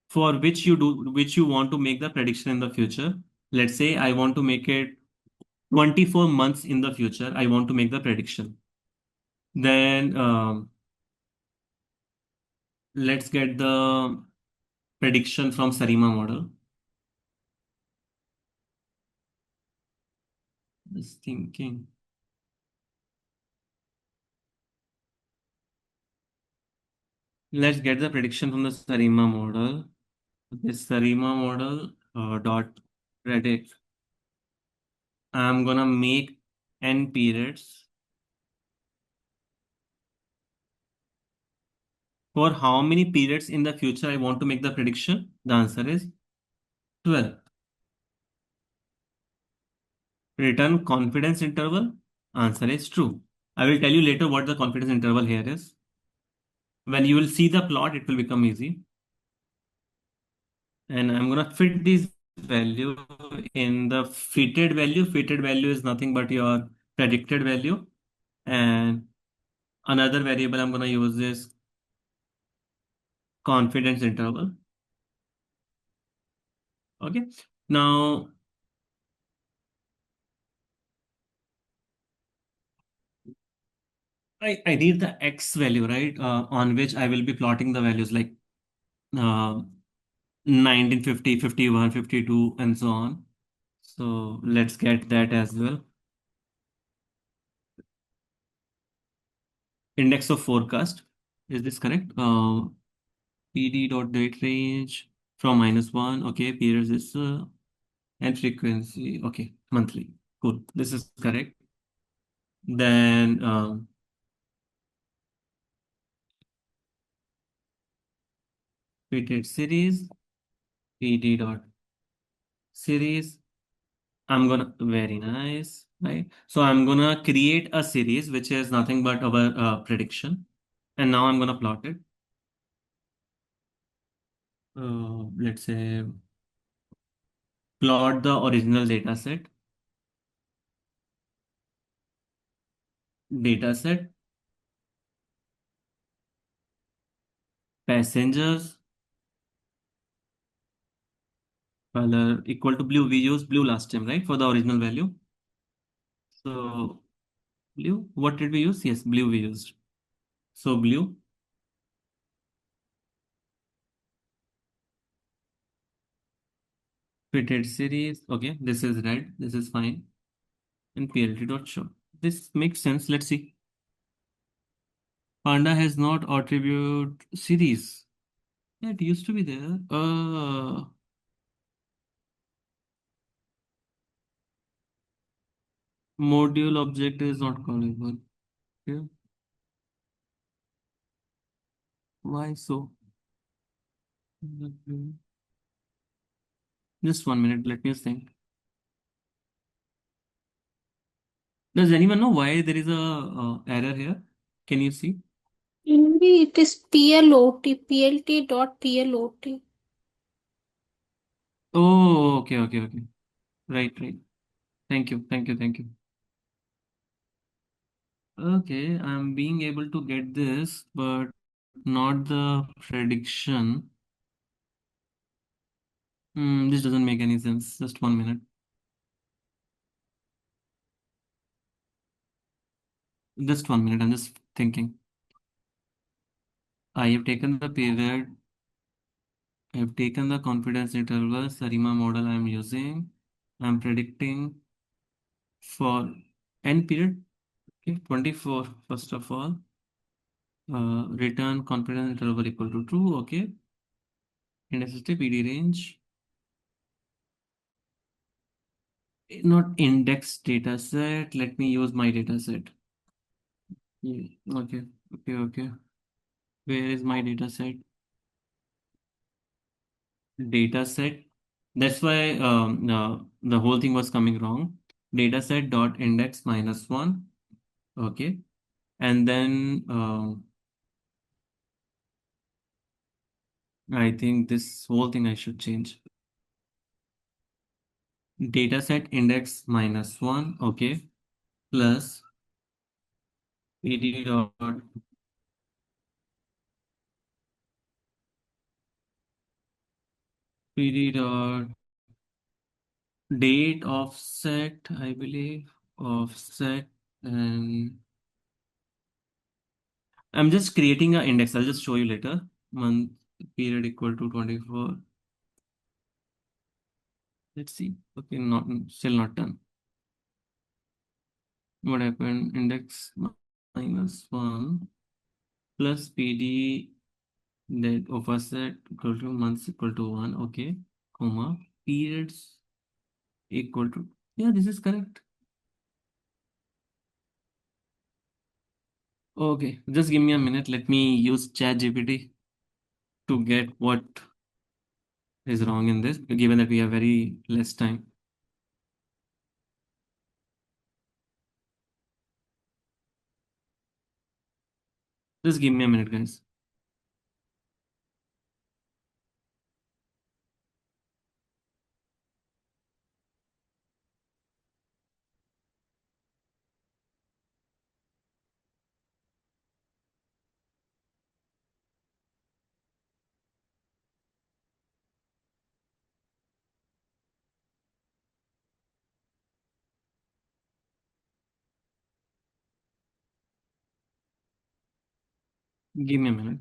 for which you want to make the prediction in the future. Let's say I want to make it 24 months in the future. I want to make the prediction. Then let's get the prediction from Sarima model. Just thinking. Let's get the prediction from the Sarima model. This Sarima model dot predict. I'm gonna make n periods. For how many periods in the future I want to make the prediction? The answer is 12. Return confidence interval. Answer is true. I will tell you later what the confidence interval here is. When you will see the plot, it will become easy. And I'm gonna fit this value in the fitted value. Fitted value is nothing but your predicted value. And another variable I'm going to use is confidence interval. Okay. Now, I need the X value, right? On which I will be plotting the values like 1950, 51, 52, and so on. So let's get that as well. Index of forecast. Is this correct? PD dot date range from -1. Okay. Periods is and frequency. Okay. Monthly. Cool. This is correct. Then repeated series. PD dot series. I'm gonna very nice, right? So I'm gonna create a series which is nothing but our prediction, and now I'm gonna plot it. Let's say plot the original data set, passengers, color equal to blue. We used blue last time, right? For the original value. So blue, what did we use? Yes, blue we used. So blue, fitted series. Okay, this is red. This is fine. And PLT dot show. This makes sense. Let's see. Panda has not attribute series. Yeah, it used to be there. Module object is not callable. Yeah. Why so? Just 1 minute. Let me think. Does anyone know why there is a error here? Can you see? Maybe it is PLOT, PLT dot PLOT. Oh, okay, okay, okay. Right, right. Thank you, thank you, thank you. Okay, I'm being able to get this, but not the prediction. This doesn't make any sense. Just 1 minute. Just 1 minute. I'm just thinking. I have taken the period. I have taken the confidence interval, Sarima model I'm using. I'm predicting for n period, okay, 24, first of all. Return confidence interval equal to true, okay. Index PD range. Not index data set. Let me use my data set. Yeah, okay, okay, okay. Where is my data set? Data set. That's why the whole thing was coming wrong. Data set dot index -1. Okay. And then I think this whole thing I should change. Dataset index -1, okay, plus PD dot PD dot date offset, I believe, offset, and I'm just creating an index. I'll just show you later. Month period equal to 24. Let's see. Okay, not still not done. What happened? Index -1 plus PD that offset equal to months equal to 1. Okay, comma periods equal to, yeah, this is correct. Okay, just give me a minute. Let me use ChatGPT to get what is wrong in this, given that we have very less time. Just give me a minute, guys. Give me a minute.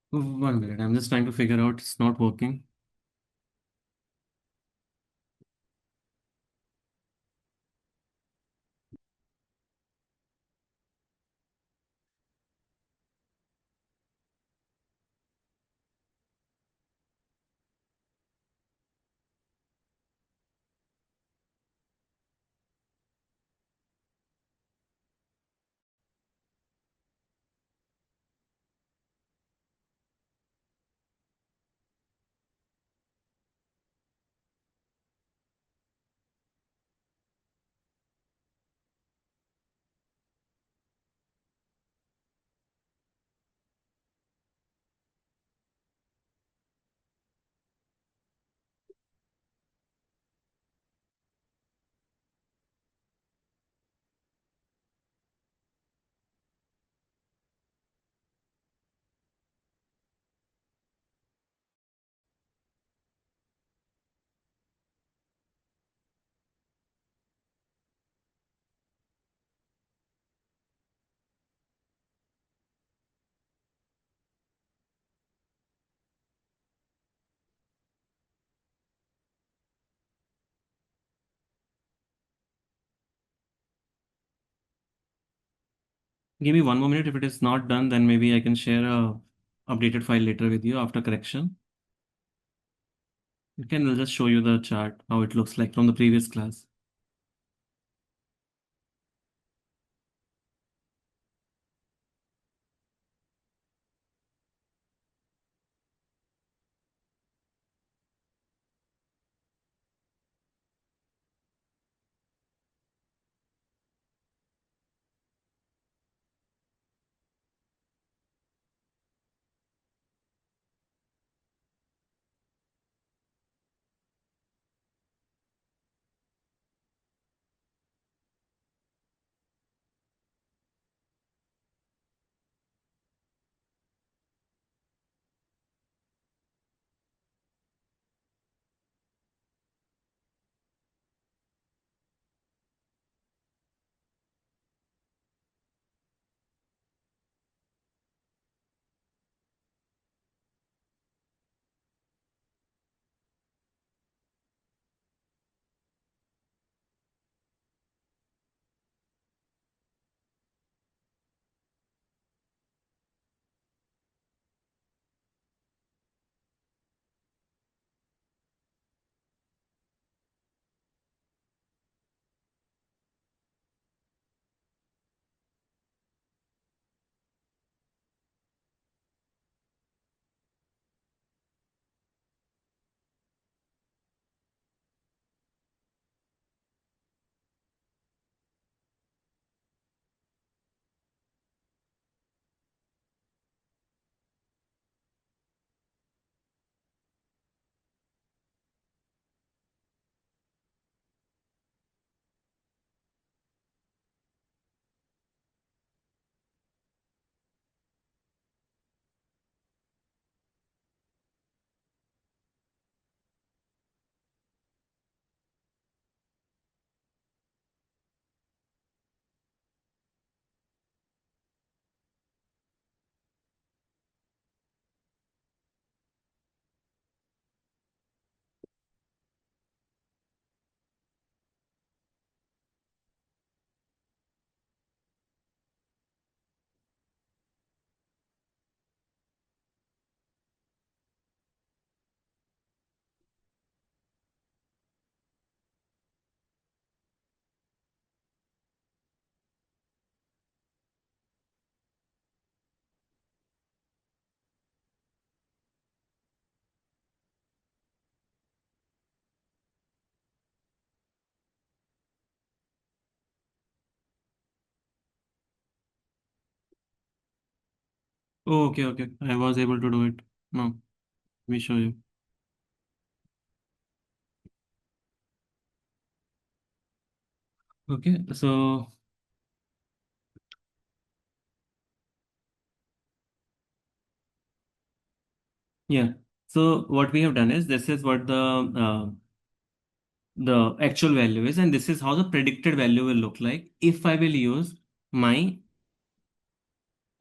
One minute. I'm just trying to figure out. It's not working. Give me one more minute. If it is not done, then maybe I can share a updated file later with you after correction. I'll just show you the chart, how it looks like from the previous class. Oh, okay, okay. I was able to do it. No, we show you. Okay, so yeah. So what we have done is this is what the actual value is, and this is how the predicted value will look like if I will use my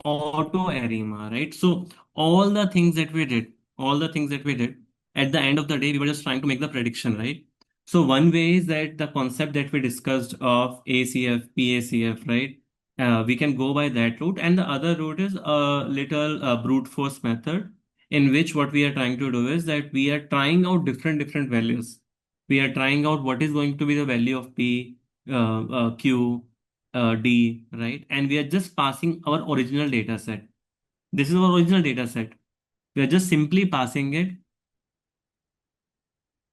auto arima, right? So all the things that we did, all the things that we did, at the end of the day, we were just trying to make the prediction, right? So one way is that the concept that we discussed of ACF, PACF, right? We can go by that route, and the other route is a little brute force method, in which what we are trying to do is that we are trying out different values. We are trying out what is going to be the value of P, Q, D, right? And we are just passing our original data set. This is our original data set. We are just simply passing it,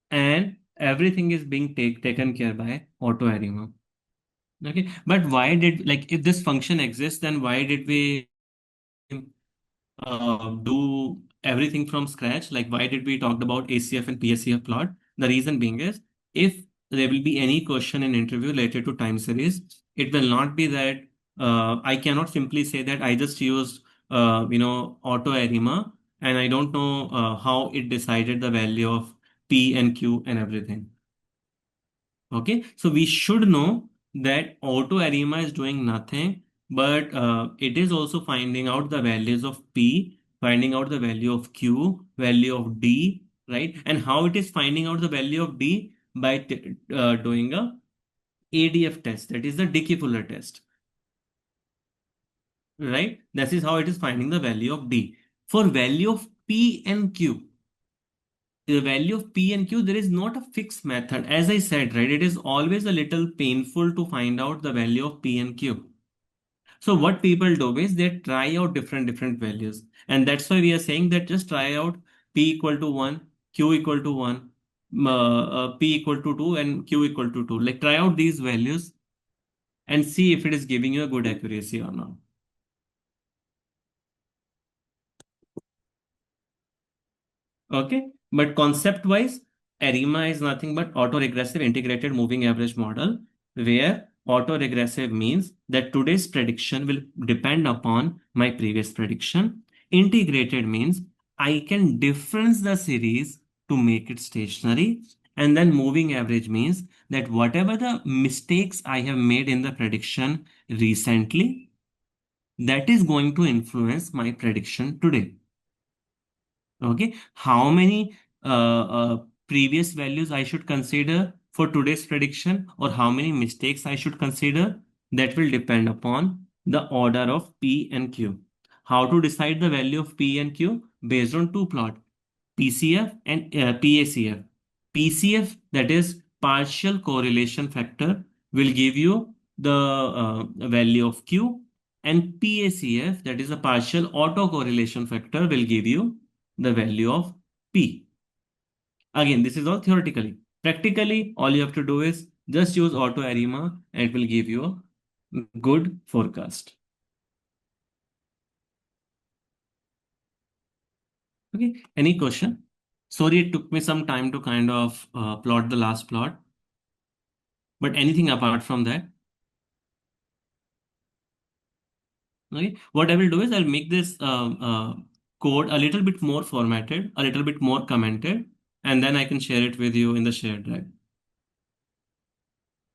and everything is being taken care by auto arima. Okay, but why did, like, if this function exists, then why did we do everything from scratch? Like, why did we talk about ACF and PSCF plot? The reason being is, if there will be any question in interview related to time series, it will not be that I cannot simply say that I just used auto arima, and I don't know how it decided the value of P and Q and everything. Okay, so we should know that auto arima is doing nothing, but it is also finding out the values of P, finding out the value of Q, value of D, right? And how it is finding out the value of D by doing a ADF test, that is the Dickey Fuller test, right? That is how it is finding the value of D. For value of P and Q, the value of P and Q, there is not a fixed method. As I said, right, it is always a little painful to find out the value of P and Q. So what people do is they try out different values. And that's why we are saying that just try out P equal to 1, Q equal to 1, P equal to 2, and Q equal to 2. Like, try out these values and see if it is giving you a good accuracy or not. Okay, but concept wise, ARIMA is nothing but autoregressive integrated moving average model, where autoregressive means that today's prediction will depend upon my previous prediction. Integrated means I can difference the series to make it stationary. And then moving average means that whatever the mistakes I have made in the prediction recently, that is going to influence my prediction today. Okay, how many previous values I should consider for today's prediction, or how many mistakes I should consider, that will depend upon the order of P and Q. How to decide the value of P and Q? Based on two plot, PCF and PACF. PCF, that is partial correlation factor, will give you the value of Q, and PACF, that is a partial autocorrelation factor, will give you the value of P. Again, this is all theoretically. Practically, all you have to do is just use auto arima, and it will give you a good forecast. Okay, any question? Sorry, it took me some time to kind of plot the last plot, but anything apart from that? Okay, what I will do is I'll make this code a little bit more formatted, a little bit more commented, and then I can share it with you in the shared drive.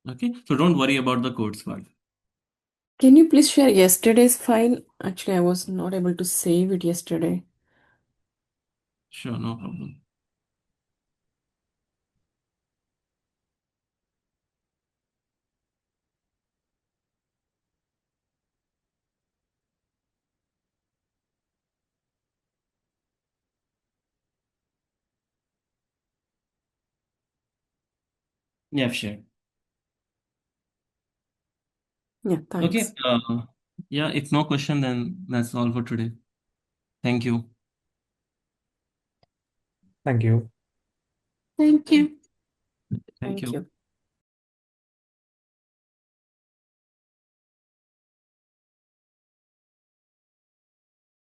Okay, so don't worry about the code part. Can you please share yesterday's file? Actually, I was not able to save it yesterday. Sure, no problem. Yeah, sure. Yeah, Okay, thanks. yeah, if no question, then that's all for today. Thank you. Thank you. Thank you. Thank Thank you. you.